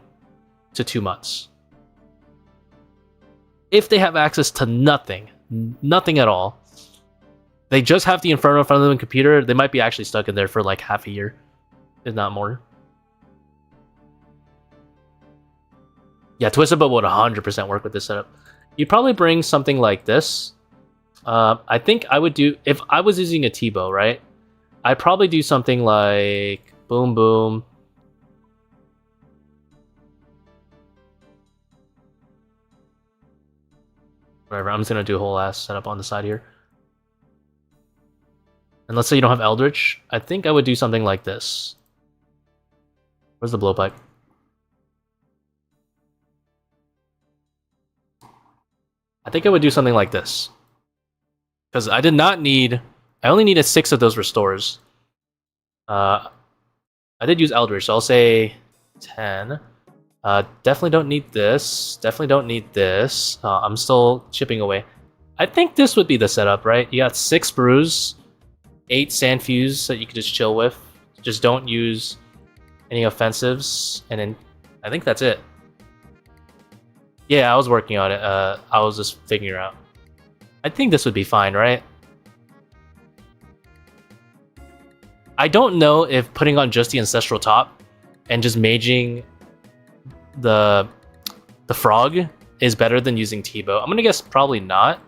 to 2 months. If they have access to nothing at all, they just have the Inferno in front of them on the computer, they might be actually stuck in there for like half a year, if not more. Yeah, Twisted Bow would 100% work with this setup. You'd probably bring something like this. I think I would do, if I was using a Tbow, right? I'd probably do something like boom, boom. Whatever, I'm just gonna do a whole ass setup on the side here. And let's say you don't have Eldritch. I think I would do something like this. Where's the blowpipe? I think I would do something like this. Because I did not need... I only needed 6 of those restores. I did use Eldritch, so I'll say 10. Definitely don't need this. Definitely don't need this. I'm still chipping away. I think this would be the setup, right? You got 6 brews, 8 sand fuse that you could just chill with. Just don't use any offensives, and then I think that's it. Yeah, I was working on it. I was just figuring it out. I think this would be fine, right? I don't know if putting on just the Ancestral Top and just maging the frog is better than using Tbow. I'm gonna guess probably not.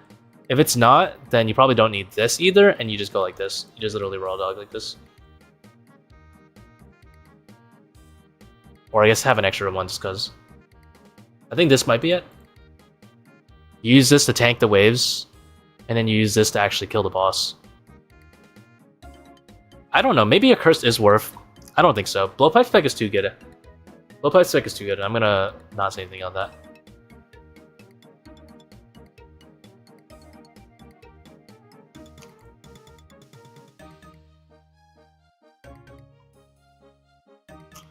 If it's not, then you probably don't need this either, and you just go like this. You just literally raw dog like this. Or I guess have an extra one just because. I think this might be it. You use this to tank the waves, and then you use this to actually kill the boss. I don't know, maybe a curse is worth. I don't think so. Blowpipe spec is too good. Blowpipe spec is too good. I'm gonna not say anything on that.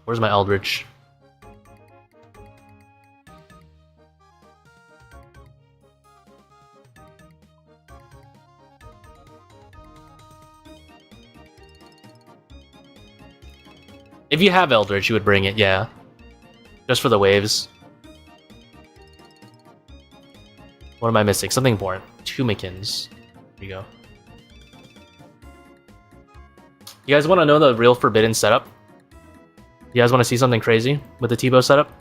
Where's my Eldritch? If you have Eldritch, you would bring it, yeah. Just for the waves. What am I missing? Something important. 2 Mikins. Here you go. You guys want to know the real forbidden setup? You guys want to see something crazy with the Tbow setup?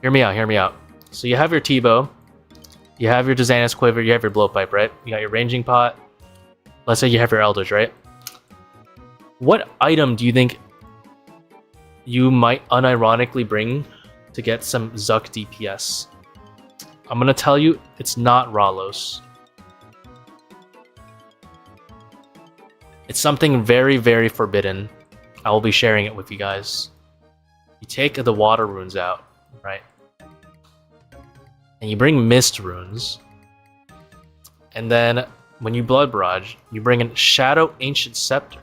Hear me out, hear me out. So you have your Tbow, you have your Degenerate Quiver, you have your Blowpipe, right? You got your Ranging Pot. Let's say you have your Eldritch, right? What item do you think you might unironically bring to get some Zuk DPS? I'm gonna tell you, it's not Ralos. It's something very, very forbidden. I will be sharing it with you guys. You take the water runes out, right? And you bring mist runes. And then when you blood barrage, you bring in Shadow Ancient Scepter.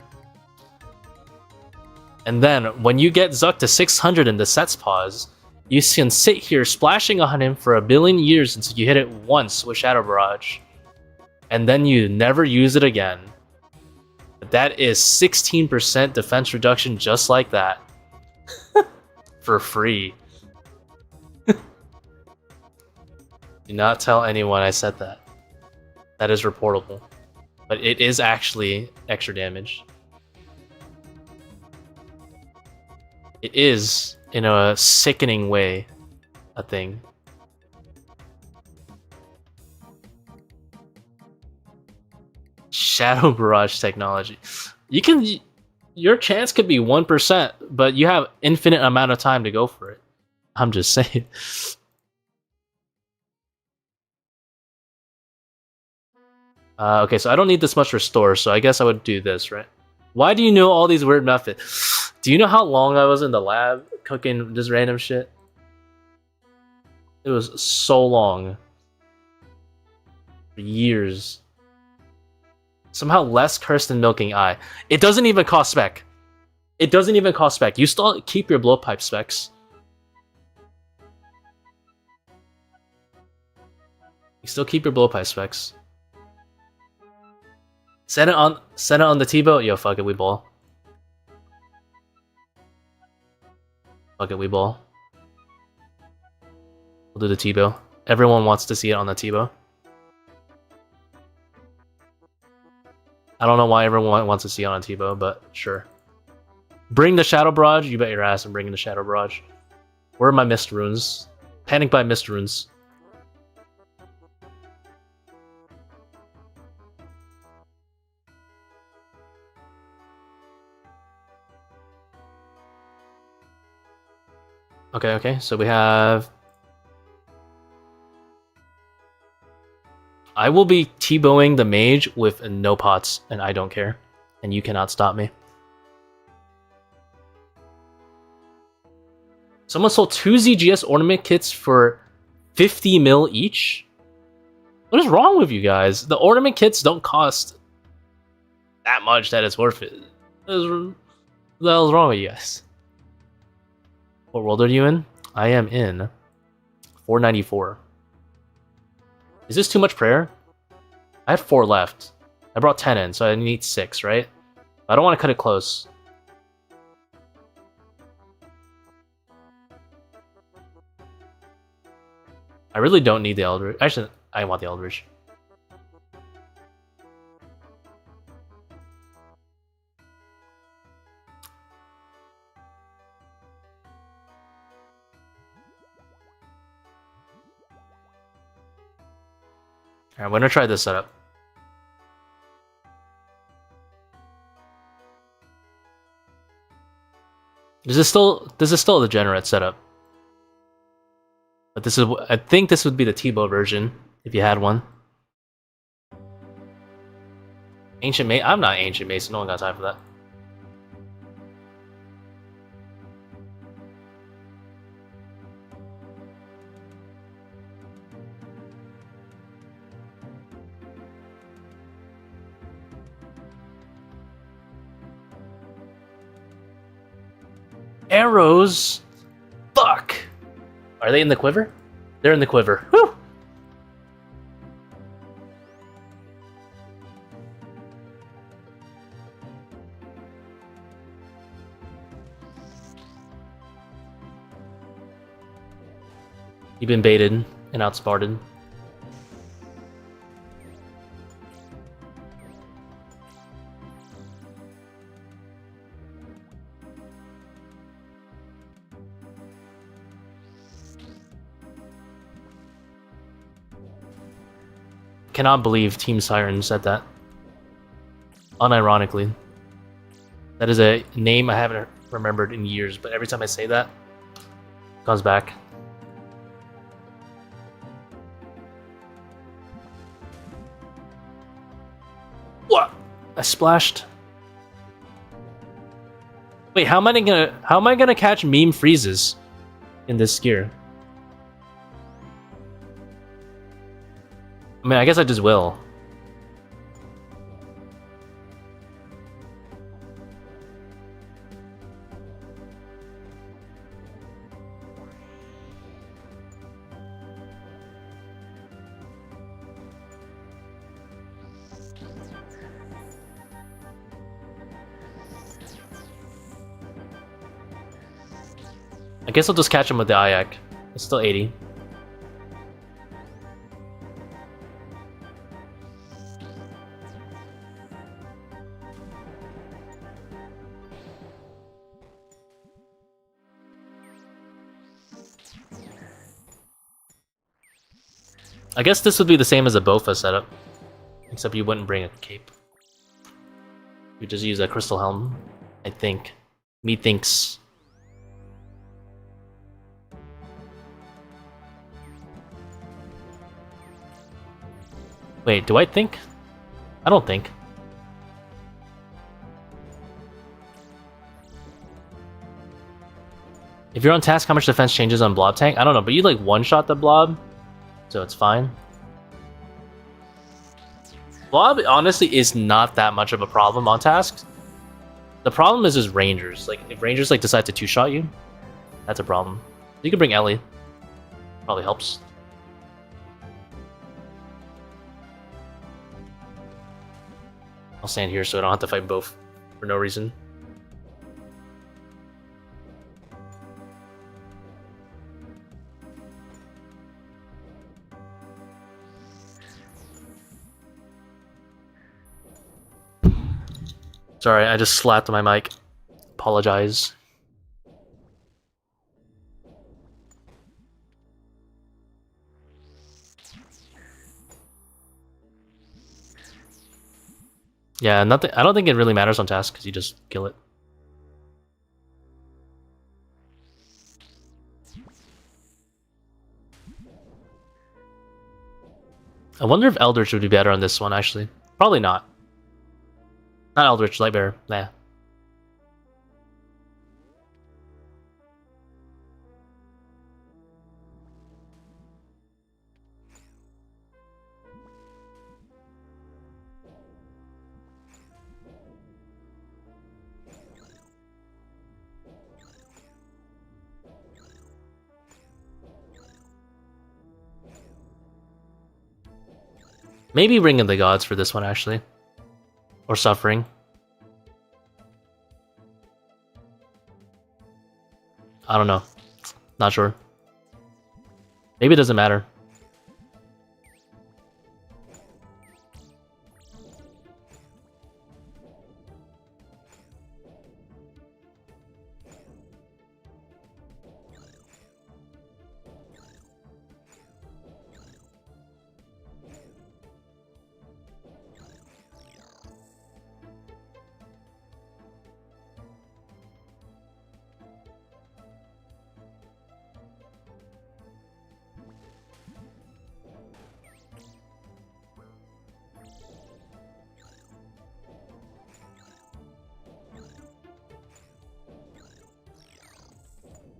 And then when you get Zuk to 600 in the Set's Pause, you can sit here splashing on him for 1 billion years until you hit it once with Shadow Barrage. And then you never use it again. That is 16% defense reduction just like that. For free. Do not tell anyone I said that. That is reportable. But it is actually extra damage. It is, in a sickening way, a thing. Shadow Barrage technology. You can... Your chance could be 1%, but you have infinite amount of time to go for it. I'm just saying. Okay, so I don't need this much restore, so I guess I would do this, right? Why do you know all these weird methods? Do you know how long I was in the lab cooking this random shit? It was so long. For years. Somehow less cursed than Milking Eye. It doesn't even cost spec. It doesn't even cost spec. You still keep your blowpipe specs. You still keep your blowpipe specs. Set it on the Tbow. Yo, fuck it, we ball. Fuck it, we ball. We'll do the Tbow. Everyone wants to see it on the Tbow. I don't know why everyone wants to see it on Tbow, but sure. Bring the Shadow Barrage. You bet your ass I'm bringing the Shadow Barrage. Where are my Mist Runes? Panic by Mist Runes. Okay, so we have... I will be Tbowing the Mage with no pots, and I don't care. And you cannot stop me. Someone sold 2 ZGS ornament kits for 50 mil each? What is wrong with you guys? The ornament kits don't cost that much that it's worth it. What the hell is wrong with you guys? What world are you in? I am in 494. Is this too much prayer? I have 4 left. I brought 10 in, so I need 6, right? I don't want to cut it close. I really don't need the Eldritch. Actually, I want the Eldritch. Alright, I'm gonna try this setup. This is still a degenerate setup. But this is, I think this would be the Tbow version if you had one. Ancient Mason. I'm not Ancient Mason. No one got time for that. Arrows. Fuck. Are they in the quiver? They're in the quiver. Whew. You've been baited and outsmarted. Cannot believe Team Siren said that. Unironically. That is a name I haven't remembered in years, but every time I say that, it comes back. What? I splashed. Wait, how am I gonna catch meme freezes in this gear? I mean, I guess I just will. I guess I'll just catch him with the Ayak. It's still 80. I guess this would be the same as a Bofa setup, except you wouldn't bring a cape. You just use a crystal helm, I think. Methinks. Wait, do I think? I don't think. If you're on task, how much defense changes on blob tank? I don't know, but you like one-shot the blob, so it's fine. Blob honestly is not that much of a problem on tasks. The problem is just rangers. Like if rangers like decide to two-shot you, that's a problem. You can bring Ellie. Probably helps. I'll stand here so I don't have to fight both for no reason. Sorry, I just slapped my mic. Apologize. Yeah, nothing. I don't think it really matters on task because you just kill it. I wonder if Eldritch would be better on this one, actually. Probably not. Not Eldritch, Lightbearer. Nah. Maybe Ring of the Gods for this one, actually. Or Suffering. I don't know. Not sure. Maybe it doesn't matter.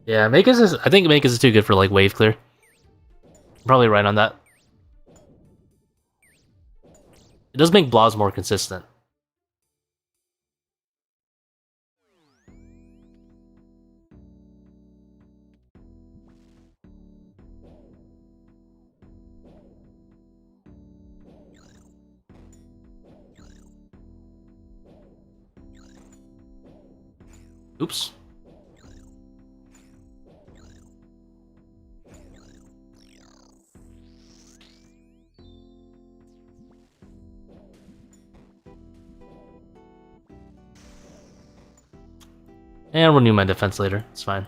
Yeah, Magus is. I think Magus is too good for like wave clear. Probably right on that. It does make blobs more consistent. Oops. And I'll renew my defense later. It's fine.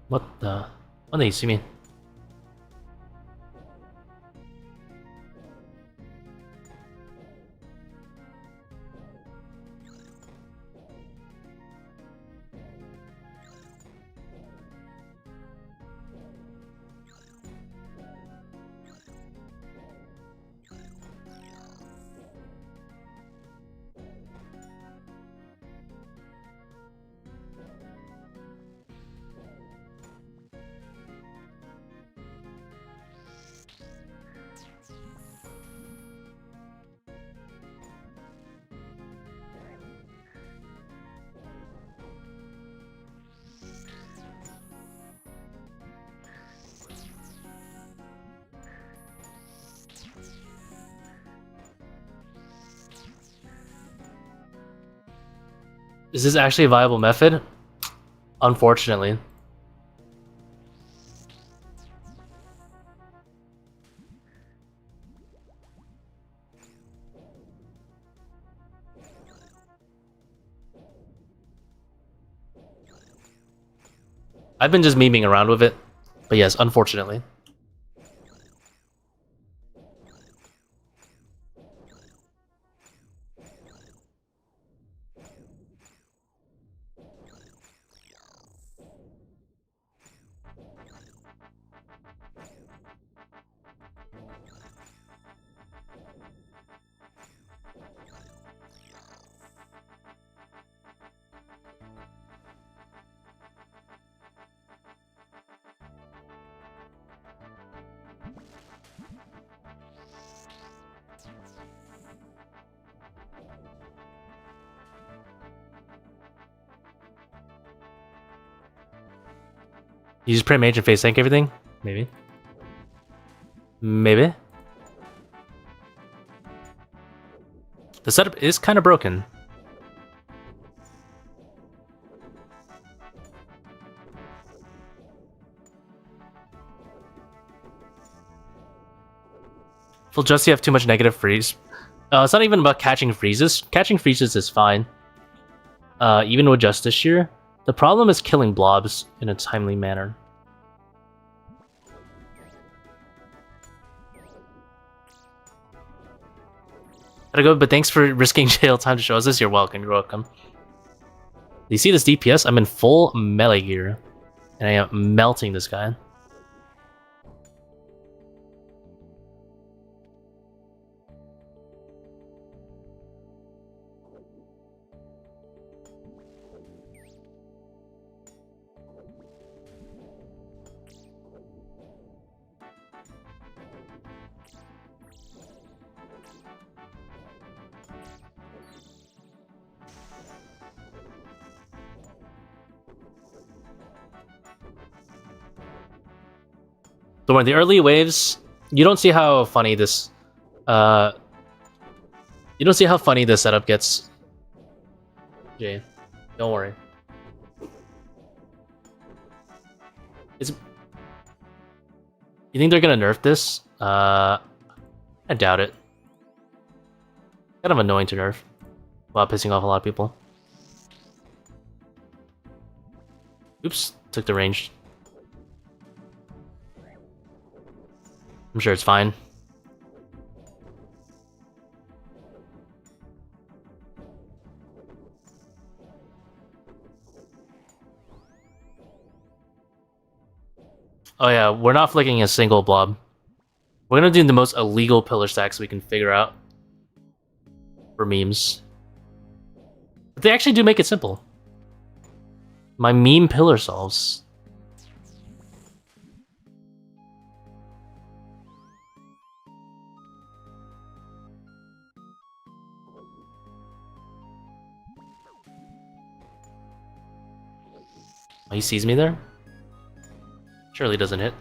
What the? What do you see me? Is this actually a viable method? Unfortunately. I've been just memeing around with it, but yes, unfortunately. You just pray Mage and face tank everything? Maybe. Maybe. The setup is kind of broken. Full Justy have too much negative freeze. It's not even about catching freezes. Catching freezes is fine. Even with Justiciar. The problem is killing blobs in a timely manner. Gotta go, but thanks for risking jail time to show us this. You're welcome, you're welcome. You see this DPS? I'm in full melee gear. And I am melting this guy. So in the early waves, you don't see how funny this setup gets. Jay, don't worry. You think they're gonna nerf this? I doubt it. Kind of annoying to nerf while pissing off a lot of people. Oops, took the range. I'm sure it's fine. Oh yeah, we're not flicking a single blob. We're gonna do the most illegal pillar stacks we can figure out for memes. But they actually do make it simple. My meme pillar solves. Oh, he sees me there? Surely doesn't hit.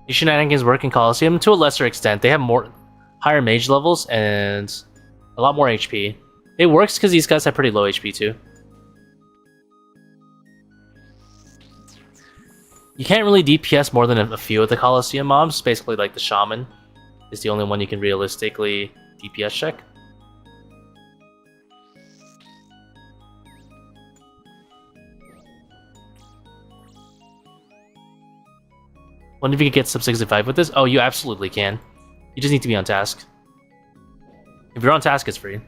These shenanigans work in Coliseum to a lesser extent. They have higher mage levels and a lot more HP. It works because these guys have pretty low HP too. You can't really DPS more than a few of the Coliseum mobs. Basically, like the Shaman is the only one you can realistically DPS check. Wonder if you could get sub 65 with this? Oh, you absolutely can. You just need to be on task. If you're on task, it's free.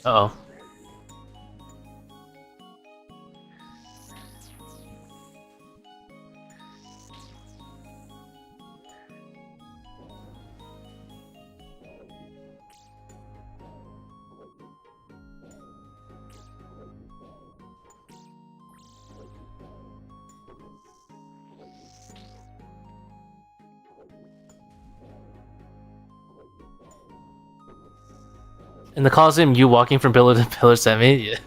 Uh-oh. In the Coliseum, you walking from pillar to pillar sent me? Yeah.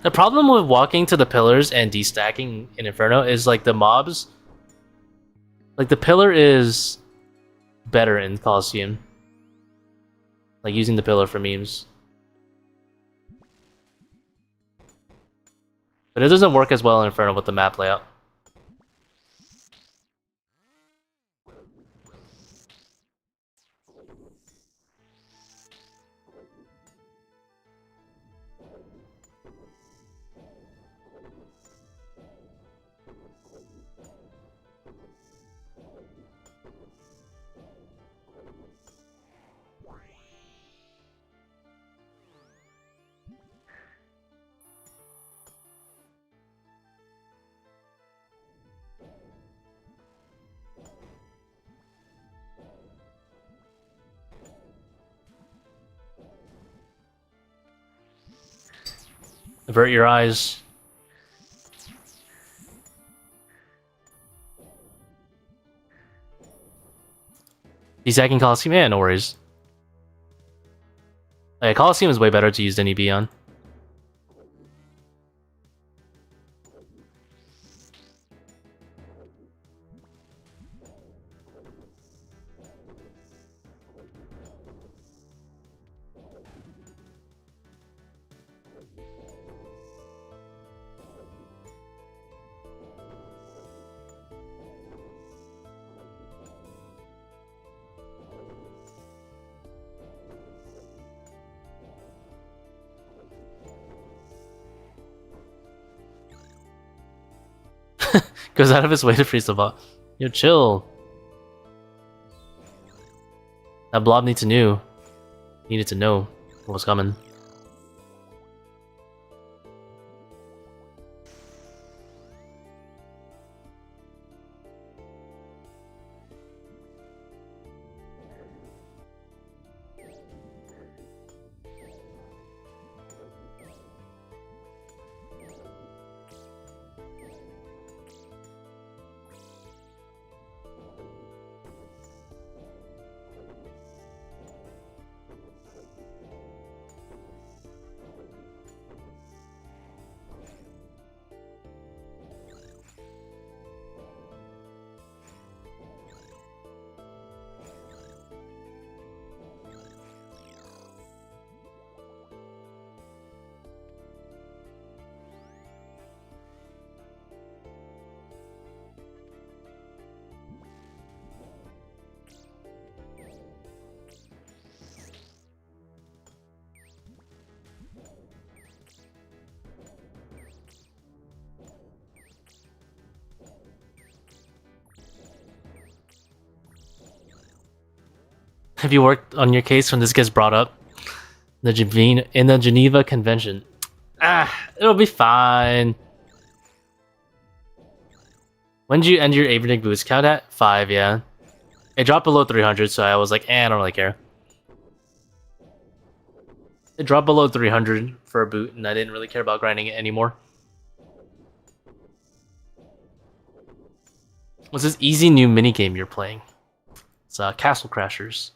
The problem with walking to the pillars and destacking in Inferno is like the mobs. Like the pillar is better in Coliseum. Like using the pillar for memes. But it doesn't work as well in Inferno with the map layout. Avert your eyes. He's hacking Coliseum, yeah, no worries. Yeah, Coliseum is way better to use than EB on. Goes out of his way to freeze the bot. Yo, chill. That blob needed to know what was coming. Have you worked on your case when this gets brought up? In the Geneva Convention. It'll be fine. When did you end your Avernick boost count at? 5, yeah. It dropped below 300, so I was like, I don't really care. It dropped below 300 for a boot, and I didn't really care about grinding it anymore. What's this easy new minigame you're playing? It's Castle Crashers.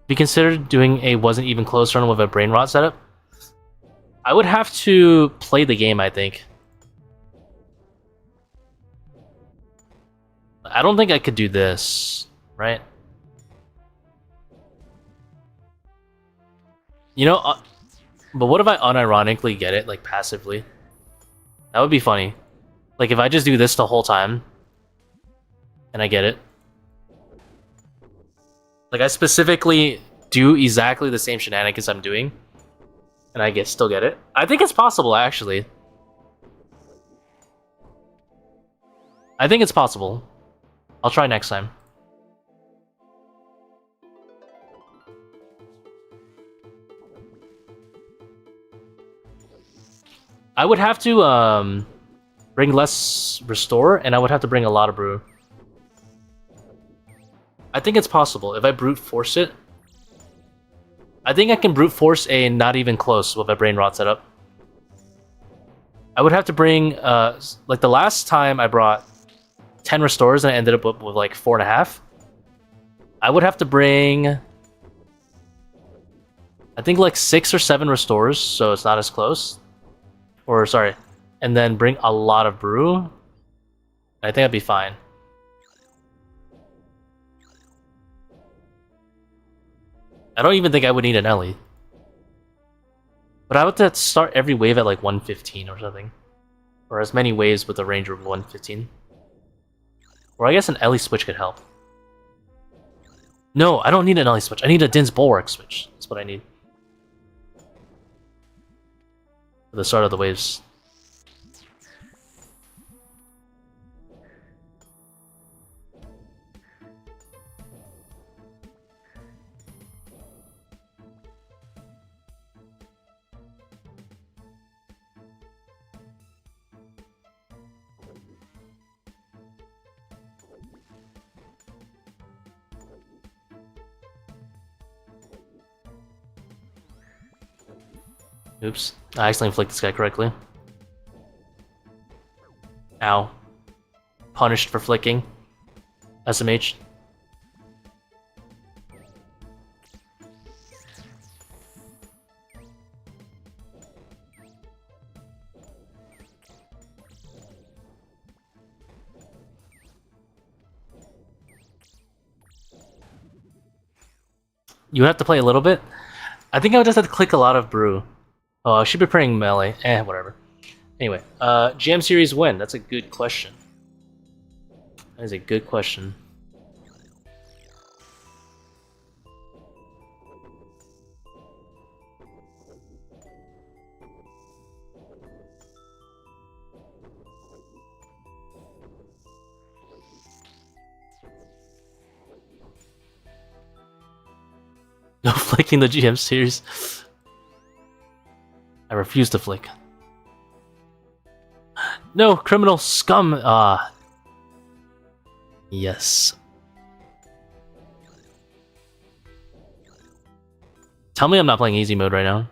Have you considered doing a wasn't even close run with a Brainrot setup? I would have to play the game, I think. I don't think I could do this, right? You know, but what if I unironically get it, like, passively? That would be funny. Like, if I just do this the whole time, and I get it. Like, I specifically do exactly the same shenanigans I'm doing, and I still get it. I think it's possible, actually. I think it's possible. I'll try next time. I would have to bring less restore, and I would have to bring a lot of brew. I think it's possible. If I brute force it, I think I can brute force a not even close with a Brainrot setup. I would have to bring, like the last time I brought 10 restores and I ended up with like 4.5. I would have to bring, I think like 6 or 7 restores, so it's not as close. Or sorry, and then bring a lot of brew. I think I'd be fine. I don't even think I would need an Ellie. But I would have to start every wave at like 115 or something. Or as many waves with a range of 115. Or I guess an Ellie switch could help. No, I don't need an Ellie switch. I need a Din's Bulwark switch. That's what I need. For the start of the waves. Oops. I accidentally flicked this guy correctly. Ow. Punished for flicking. SMH. You would have to play a little bit? I think I would just have to click a lot of brew. Oh, I should be playing melee. Whatever. Anyway, GM series win. That's a good question. That is a good question. No flicking the GM series. I refuse to flick. No, criminal scum! Yes. Tell me I'm not playing easy mode right now.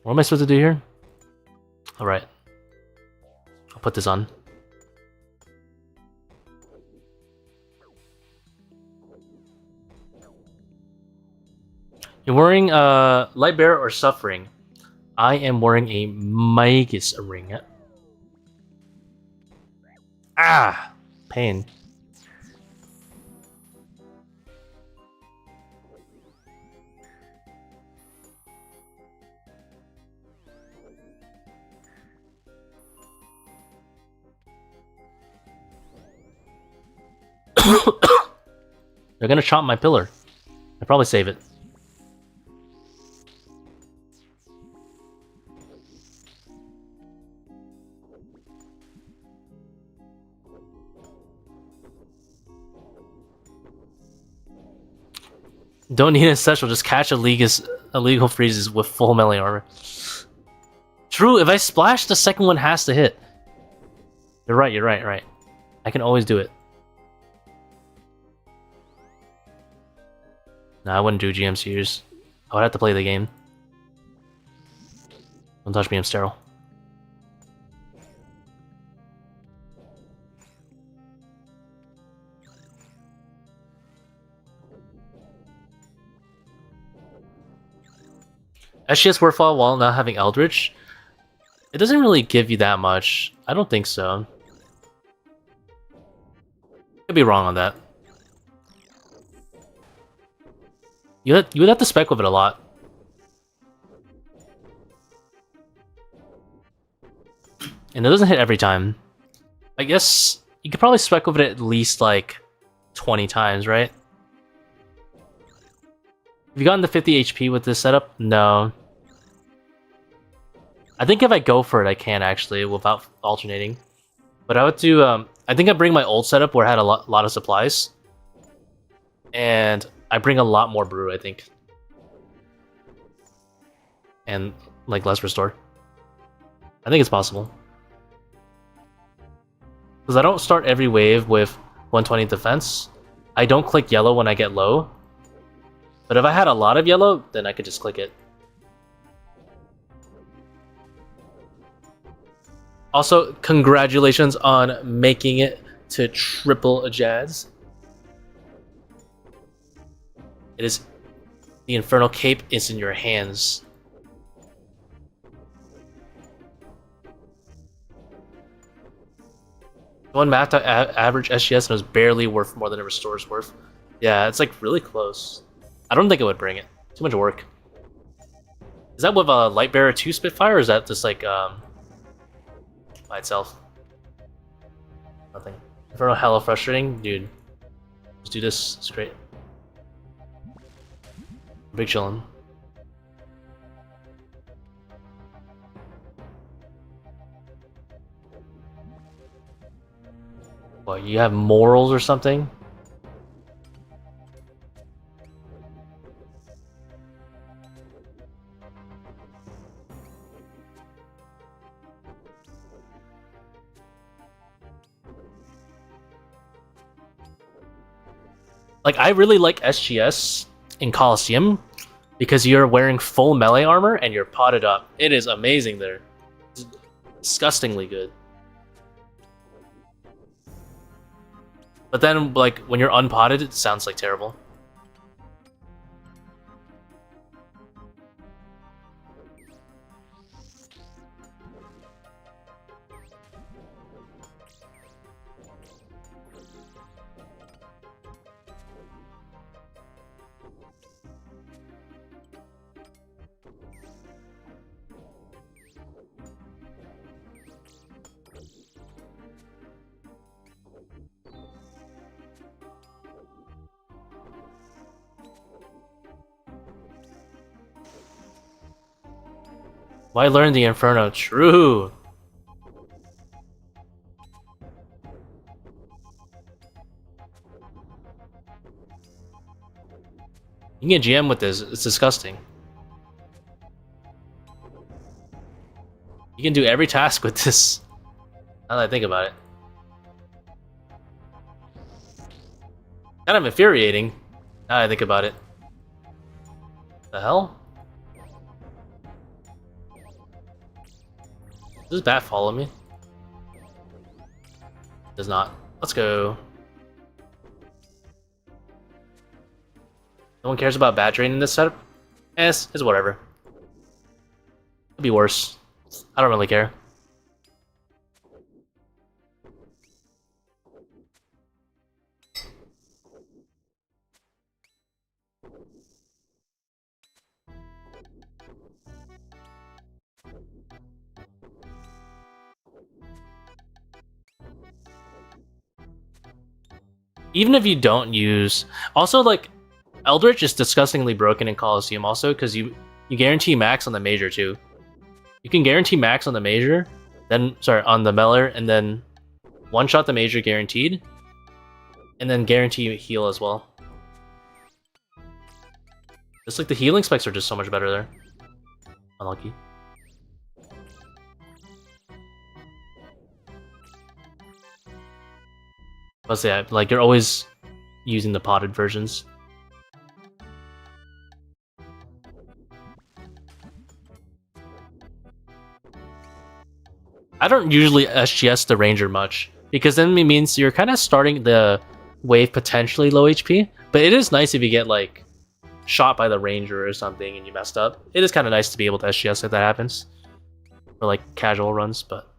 What am I supposed to do here? Alright. I'll put this on. You're wearing Light Bearer or Suffering? I am wearing a Magus ring. Ah! Pain. They're gonna chomp my pillar. I'll probably save it. Don't need a special, just catch illegal freezes with full melee armor. True, if I splash, the second one has to hit. You're right. I can always do it. No, I wouldn't do GM series. I would have to play the game. Don't touch me, I'm sterile. SGS Warfall while not having Eldritch? It doesn't really give you that much. I don't think so. Could be wrong on that. You would have to spec with it a lot. And it doesn't hit every time. I guess you could probably spec with it at least like 20 times, right? Have you gotten to 50 HP with this setup? No. I think if I go for it, I can actually without alternating. But I would do. I think I bring my old setup where I had a lot of supplies, and I bring a lot more brew. I think, and like less restore. I think it's possible because I don't start every wave with 120 defense. I don't click yellow when I get low. But if I had a lot of yellow, then I could just click it. Also, congratulations on making it to triple a Jazz. It is... The Infernal Cape is in your hands. One mapped out average SGS and it was barely worth more than a restore's worth. Yeah, it's like really close. I don't think it would bring it. Too much work. Is that with a Light Bearer 2 Spitfire, or is that just like by itself? Nothing. Inferno hella frustrating, dude. Just do this. It's great. Big chillin'. What, you have morals or something? Like, I really like SGS in Coliseum, because you're wearing full melee armor and you're potted up. It is amazing there. It's disgustingly good. But then, like, when you're unpotted, it sounds like terrible. Why learn the Inferno? True. You can get GM with this. It's disgusting. You can do every task with this. Now that I think about it. Kind of infuriating. Now that I think about it. The hell? Does bat follow me? Does not. Let's go. No one cares about bat drain in this setup? It's whatever. Could be worse. I don't really care. Even if you don't use... Also, like, Eldritch is disgustingly broken in Coliseum also, because you guarantee max on the Major, too. You can guarantee max on the Major, then... Sorry, on the Meller, and then one-shot the Major guaranteed, and then guarantee heal as well. It's like the healing specs are just so much better there. Unlucky. But yeah, like you're always using the potted versions. I don't usually SGS the Ranger much, because then it means you're kind of starting the wave potentially low HP, but it is nice if you get like shot by the Ranger or something and you messed up. It is kind of nice to be able to SGS if that happens. For like casual runs, but...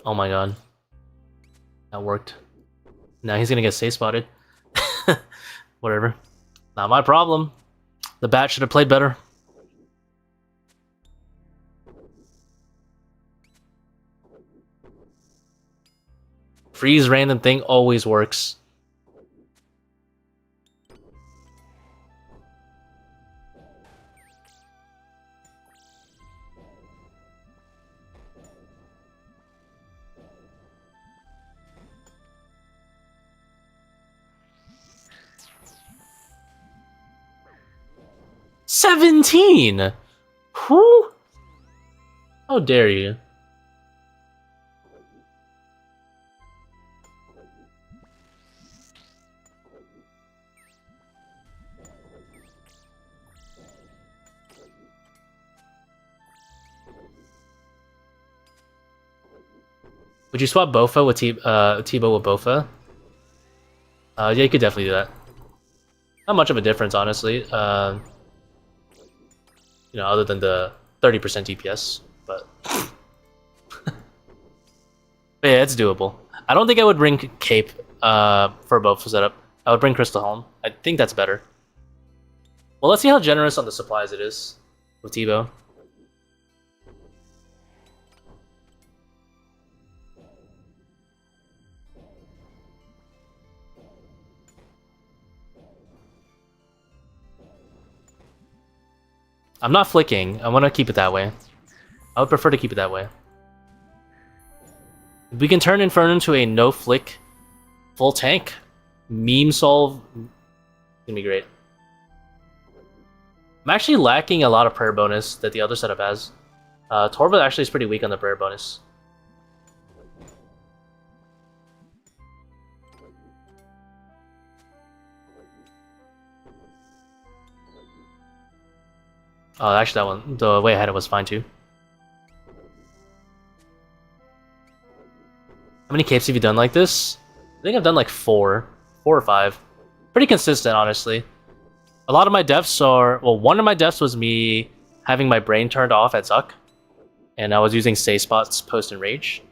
Oh my god. That worked. Now he's gonna get safe spotted. Whatever. Not my problem. The bat should have played better. Freeze random thing always works. $17! Who? How dare you? Would you swap Bofa with Tbow with Bofa? Yeah, you could definitely do that. Not much of a difference, honestly. You know, other than the 30% DPS, but... but yeah, it's doable. I don't think I would bring Cape for Bofa setup. I would bring Crystal Helm. I think that's better. Well, let's see how generous on the supplies it is with Tbow. I'm not flicking. I want to keep it that way. I would prefer to keep it that way. We can turn Inferno into a no-flick full tank meme solve. It's gonna be great. I'm actually lacking a lot of prayer bonus that the other setup has. Torva actually is pretty weak on the prayer bonus. Oh, actually that one, the way I had it was fine too. How many capes have you done like this? I think I've done like 4 or 5. Pretty consistent, honestly. A lot of my deaths are... Well, one of my deaths was me having my brain turned off at Zuk. And I was using save spots post and rage.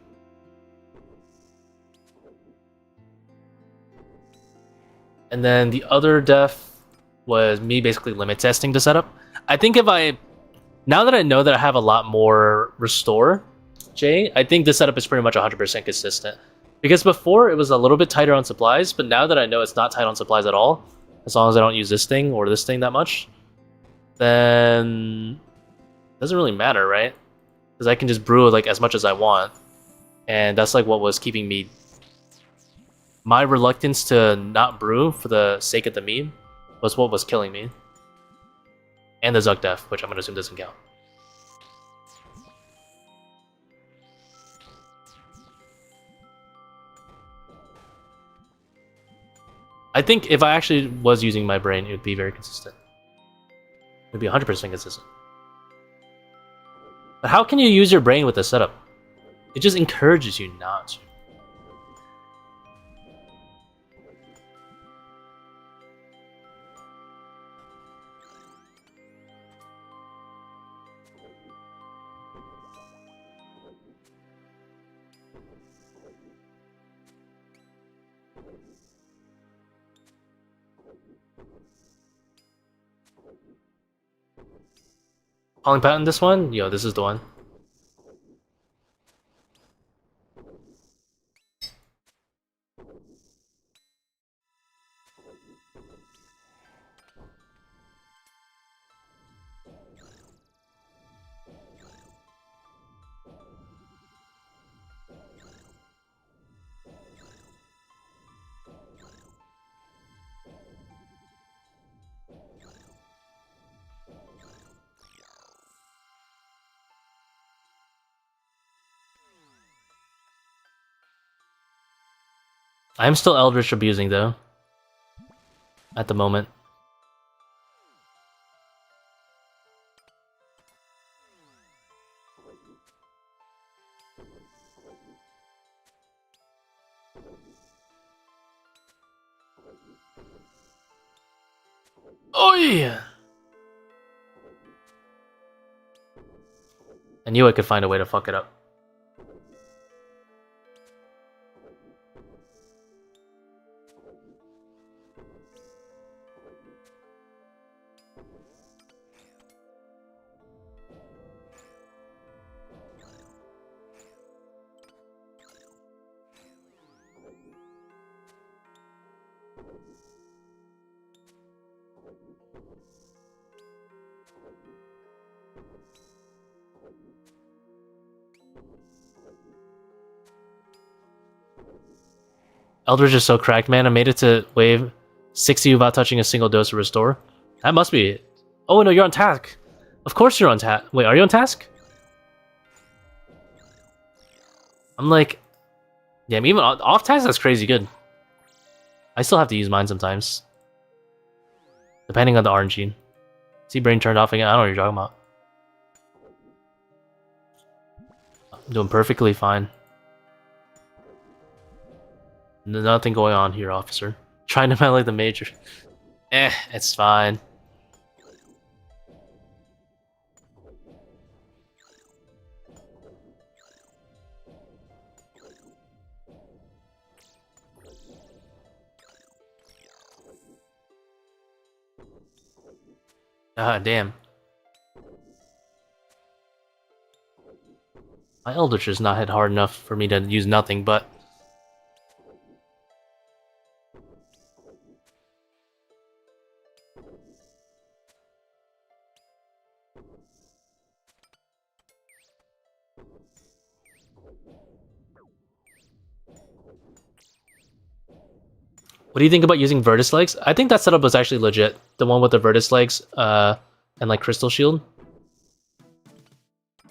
And then the other death was me basically limit testing the setup. I think if I... Now that I know that I have a lot more restore, Jay, I think this setup is pretty much 100% consistent. Because before, it was a little bit tighter on supplies, but now that I know it's not tight on supplies at all, as long as I don't use this thing or this thing that much, then it doesn't really matter, right? Because I can just brew like as much as I want. And that's like what was keeping me... My reluctance to not brew for the sake of the meme was what was killing me. And the Zuk death, which I'm going to assume doesn't count. I think if I actually was using my brain, it would be very consistent. It would be 100% consistent. But how can you use your brain with this setup? It just encourages you not to. Calling patent this one? Yo, this is the one. I'm still Eldritch abusing though. At the moment. Oh yeah! I knew I could find a way to fuck it up. Eldritch is so cracked, man. I made it to wave 60 without touching a single dose of restore. That must be it. Oh no, you're on task. Of course you're on task. Wait, are you on task? I'm like... Yeah, even off task, that's crazy good. I still have to use mine sometimes. Depending on the RNG. See brain turned off again? I don't know what you're talking about. I'm doing perfectly fine. Nothing going on here, officer. Trying to melee the major. It's fine. God damn. My Eldritch is not hit hard enough for me to use nothing, but... What do you think about using Virtus Legs? I think that setup was actually legit. The one with the Virtus Legs, and like Crystal Shield.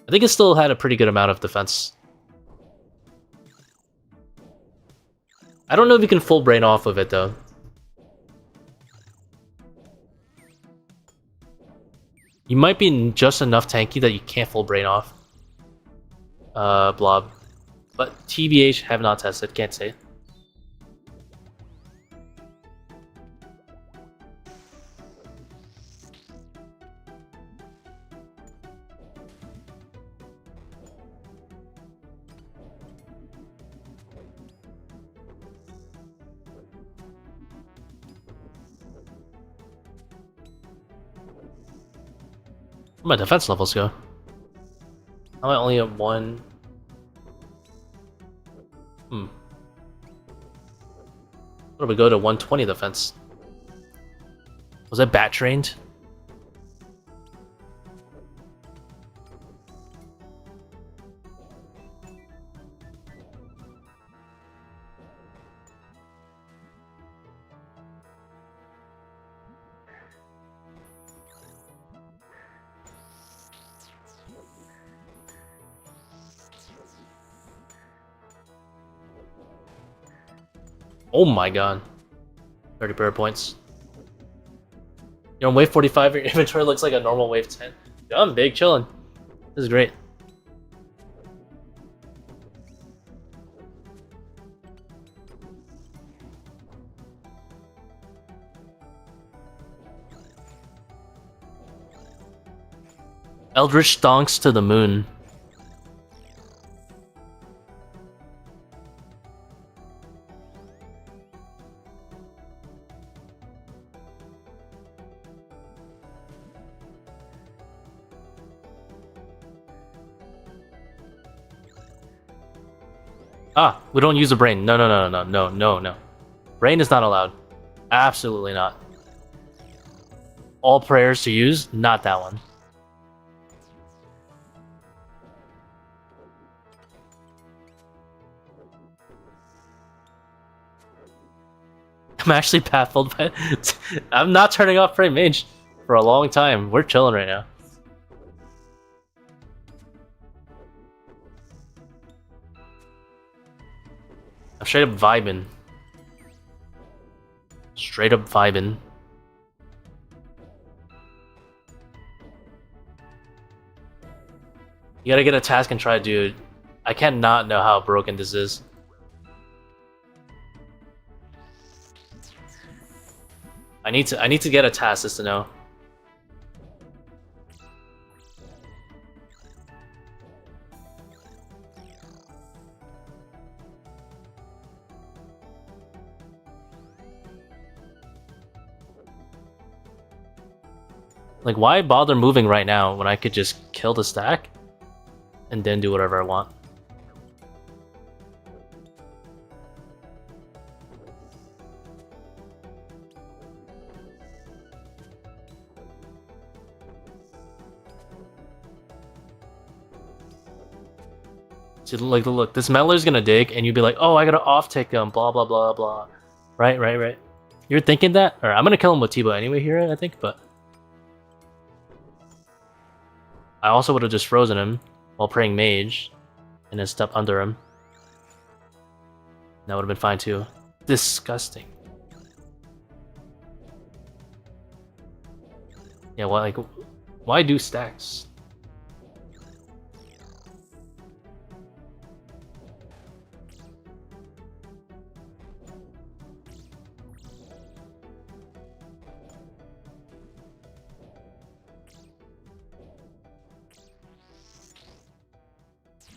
I think it still had a pretty good amount of defense. I don't know if you can full brain off of it though. You might be just enough tanky that you can't full brain off. Blob. But TBH have not tested, can't say. Where'd my defense levels go? Am I only at 1? What do we go to 120 defense? Was I bat trained? Oh my god. 30 prayer points. You're on wave 45, your inventory looks like a normal wave 10. Yeah, I'm big, chilling. This is great. Eldritch stonks to the moon. Ah, we don't use a brain. No. Brain is not allowed. Absolutely not. All prayers to use, not that one. I'm actually baffled by it. I'm not turning off Prey Mage for a long time. We're chilling right now. I'm straight up vibing. Straight up vibing. You gotta get a task and try to do it. I cannot know how broken this is. I need to get a task just to know. Like, why bother moving right now when I could just kill the stack and then do whatever I want? See, like, look, this meddler's gonna dig, and you'd be like, oh, I gotta off-tick him, blah, blah, blah, blah. Right. You're thinking that? Or I'm gonna kill him with Tbow anyway here, I think, but... I also would have just frozen him while praying Mage and then stepped under him. That would have been fine too. Disgusting. Yeah, why do stacks?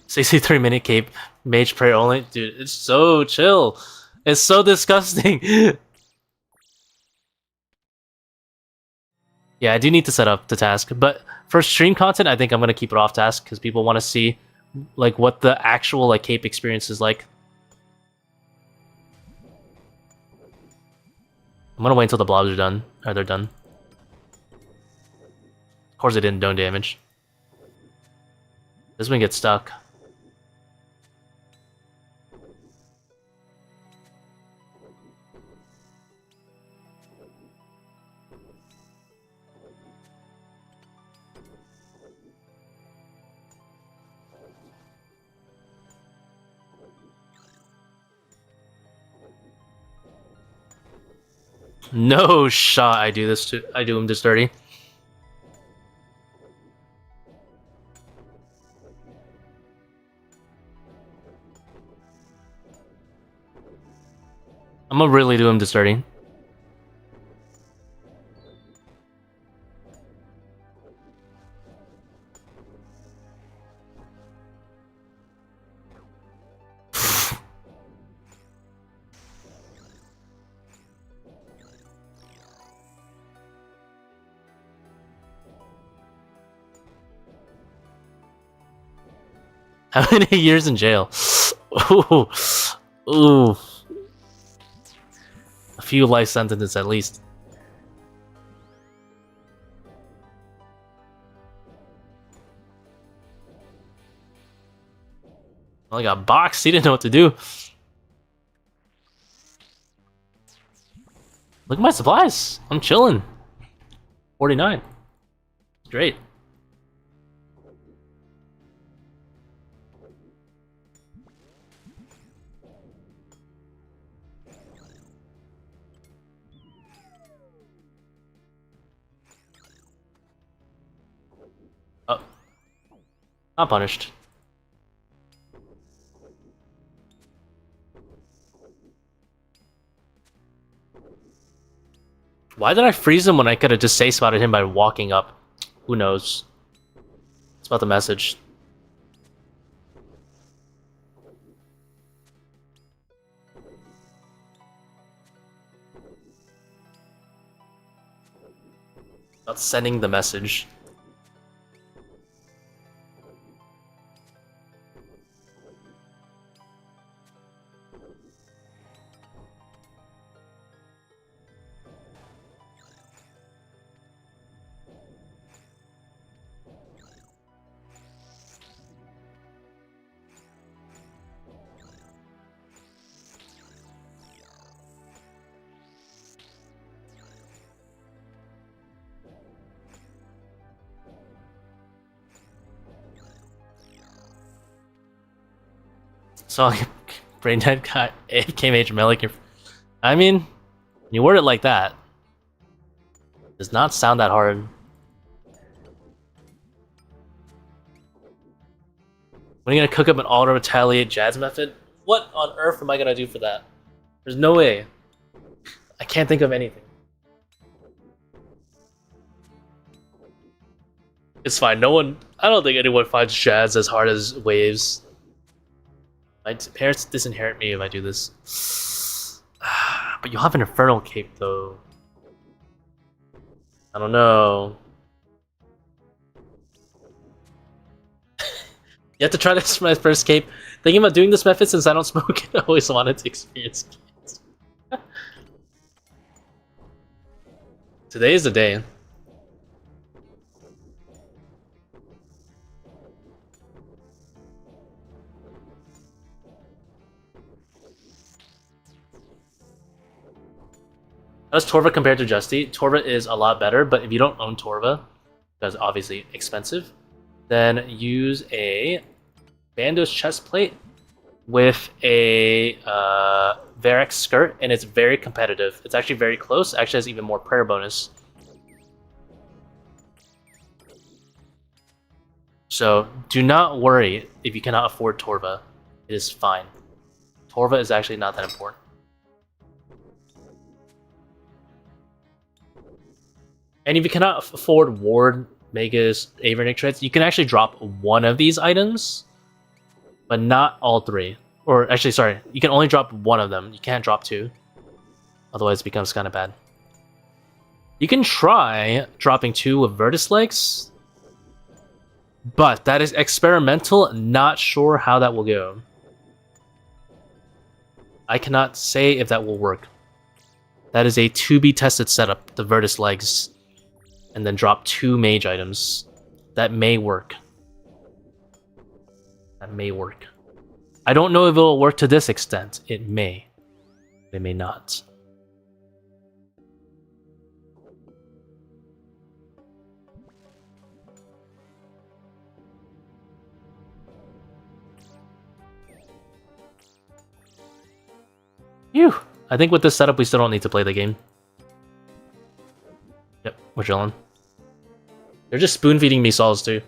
$63-minute cape, Mage prayer only. Dude, it's so chill. It's so disgusting. Yeah, I do need to set up the task, but for stream content, I think I'm gonna keep it off task because people want to see like what the actual like cape experience is like. I'm gonna wait until the blobs are done, or they're done. Of course, they didn't do damage. This one gets stuck. No shot I do this to I do him this dirty. I'm gonna really do him this dirty. How many years in jail? Ooh. Ooh. A few life sentences at least. Well, I got boxed. He didn't know what to do. Look at my supplies. I'm chilling. 49. Great. Oh. Not punished. Why did I freeze him when I could have just safe spotted him by walking up? Who knows? It's about the message. About sending the message. So brain dead got AFK Mage Melik. I mean, you word it like that. It does not sound that hard. When are you gonna cook up an auto retaliate jazz method? What on earth am I gonna do for that? There's no way. I can't think of anything. It's fine. No one. I don't think anyone finds jazz as hard as waves. My parents disinherit me if I do this. But you'll have an infernal cape though. I don't know. You have to try this for my first cape. Thinking about doing this method since I don't smoke it, I always wanted to experience capes. Today is the day. How does Torva compare to Justy? Torva is a lot better, but if you don't own Torva, because obviously expensive, then use a Bandos chest plate with a Varix skirt, and it's very competitive. It's actually very close. It actually has even more prayer bonus. So do not worry if you cannot afford Torva. It is fine. Torva is actually not that important. And if you cannot afford Ward, Magus, Avernic Treads, you can actually drop one of these items, but not all three. Or actually, sorry, you can only drop one of them. You can't drop two. Otherwise, it becomes kind of bad. You can try dropping 2 with Vertus Legs, but that is experimental. Not sure how that will go. I cannot say if that will work. That is a to-be-tested setup, the Vertus Legs, and then drop 2 Mage items. That may work. That may work. I don't know if it will work to this extent. It may. It may not. Phew. I think with this setup, we still don't need to play the game. Yep, we're chilling. They're just spoon-feeding me solves, too.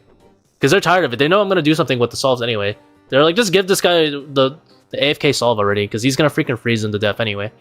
Because they're tired of it. They know I'm going to do something with the solves anyway. They're like, just give this guy the AFK solve already, because he's going to freaking freeze him to death anyway.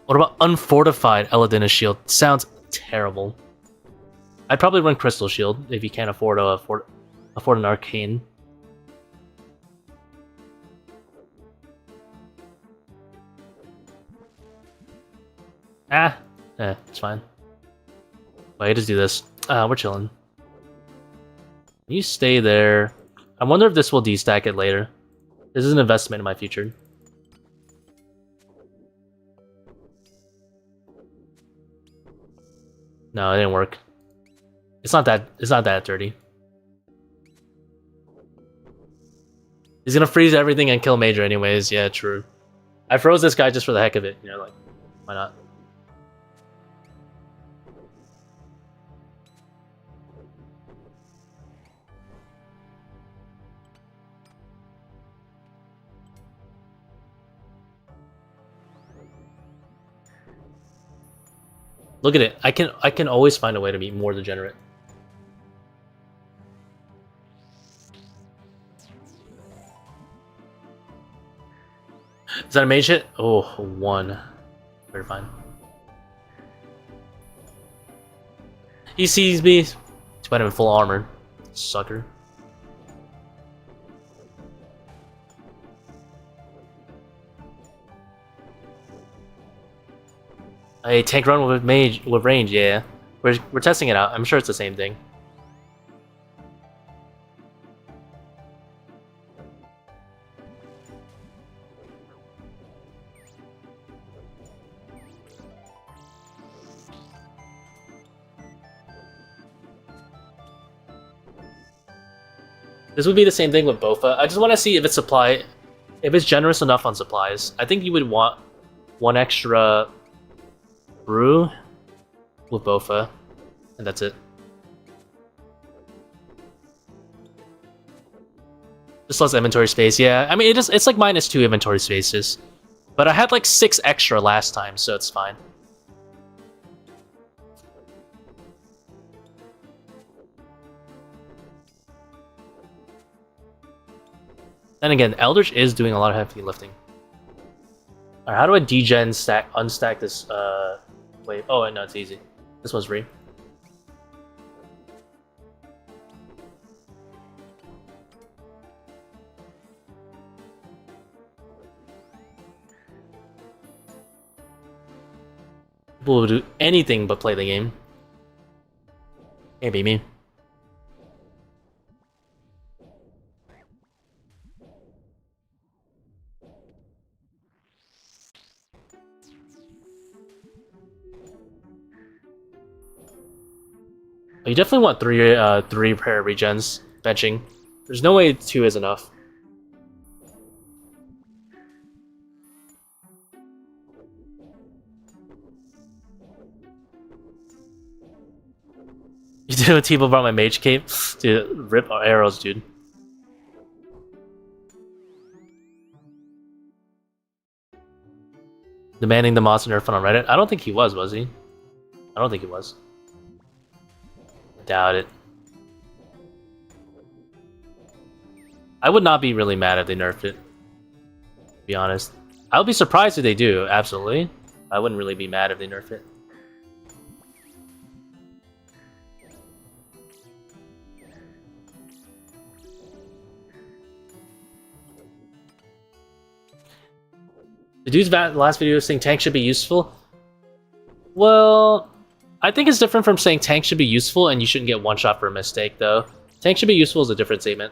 What about unfortified Eladina shield? Sounds terrible. I'd probably run Crystal Shield if you can't afford an arcane. It's fine. Wait, just do this. We're chilling. You stay there. I wonder if this will destack it later. This is an investment in my future. No, it didn't work. It's not that dirty. He's gonna freeze everything and kill Major anyways. Yeah, true. I froze this guy just for the heck of it. You know, like, why not? Look at it. I can always find a way to be more degenerate. Is that a mage hit? Oh, 1. Very fine. He sees me. He's about him in full armor. Sucker. A tank run with mage with range, yeah. We're testing it out. I'm sure it's the same thing. This would be the same thing with Bofa. I just want to see if it's generous enough on supplies. I think you would want 1 extra brew with Bofa, and that's it. Just less inventory space, yeah. I mean, it's like -2 inventory spaces, but I had like 6 extra last time, so it's fine. Then again, Eldritch is doing a lot of heavy lifting. Alright, how do I degen unstack this wait, oh no, it's easy. This one's free. People will do anything but play the game. Can't be me. You definitely want 3 pair regens benching. There's no way 2 is enough. You did when Tbow brought my mage cape? Dude, rip arrows, dude. Demanding the monster nerf on Reddit? I don't think he was he? I don't think it was. Doubt it. I would not be really mad if they nerfed it, to be honest. I would be surprised if they do, absolutely. I wouldn't really be mad if they nerf it. The dude's last video saying tank should be useful. Well, I think it's different from saying tank should be useful and you shouldn't get one shot for a mistake, though. Tank should be useful is a different statement.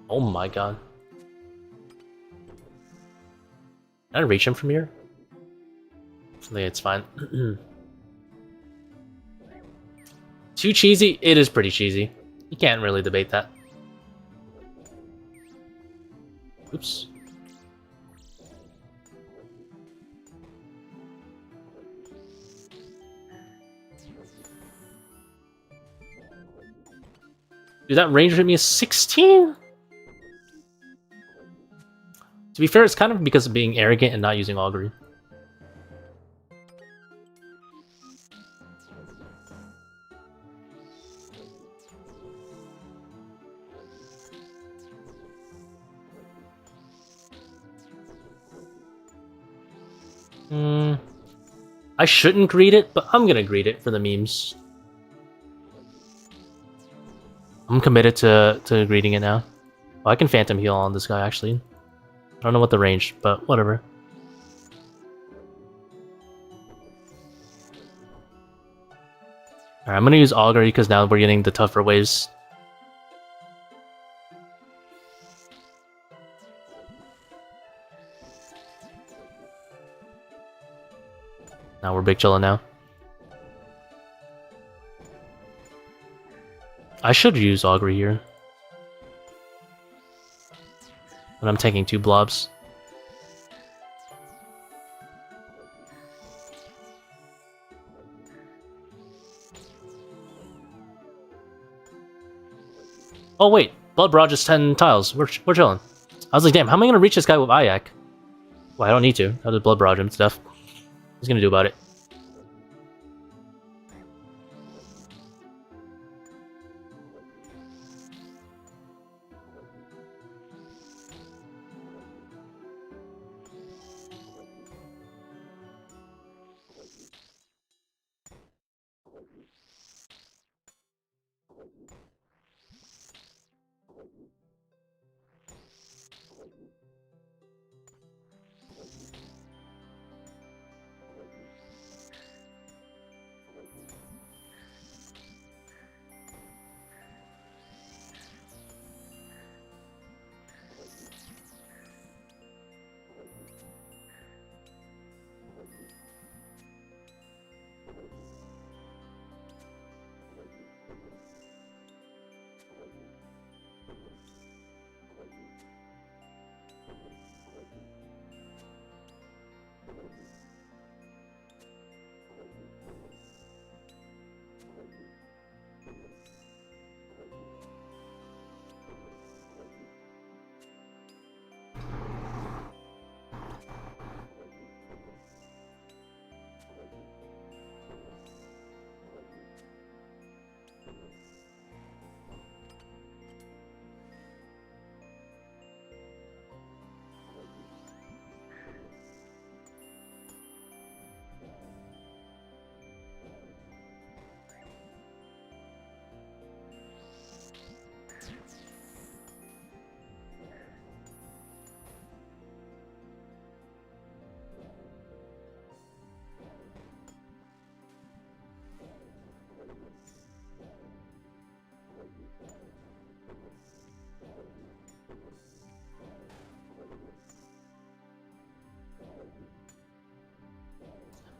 Oh my god. Can I reach him from here? I think it's fine. Too cheesy? It is pretty cheesy. You can't really debate that. Oops. Dude, that range hit me a 16? To be fair, it's kind of because of being arrogant and not using augury. I shouldn't greet it, but I'm gonna greet it for the memes. I'm committed to greeting it now. Oh, I can phantom heal on this guy, actually. I don't know what the range, but whatever. Alright, I'm gonna use augury because now we're getting the tougher waves. Now we're big chillin' now. I should use augury here. But I'm taking 2 blobs. Oh wait, blood brought just 10 tiles. We're chilling. I was like, damn, how am I gonna reach this guy with Ayak? Well, I don't need to. I'll just blood barrage him to death. What's he gonna do about it?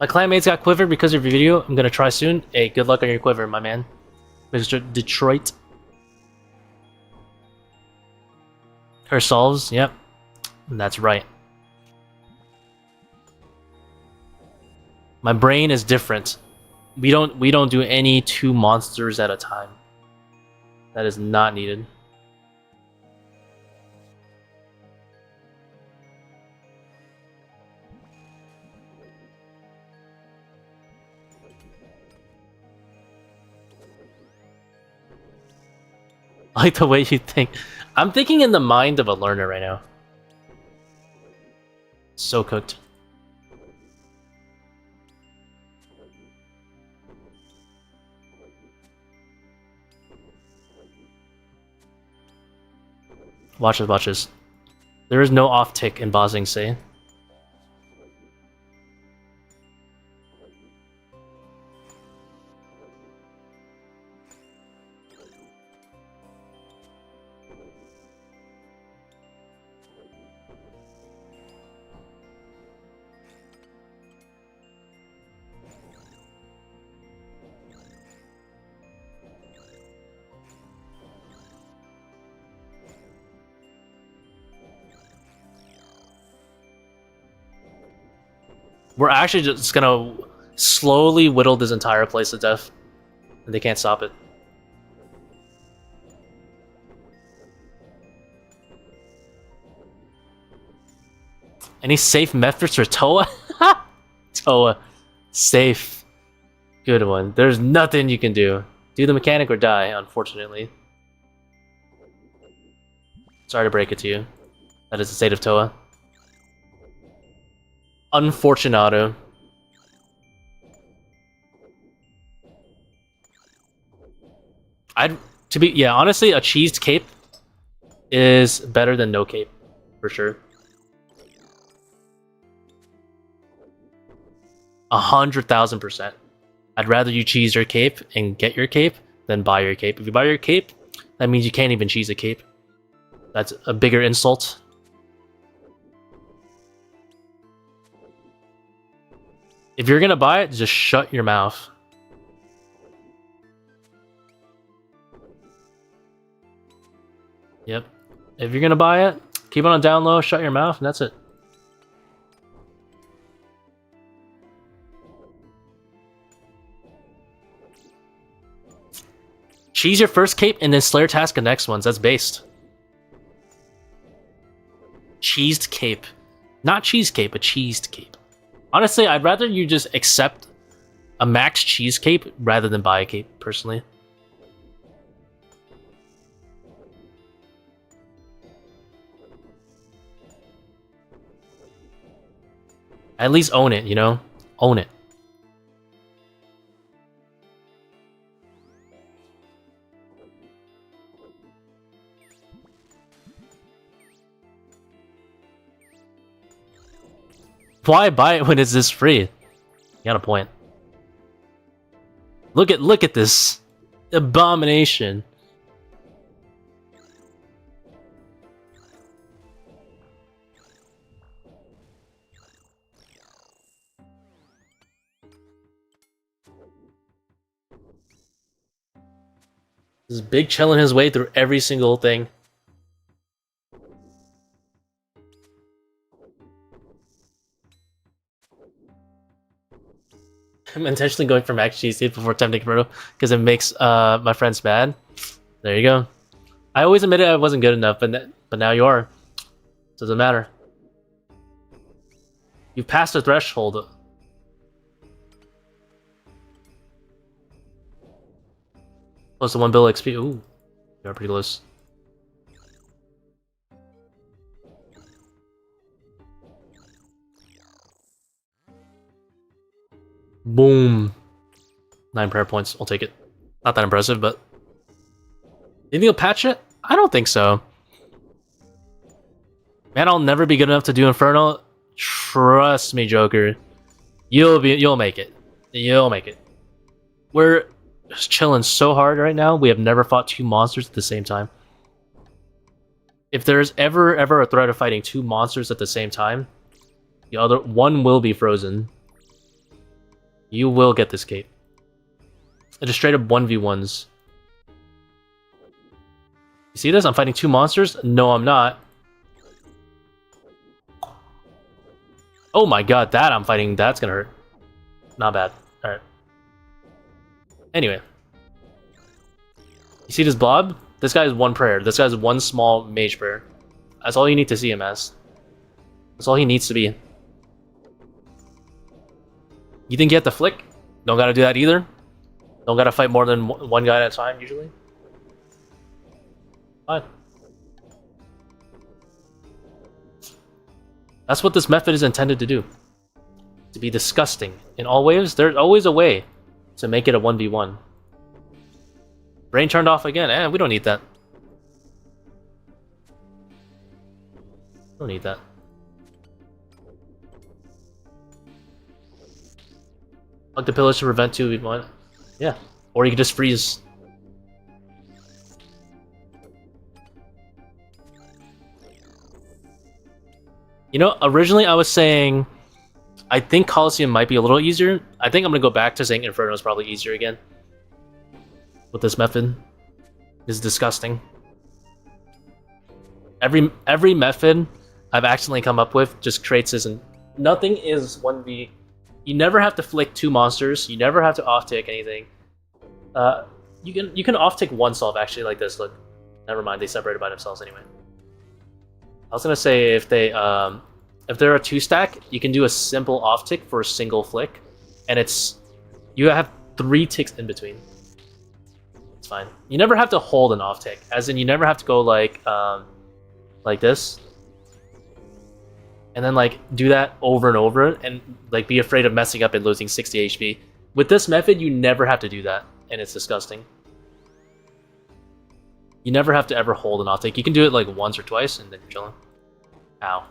My clanmates got quivered because of your video. I'm gonna try soon. Hey, good luck on your quiver, my man. Mr. Detroit. Her solves, yep. That's right. My brain is different. We don't do any 2 monsters at a time. That is not needed. I like the way you think. I'm thinking in the mind of a learner right now. So cooked. Watch this, watch this. There is no off tick in Ba Sing Se. We're actually just gonna slowly whittle this entire place to death. And they can't stop it. Any safe methods for Toa? Toa. Safe. Good one. There's nothing you can do. Do the mechanic or die, unfortunately. Sorry to break it to you. That is the state of Toa. Unfortunato. Honestly, a cheesed cape is better than no cape, for sure. 100,000%. I'd rather you cheese your cape and get your cape than buy your cape. If you buy your cape, that means you can't even cheese a cape. That's a bigger insult. If you're gonna buy it, just shut your mouth. Yep. If you're gonna buy it, keep it on down low, shut your mouth, and that's it. Cheese your first cape and then Slayer task the next ones. That's based. Cheesed cape. Not cheese cape, but cheesed cape. Honestly, I'd rather you just accept a max cheese cape rather than buy a cape, personally. At least own it, you know? Own it. Why buy it when it's this free? You got a point. Look at this abomination. This big chilling his way through every single thing. I'm intentionally going for max cheese before attempting Converto because it makes my friends mad. There you go. I always admitted I wasn't good enough, but now you are. Doesn't matter. You've passed the threshold. Close to 1 bill XP. Ooh, you're pretty close. Boom. 9 prayer points. I'll take it. Not that impressive, but... Think you'll patch it? I don't think so. Man, I'll never be good enough to do Inferno. Trust me, Joker. You'll make it. You'll make it. We're chilling so hard right now, we have never fought 2 monsters at the same time. If there's ever a threat of fighting 2 monsters at the same time, the other one will be frozen. You will get this cape. It is straight up 1v1s. You see this? I'm fighting 2 monsters? No, I'm not. Oh my god, that I'm fighting, that's gonna hurt. Not bad. Alright. Anyway. You see this blob? This guy is 1 prayer. This guy's 1 small mage prayer. That's all you need to see him as. That's all he needs to be. You think you have to flick? Don't gotta do that either. Don't gotta fight more than 1 guy at a time, usually. Fine. That's what this method is intended to do. To be disgusting. In all waves, there's always a way to make it a 1v1. Brain turned off again. We don't need that. Don't need that. Plug the pillars to prevent 2v1. Yeah. Or you can just freeze. You know, originally I was saying I think Coliseum might be a little easier. I think I'm gonna go back to saying Inferno is probably easier again. With this method. It's disgusting. Every method I've accidentally come up with just creates this, and nothing is 1v. You never have to flick 2 monsters. You never have to off-tick anything. You can off-tick 1 solve actually like this. Look, never mind. They separated by themselves anyway. I was gonna say if they're a 2-stack, you can do a simple off-tick for a single flick, and you have 3 ticks in between. It's fine. You never have to hold an off-tick, as in you never have to go like this, and then like do that over and over, and like be afraid of messing up and losing 60 HP. With this method, you never have to do that, and it's disgusting. You never have to ever hold an off-tick. You can do it like once or twice, and then you're chilling. Ow.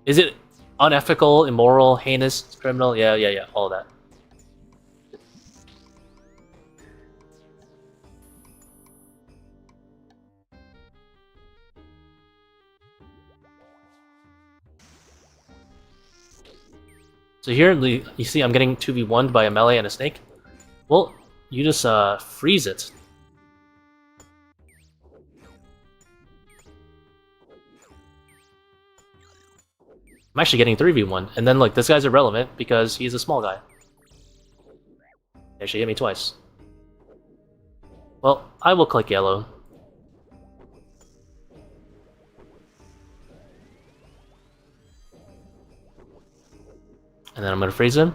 Is it unethical, immoral, heinous, criminal? Yeah, all of that. So here, you see I'm getting 2v1'd by a melee and a snake. Well, you just freeze it. I'm actually getting 3v1, and then look, this guy's irrelevant because he's a small guy. He actually hit me twice. Well, I will click yellow. And then I'm going to freeze him,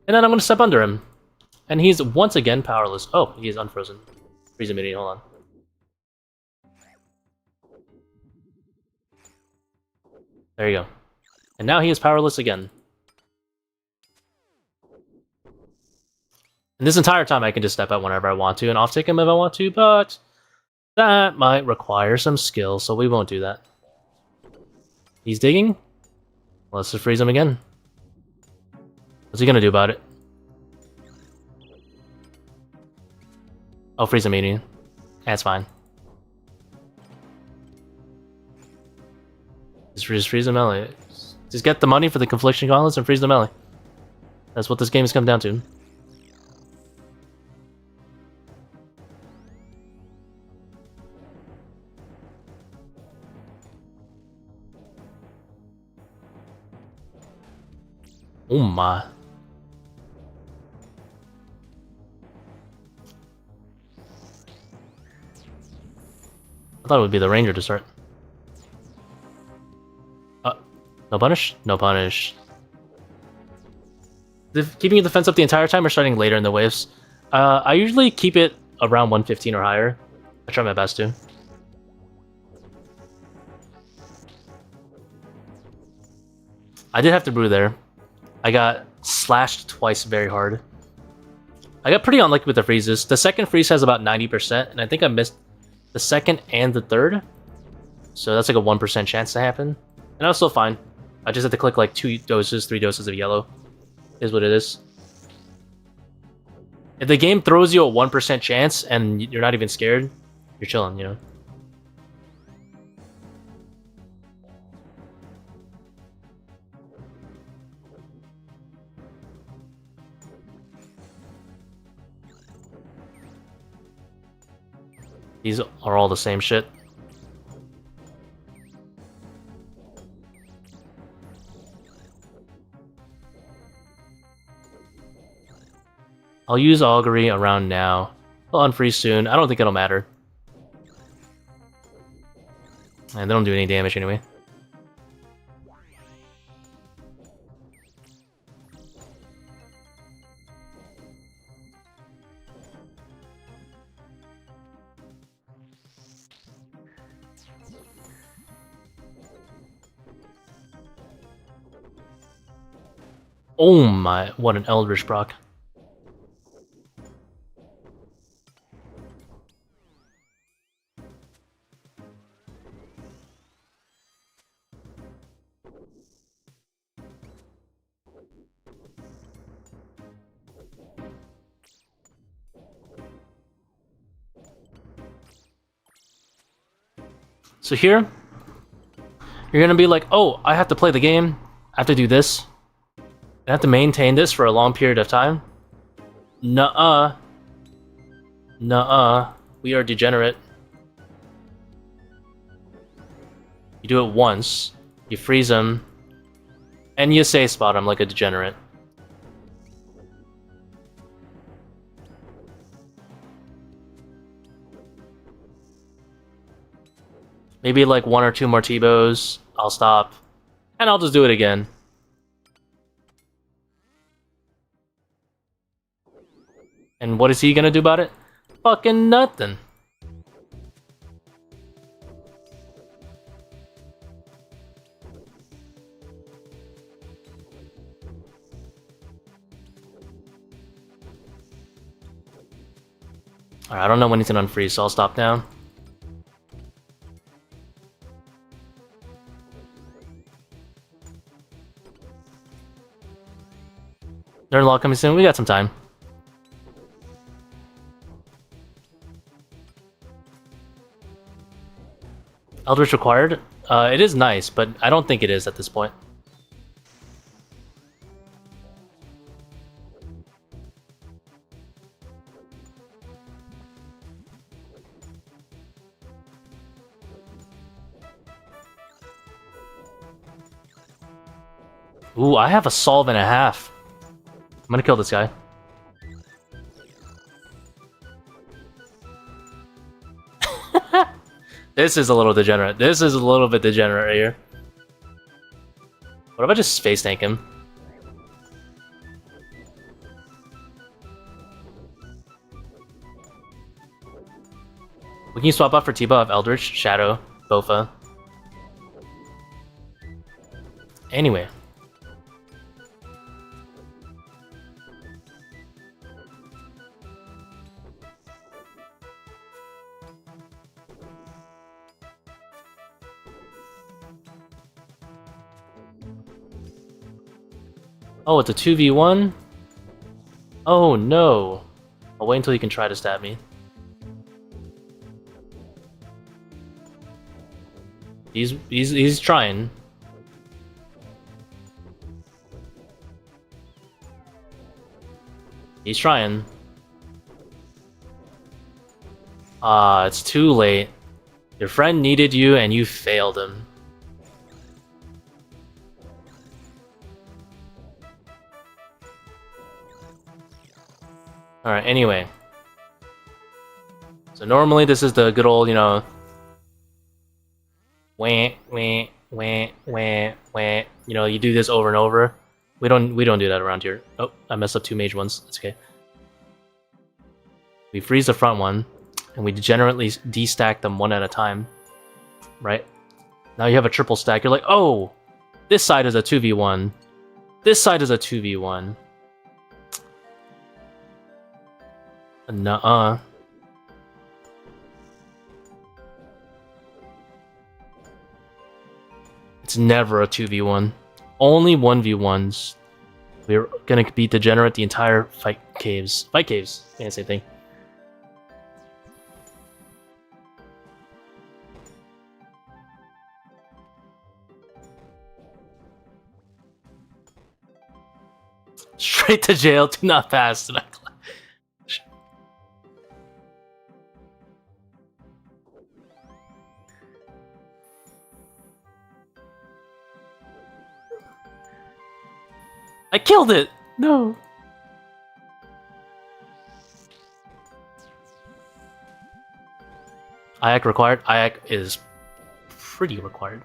and then I'm going to step under him. And he's once again powerless. Oh, he is unfrozen. Freeze immunity, hold on. There you go. And now he is powerless again. And this entire time I can just step out whenever I want to and off-tick him if I want to, but that might require some skill, so we won't do that. He's digging? Let's just freeze him again. What's he gonna do about it? Oh, freeze immunity. That's fine. Just freeze the melee. Just get the money for the Confliction Gauntlets and freeze the melee. That's what this game has come down to. Oh my. I thought it would be the Ranger to start. No punish? No punish. Keeping your defense up the entire time or starting later in the waves? I usually keep it around 115 or higher. I try my best to. I did have to brew there. I got slashed twice very hard. I got pretty unlucky with the freezes. The second freeze has about 90%, and I think I missed the second and the third. So that's like a 1% chance to happen. And I was still fine. I just had to click like 2 doses, 3 doses of yellow. Is what it is. If the game throws you a 1% chance and you're not even scared, you're chilling, you know? These are all the same shit. I'll use Augury around now. I'll unfreeze soon. I don't think it'll matter. And they don't do any damage anyway. Oh my, what an Eldritch proc. So here, you're gonna be like, oh, I have to play the game, I have to do this, I have to maintain this for a long period of time. Nuh-uh. Nuh-uh. We are degenerate. You do it once, you freeze him, and you safe spot him like a degenerate. Maybe like 1 or 2 more Tbows, I'll stop, and I'll just do it again. And what is he gonna do about it? Fucking nothing. Alright, I don't know when he's gonna unfreeze, so I'll stop down. Nerd Law coming soon, we got some time. Eldritch required? It is nice, but I don't think it is at this point. Ooh, I have a solve and a half. I'm gonna kill this guy. This is a little degenerate. This is a little bit degenerate right here. What if I just space tank him? We can swap out for Tbow of Eldritch, Shadow, Bofa. Anyway. Oh, it's a 2v1? Oh no. I'll wait until he can try to stab me. He's trying. He's trying. Ah, it's too late. Your friend needed you and you failed him. Alright, anyway. So normally this is the good old, you know... Wah, wah, wah, wah, wah. You know, you do this over and over. We don't do that around here. Oh, I messed up 2 mage ones. That's okay. We freeze the front one, and we degenerately destack them one at a time. Right? Now you have a triple stack. You're like, oh! This side is a 2v1. This side is a 2v1. Nuh-uh. It's never a 2v1. Only 1v1s. We're gonna be degenerate the entire fight caves. Fight caves. Yeah, same thing. Straight to jail. Do not pass. Do not I killed it! No! IAC required? IAC is pretty required.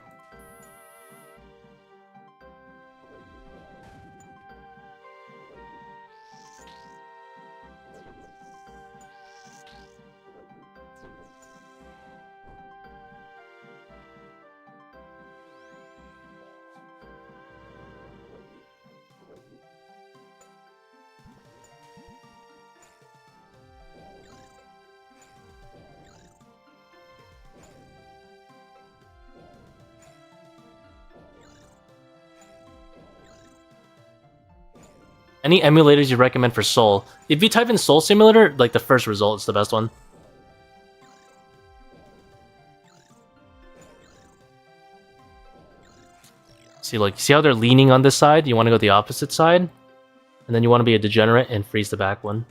Any emulators you recommend for Soul? If you type in Soul Simulator, like the first result is the best one. See, like, see how they're leaning on this side? You want to go the opposite side, and then you want to be a degenerate and freeze the back one.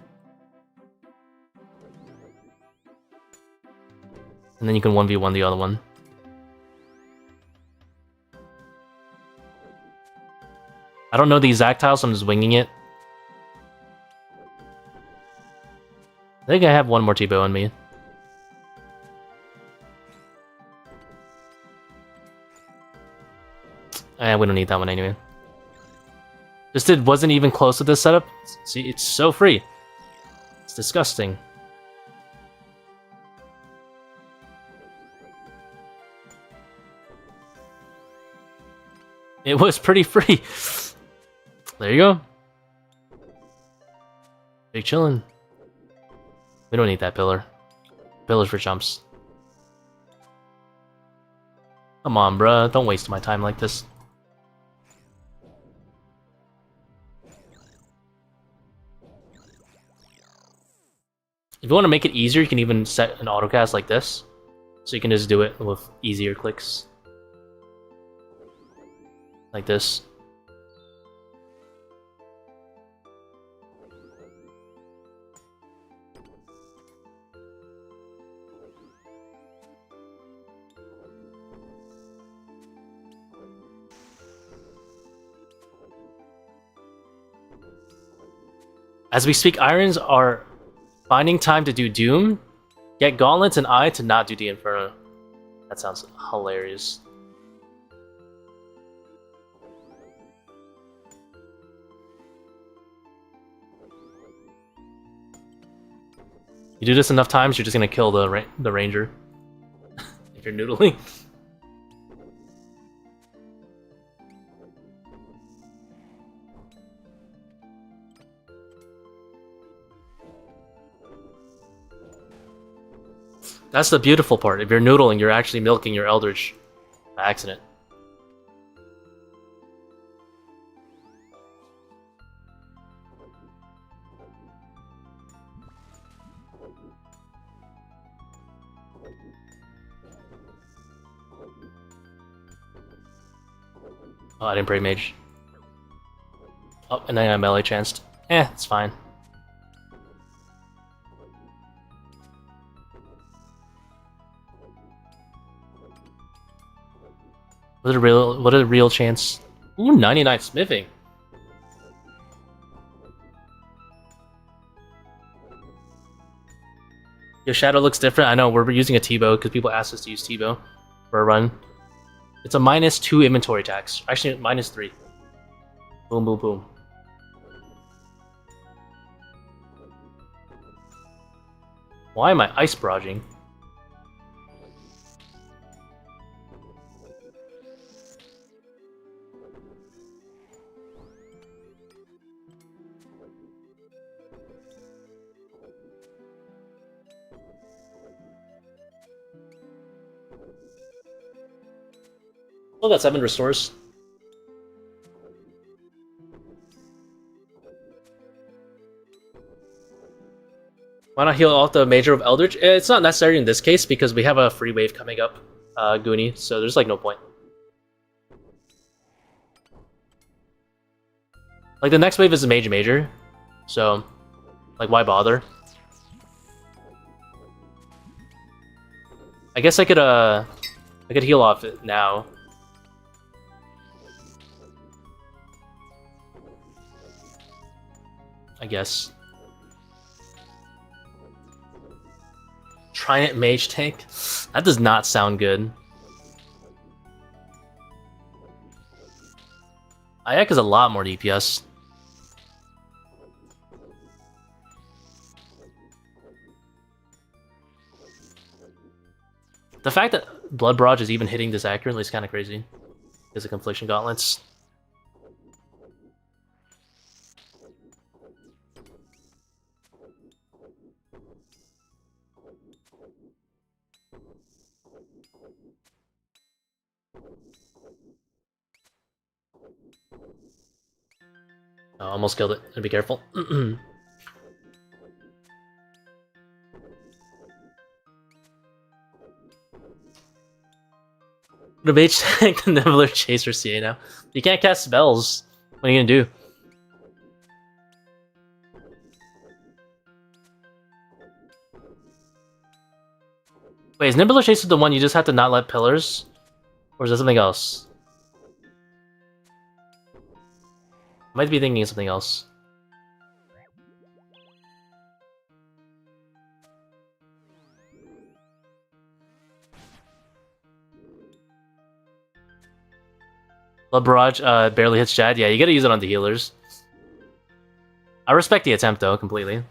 And then you can 1v1 the other one. I don't know the exact tile, so I'm just winging it. I think I have one more Tbow on me. We don't need that one anyway. Wasn't even close to this setup. See, it's so free. It's disgusting. It was pretty free. There you go. Big chillin'. We don't need that pillar. Pillars for jumps. Come on, bruh. Don't waste my time like this. If you want to make it easier, you can even set an autocast like this. So you can just do it with easier clicks. Like this. As we speak, Irons are finding time to do Doom, get Gauntlets and I to not do the Inferno. That sounds hilarious. You do this enough times, you're just gonna kill the Ranger. If you're noodling. That's the beautiful part. If you're noodling, you're actually milking your Eldritch by accident. Oh, I didn't break Mage. Oh, and then I melee chanced. It's fine. What a real chance. Ooh, 99 smithing. Your shadow looks different. I know, we're using a Tbow because people asked us to use Tbow for a run. It's a -2 inventory tax. Actually, -3. Boom, boom, boom. Why am I ice barraging? Oh, got 7 restores. Why not heal off the Major of Eldritch? It's not necessary in this case because we have a free wave coming up, Goonie, so there's like no point. Like the next wave is a Major, so like why bother? I guess I could heal off it now. I guess. Trident Mage tank? That does not sound good. Ayak is a lot more DPS. The fact that Blood Barrage is even hitting this accurately is kind of crazy. Because of Confliction Gauntlets. Oh, almost killed it. Be careful. The Mage tank the Nibbler Chaser CA now. You can't cast spells. What are you gonna do? Wait, is Nibbler Chaser the one you just have to not let pillars? Or is that something else? I might be thinking of something else. Blood Barrage barely hits Jad. Yeah, you gotta use it on the healers. I respect the attempt though, completely.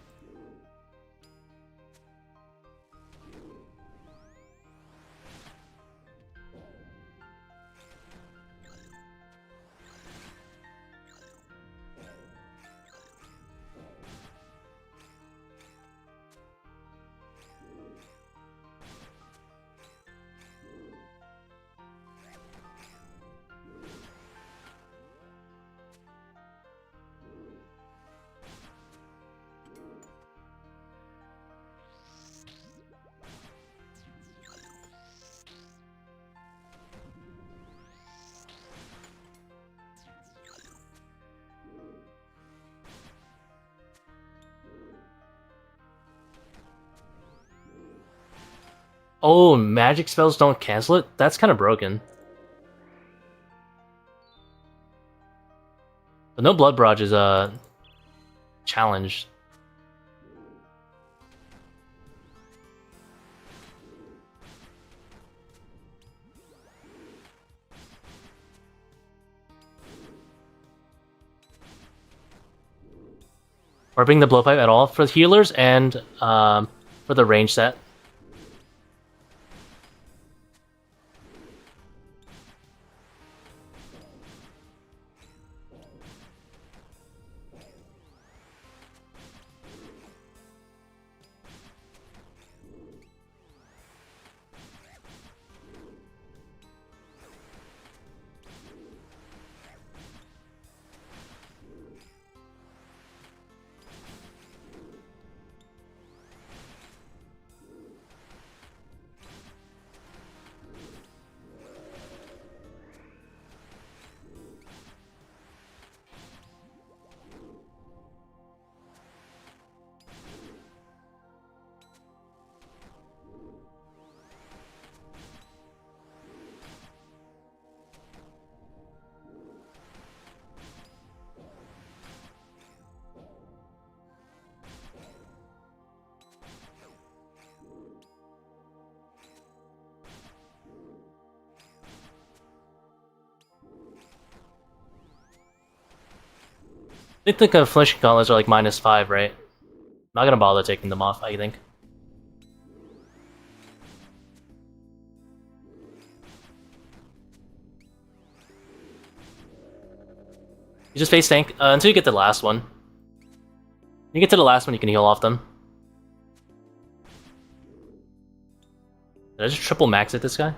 Oh, magic spells don't cancel it? That's kind of broken. But no Blood Barrage is challenged. Or bring the Blowpipe at all for healers and for the range set. I think the Flinching Gauntlets are like -5, right? I'm not gonna bother taking them off, I think. You just face tank until you get to the last one. When you get to the last one, you can heal off them. Did I just triple max at this guy?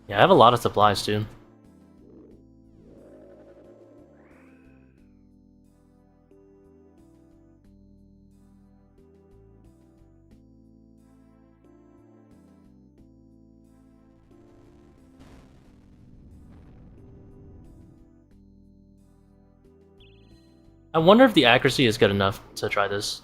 Yeah, I have a lot of supplies too. I wonder if the accuracy is good enough to try this.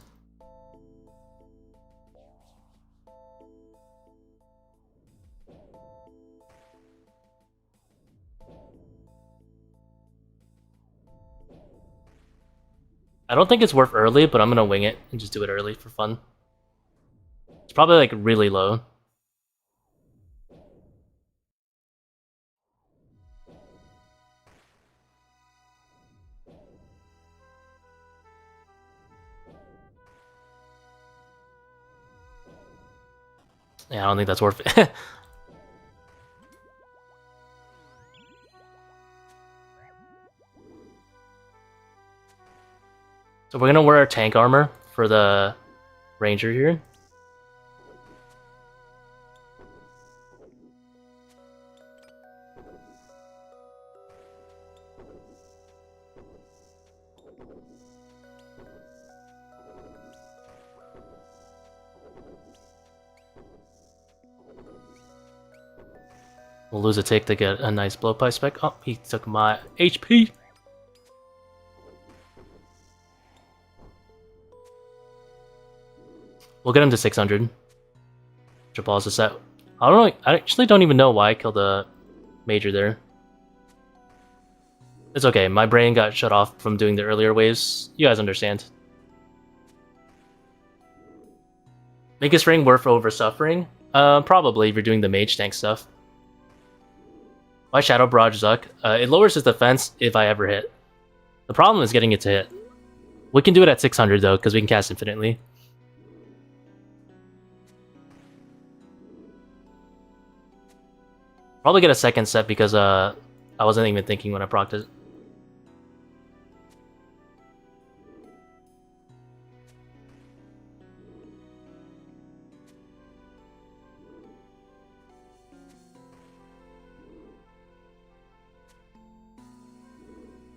I don't think it's worth early, but I'm gonna wing it and just do it early for fun. It's probably like really low. Yeah, I don't think that's worth it. So we're gonna wear our tank armor for the ranger here. We'll lose a tick to get a nice blowpipe spec. Oh, he took my HP. We'll get him to 600. Triples the set. I actually don't even know why I killed the major there. It's okay. My brain got shut off from doing the earlier waves. You guys understand. Make his ring worth over suffering? Probably if you're doing the mage tank stuff. Why Shadow Barrage Zuk? It lowers his defense if I ever hit. The problem is getting it to hit. We can do it at 600 though, because we can cast infinitely. Probably get a second set because I wasn't even thinking when I procced it.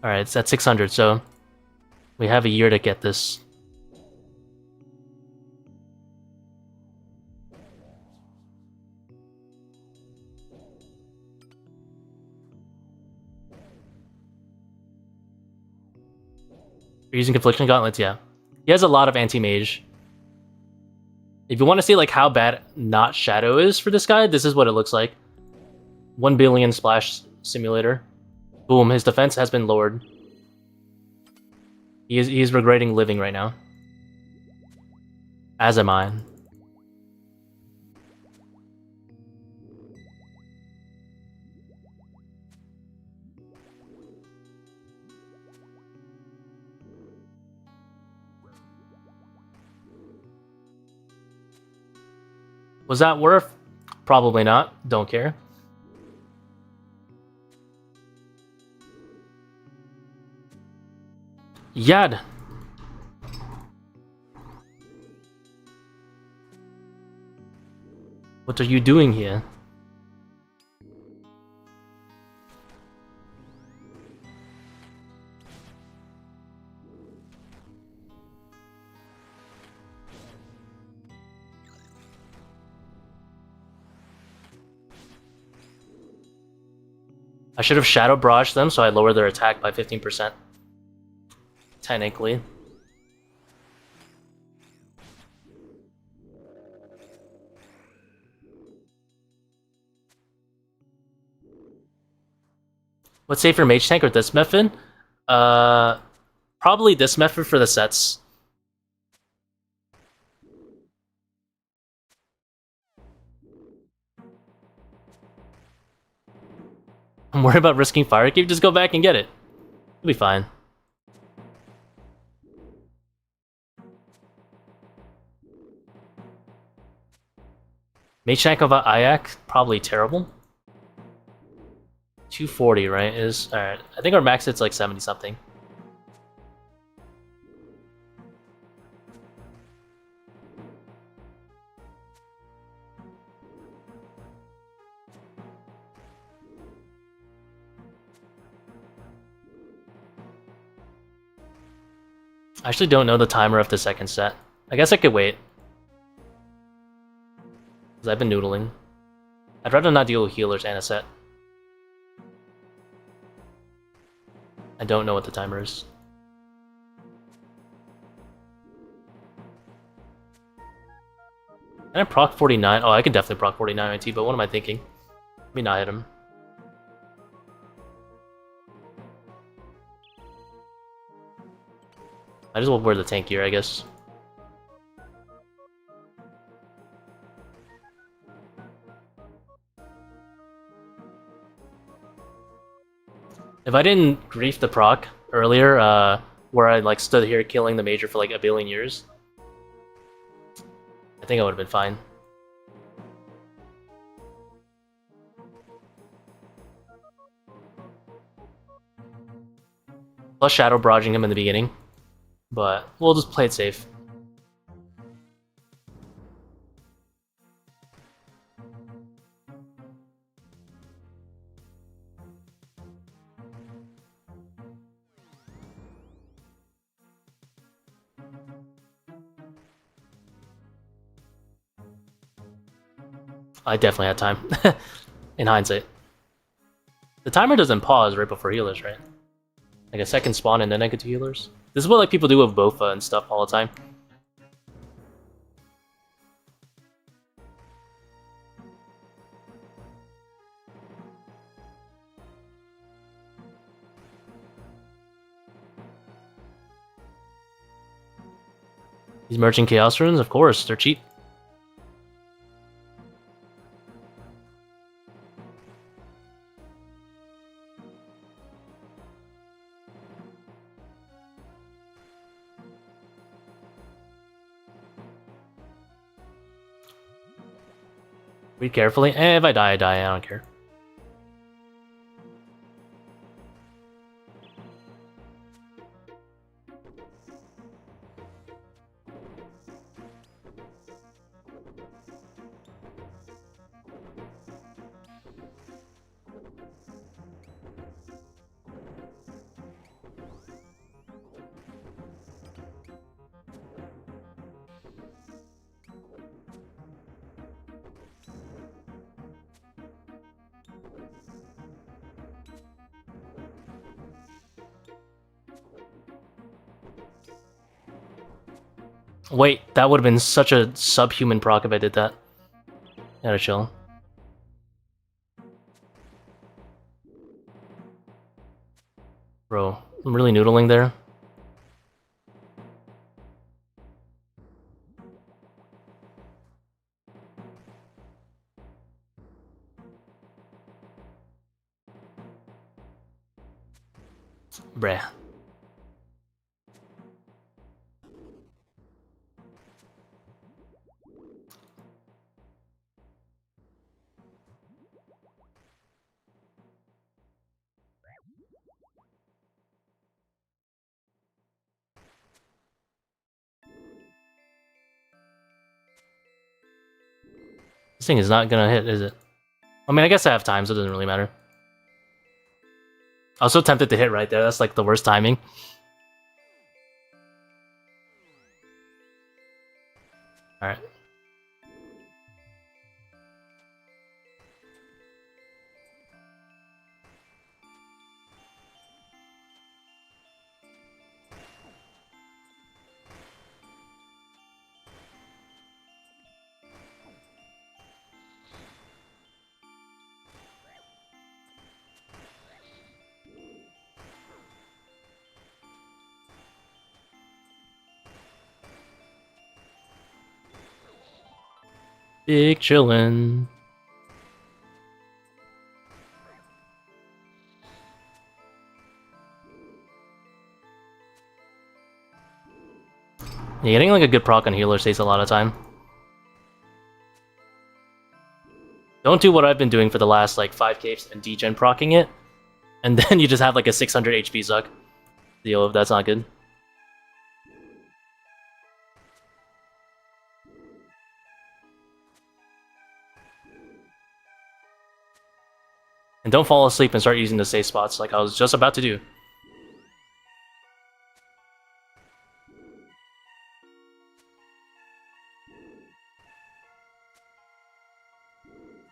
Alright, it's at 600, so we have a year to get this. You're using Confliction Gauntlets, yeah. He has a lot of anti-mage. If you want to see like how bad not Shadow is for this guy, this is what it looks like. 1 billion splash simulator. Boom, his defense has been lowered. He is regretting living right now. As am I. Was that worth? Probably not. Don't care. Yad. What are you doing here? I should have Shadow Barraged them so I lower their attack by 15%. Technically. What's safer, Mage Tank or this method? Probably this method for the sets. I'm worried about risking Fire Cave, just go back and get it. It'll be fine. Mage Tank of Ayak, probably terrible. 240, right? Alright. I think our max hit's like 70 something. I actually don't know the timer of the second set. I guess I could wait. Because I've been noodling. I'd rather not deal with healers and a set. I don't know what the timer is. Can I proc 49? Oh, I can definitely proc 49 on Tbow. What am I thinking? Let me not hit him. I just will wear the tank gear, I guess. If I didn't grief the proc earlier, where I like stood here killing the Major for like a billion years, I think I would have been fine. Plus shadow barraging him in the beginning, but we'll just play it safe. I definitely had time, in hindsight. The timer doesn't pause right before healers, right? Like a second spawn and then I get to healers. This is what like people do with Bofa and stuff all the time. These merchant chaos runes, of course, they're cheap. Read carefully. If I die, I die. I don't care. Wait, that would have been such a subhuman proc if I did that. Gotta chill. Bro, I'm really noodling there. Bruh. This thing is not gonna hit, is it? I mean, I guess I have time, so it doesn't really matter. I was so tempted to hit right there. That's like the worst timing. Alright. Big chillin'. Yeah, getting like a good proc on healer takes a lot of time. Don't do what I've been doing for the last like 5 capes and degen procking it, and then you just have like a 600 HP Zuk. Deal if that's not good. And don't fall asleep and start using the safe spots like I was just about to do.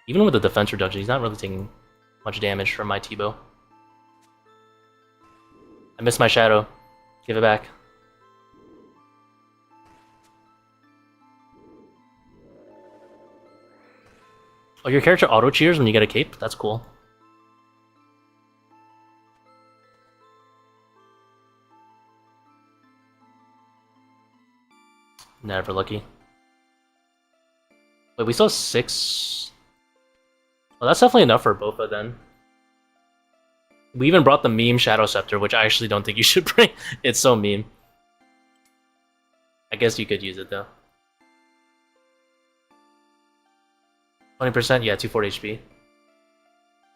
Even with the defense reduction, he's not really taking much damage from my Tbow. I missed my shadow. Give it back. Oh, your character auto cheers when you get a cape? That's cool. Never lucky. Wait, we still have 6. Well, that's definitely enough for both of them. We even brought the meme Shadow Scepter, which I actually don't think you should bring. It's so meme. I guess you could use it though. 20%, yeah, 240 HP.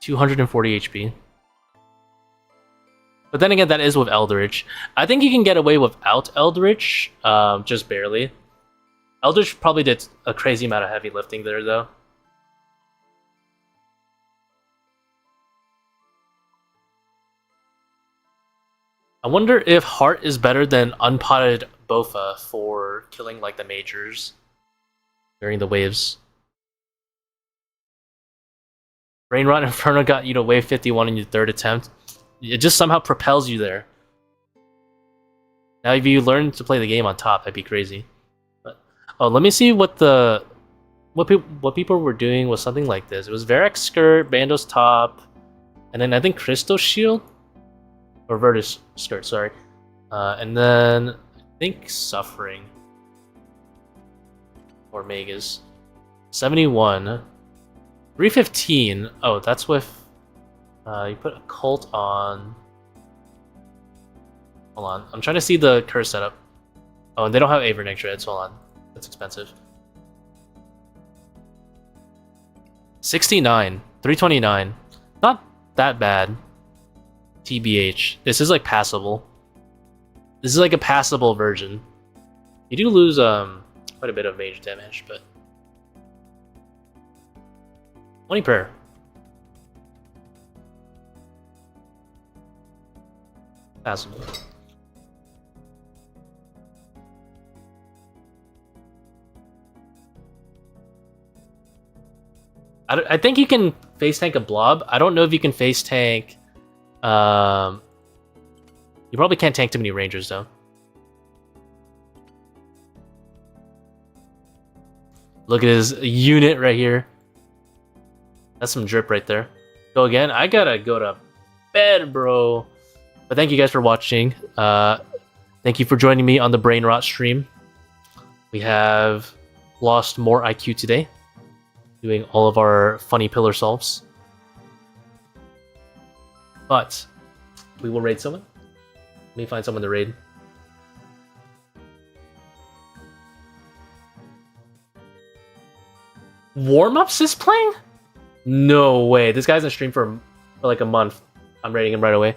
240 HP. But then again, that is with Eldritch. I think you can get away without Eldritch, just barely. Eldritch probably did a crazy amount of heavy lifting there, though. I wonder if Heart is better than Unpotted Bofa for killing, like, the Majors during the waves. Brainrot Inferno got you to wave 51 in your 3rd attempt. It just somehow propels you there. Now, if you learn to play the game on top, that'd be crazy. But oh, let me see what people were doing was something like this. It was Varrock's skirt, Bando's top, and then I think Crystal's shield or Vertus skirt. Sorry, and then I think Suffering or Magus 71, 315. Oh, that's with. You put a cult on. Hold on, I'm trying to see the curse setup. Oh, and they don't have Avernic Dreads. Hold on, that's expensive. 69, 329. Not that bad. TBH. This is like passable. This is like a passable version. You do lose quite a bit of mage damage, but 20 per. Passable. I think you can face tank a blob. I don't know if you can face tank. You probably can't tank too many rangers though. Look at his unit right here. That's some drip right there. Go again. I gotta go to bed, bro. But thank you guys for watching. Thank you for joining me on the Brainrot stream. We have lost more IQ today, doing all of our funny pillar solves. But we will raid someone. Let me find someone to raid. Warm-ups is playing? No way. This guy's on stream for like a month. I'm raiding him right away.